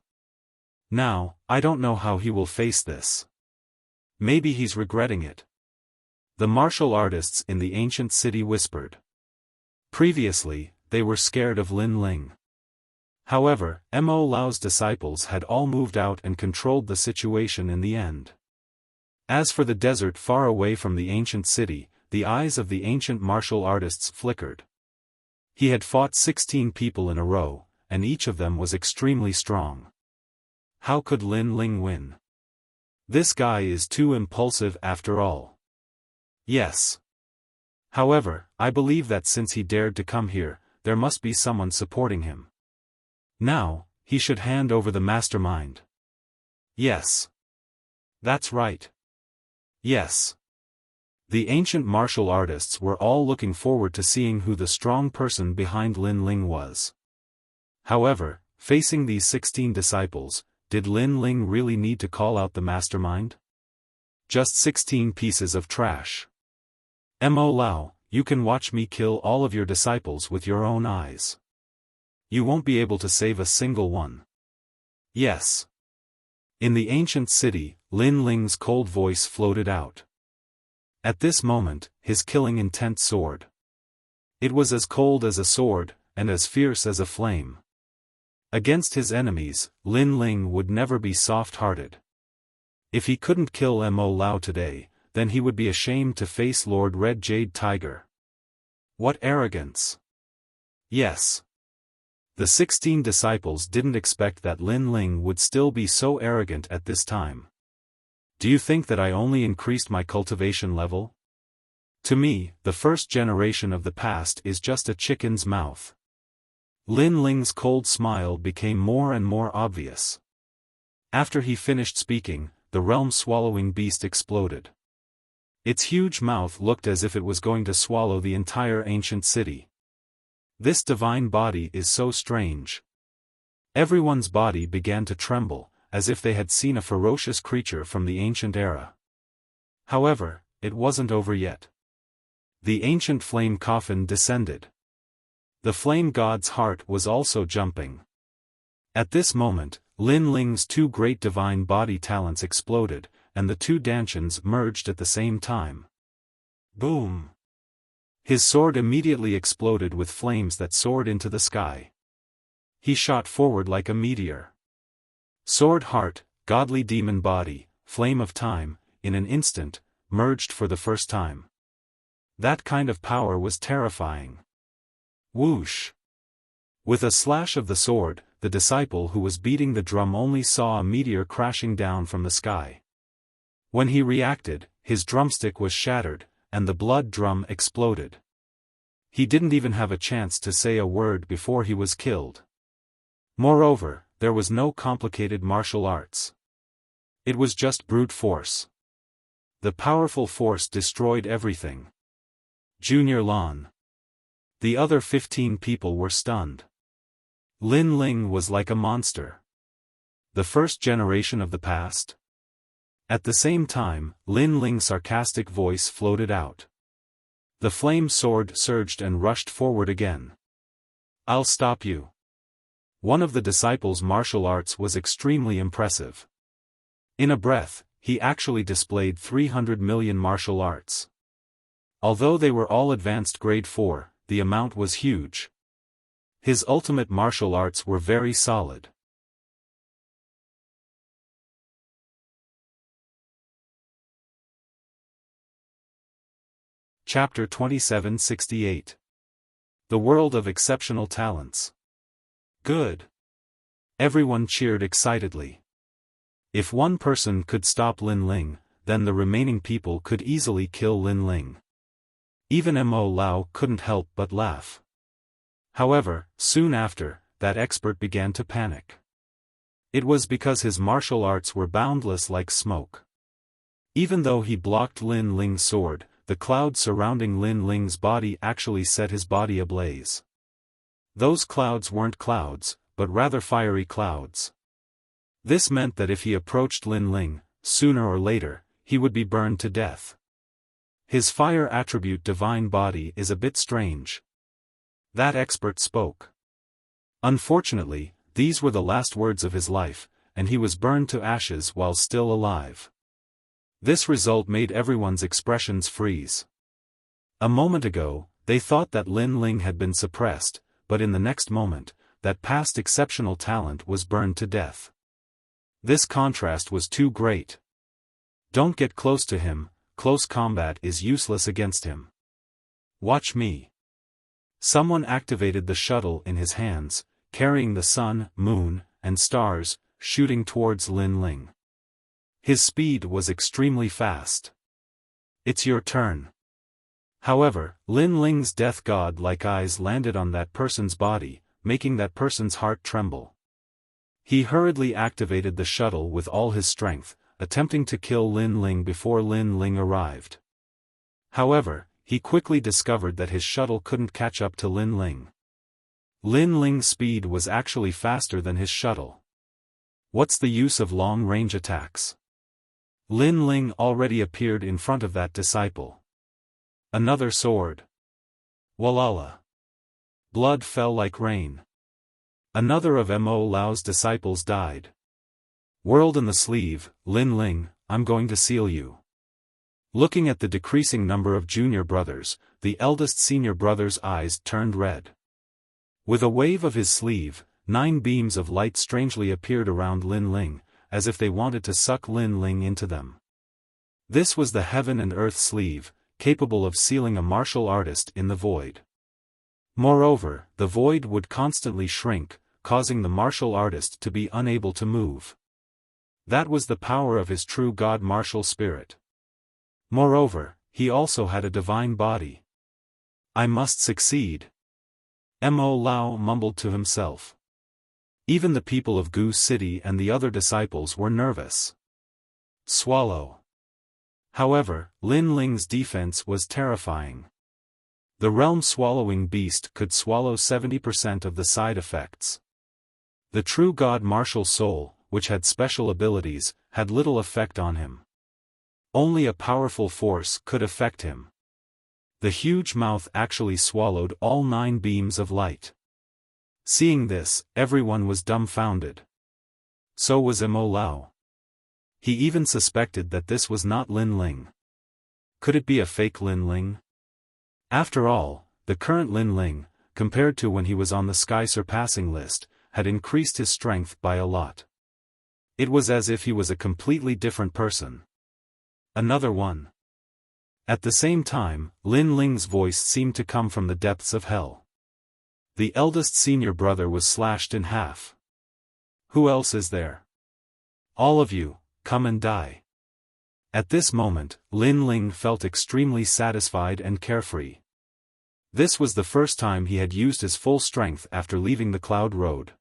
Now, I don't know how he will face this. Maybe he's regretting it. The martial artists in the ancient city whispered. Previously, they were scared of Lin Ling. However, Mo Lao's disciples had all moved out and controlled the situation in the end. As for the desert far away from the ancient city, the eyes of the ancient martial artists flickered. He had fought 16 people in a row, and each of them was extremely strong. How could Lin Ling win? This guy is too impulsive after all. Yes. However, I believe that since he dared to come here, there must be someone supporting him. Now, he should hand over the mastermind. Yes. That's right. Yes. The ancient martial artists were all looking forward to seeing who the strong person behind Lin Ling was. However, facing these 16 disciples, did Lin Ling really need to call out the mastermind? Just 16 pieces of trash. Mo Lao, you can watch me kill all of your disciples with your own eyes. You won't be able to save a single one. Yes. In the ancient city, Lin Ling's cold voice floated out. At this moment, his killing intent soared. It was as cold as a sword, and as fierce as a flame. Against his enemies, Lin Ling would never be soft-hearted. If he couldn't kill Mo Lao today, then he would be ashamed to face Lord Red Jade Tiger. What arrogance! Yes. The 16 disciples didn't expect that Lin Ling would still be so arrogant at this time. Do you think that I only increased my cultivation level? To me, the first generation of the past is just a chicken's mouth. Lin Ling's cold smile became more and more obvious. After he finished speaking, the realm-swallowing beast exploded. Its huge mouth looked as if it was going to swallow the entire ancient city. This divine body is so strange. Everyone's body began to tremble, as if they had seen a ferocious creature from the ancient era. However, it wasn't over yet. The ancient flame coffin descended. The flame god's heart was also jumping. At this moment, Lin Ling's two great divine body talents exploded, and the two dantians merged at the same time. Boom! His sword immediately exploded with flames that soared into the sky. He shot forward like a meteor. Sword heart, godly demon body, flame of time, in an instant, merged for the first time. That kind of power was terrifying. Whoosh! With a slash of the sword, the disciple who was beating the drum only saw a meteor crashing down from the sky. When he reacted, his drumstick was shattered, and the blood drum exploded. He didn't even have a chance to say a word before he was killed. Moreover, there was no complicated martial arts. It was just brute force. The powerful force destroyed everything. Junior Lan. The other 15 people were stunned. Lin Ling was like a monster. The first generation of the past? At the same time, Lin Ling's sarcastic voice floated out. The flame sword surged and rushed forward again. I'll stop you. One of the disciples' martial arts was extremely impressive. In a breath, he actually displayed 300 million martial arts. Although they were all advanced grade 4, the amount was huge. His ultimate martial arts were very solid. Chapter 2768. The World of Exceptional Talents. Good. Everyone cheered excitedly. If one person could stop Lin Ling, then the remaining people could easily kill Lin Ling. Even Mo Lao couldn't help but laugh. However, soon after, that expert began to panic. It was because his martial arts were boundless like smoke. Even though he blocked Lin Ling's sword, the clouds surrounding Lin Ling's body actually set his body ablaze. Those clouds weren't clouds, but rather fiery clouds. This meant that if he approached Lin Ling, sooner or later, he would be burned to death. His fire attribute divine body is a bit strange. That expert spoke. Unfortunately, these were the last words of his life, and he was burned to ashes while still alive. This result made everyone's expressions freeze. A moment ago, they thought that Lin Ling had been suppressed, but in the next moment, that past exceptional talent was burned to death. This contrast was too great. Don't get close to him, close combat is useless against him. Watch me. Someone activated the shuttle in his hands, carrying the sun, moon, and stars, shooting towards Lin Ling. His speed was extremely fast. It's your turn. However, Lin Ling's death god-like eyes landed on that person's body, making that person's heart tremble. He hurriedly activated the shuttle with all his strength, attempting to kill Lin Ling before Lin Ling arrived. However, he quickly discovered that his shuttle couldn't catch up to Lin Ling. Lin Ling's speed was actually faster than his shuttle. What's the use of long-range attacks? Lin Ling already appeared in front of that disciple. Another sword. Walala. Blood fell like rain. Another of Mo Lao's disciples died. Whirled in the sleeve, Lin Ling, I'm going to seal you. Looking at the decreasing number of junior brothers, the eldest senior brother's eyes turned red. With a wave of his sleeve, 9 beams of light strangely appeared around Lin Ling, as if they wanted to suck Lin Ling into them. This was the heaven and earth sleeve, capable of sealing a martial artist in the void. Moreover, the void would constantly shrink, causing the martial artist to be unable to move. That was the power of his true god martial spirit. Moreover, he also had a divine body. I must succeed. Mo Lao mumbled to himself. Even the people of Gu City and the other disciples were nervous. Swallow. However, Lin Ling's defense was terrifying. The realm-swallowing beast could swallow 70% of the side effects. The true god martial soul, which had special abilities, had little effect on him. Only a powerful force could affect him. The huge mouth actually swallowed all 9 beams of light. Seeing this, everyone was dumbfounded. So was Mo Lao. He even suspected that this was not Lin Ling. Could it be a fake Lin Ling? After all, the current Lin Ling, compared to when he was on the sky surpassing list, had increased his strength by a lot. It was as if he was a completely different person. Another one. At the same time, Lin Ling's voice seemed to come from the depths of hell. The eldest senior brother was slashed in half. Who else is there? All of you, come and die. At this moment, Lin Ling felt extremely satisfied and carefree. This was the first time he had used his full strength after leaving the Cloud Road.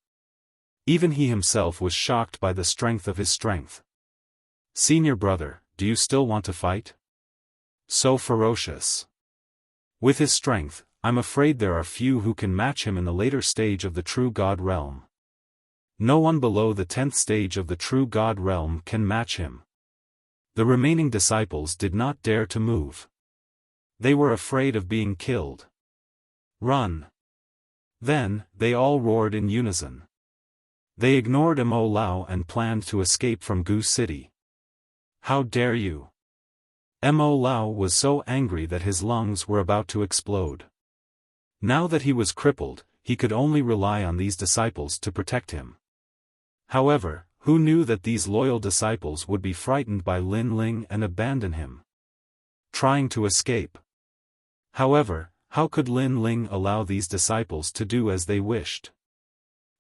Even he himself was shocked by the strength of his strength. Senior brother, do you still want to fight? So ferocious. With his strength, I'm afraid there are few who can match him in the later stage of the True God realm. No one below the 10th stage of the True God realm can match him. The remaining disciples did not dare to move. They were afraid of being killed. Run! Then, they all roared in unison. They ignored Mo Lao and planned to escape from Gu City. How dare you! Mo Lao was so angry that his lungs were about to explode. Now that he was crippled, he could only rely on these disciples to protect him. However, who knew that these loyal disciples would be frightened by Lin Ling and abandon him? Trying to escape. However, how could Lin Ling allow these disciples to do as they wished?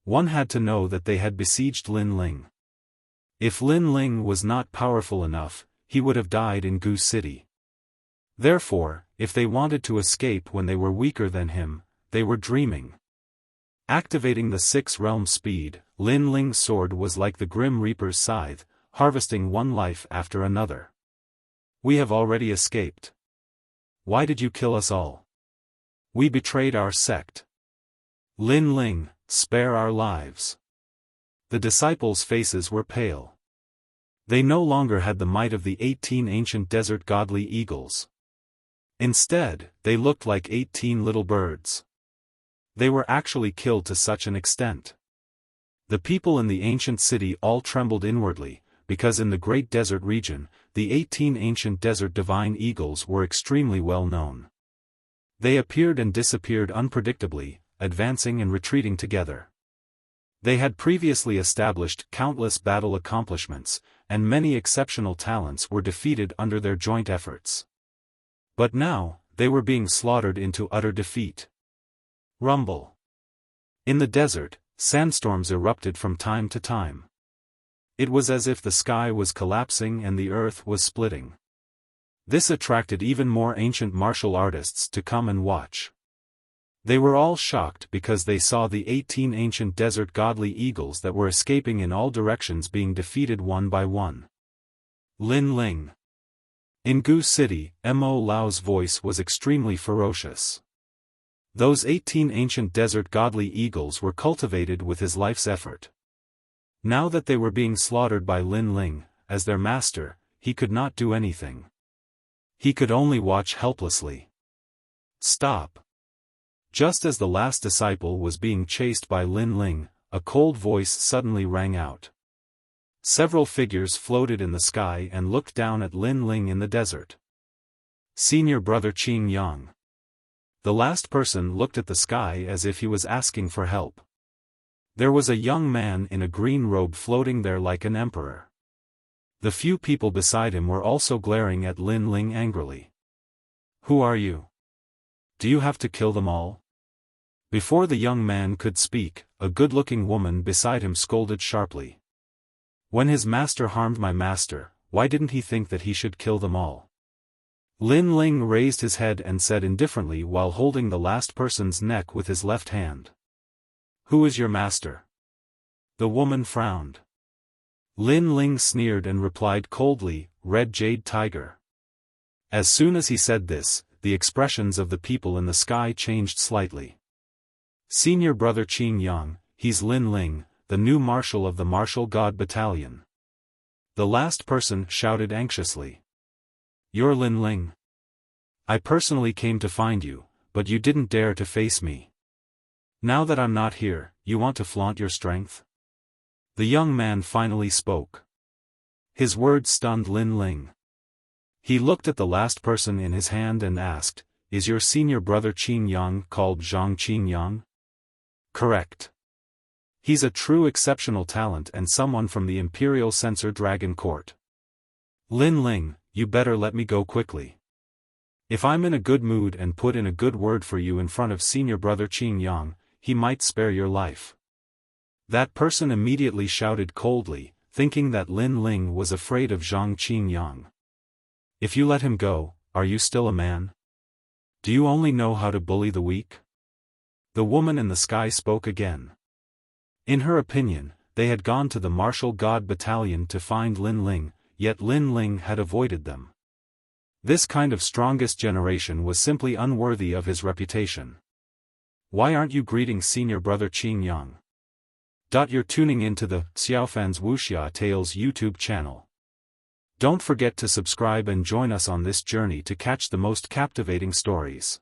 One had to know that they had besieged Lin Ling. If Lin Ling was not powerful enough, he would have died in Gu City. Therefore, if they wanted to escape when they were weaker than him, they were dreaming. Activating the 6th realm speed, Lin Ling's sword was like the Grim Reaper's scythe, harvesting one life after another. We have already escaped. Why did you kill us all? We betrayed our sect. Lin Ling, spare our lives. The disciples' faces were pale. They no longer had the might of the 18 ancient desert godly eagles. Instead, they looked like 18 little birds. They were actually killed to such an extent. The people in the ancient city all trembled inwardly, because in the great desert region, the 18 ancient desert divine eagles were extremely well known. They appeared and disappeared unpredictably, advancing and retreating together. They had previously established countless battle accomplishments, and many exceptional talents were defeated under their joint efforts. But now, they were being slaughtered into utter defeat. Rumble. In the desert, sandstorms erupted from time to time. It was as if the sky was collapsing and the earth was splitting. This attracted even more ancient martial artists to come and watch. They were all shocked because they saw the 18 ancient desert godly eagles that were escaping in all directions being defeated one by one. Lin Ling. In Gu City, Mo Lao's voice was extremely ferocious. Those 18 ancient desert godly eagles were cultivated with his life's effort. Now that they were being slaughtered by Lin Ling, as their master, he could not do anything. He could only watch helplessly. Stop! Just as the last disciple was being chased by Lin Ling, a cold voice suddenly rang out. Several figures floated in the sky and looked down at Lin Ling in the desert. Senior brother Qing Yang. The last person looked at the sky as if he was asking for help. There was a young man in a green robe floating there like an emperor. The few people beside him were also glaring at Lin Ling angrily. Who are you? Do you have to kill them all? Before the young man could speak, a good-looking woman beside him scolded sharply. When his master harmed my master, why didn't he think that he should kill them all? Lin Ling raised his head and said indifferently while holding the last person's neck with his left hand. Who is your master? The woman frowned. Lin Ling sneered and replied coldly, Red Jade Tiger. As soon as he said this, the expressions of the people in the sky changed slightly. Senior brother Qing Yang, he's Lin Ling, the new marshal of the Martial God Battalion. The last person shouted anxiously. You're Lin Ling. I personally came to find you, but you didn't dare to face me. Now that I'm not here, you want to flaunt your strength? The young man finally spoke. His words stunned Lin Ling. He looked at the last person in his hand and asked, Is your senior brother Qing Yang called Zhang Qing Yang? Correct. He's a true exceptional talent and someone from the Imperial Censor Dragon Court. Lin Ling, you better let me go quickly. If I'm in a good mood and put in a good word for you in front of senior brother Qing Yang, he might spare your life. That person immediately shouted coldly, thinking that Lin Ling was afraid of Zhang Qing Yang. If you let him go, are you still a man? Do you only know how to bully the weak? The woman in the sky spoke again. In her opinion, they had gone to the Martial God Battalion to find Lin Ling, yet Lin Ling had avoided them. This kind of strongest generation was simply unworthy of his reputation. Why aren't you greeting senior brother Qing Yang? You're tuning into the Xiaofan's Wuxia Tales YouTube channel. Don't forget to subscribe and join us on this journey to catch the most captivating stories.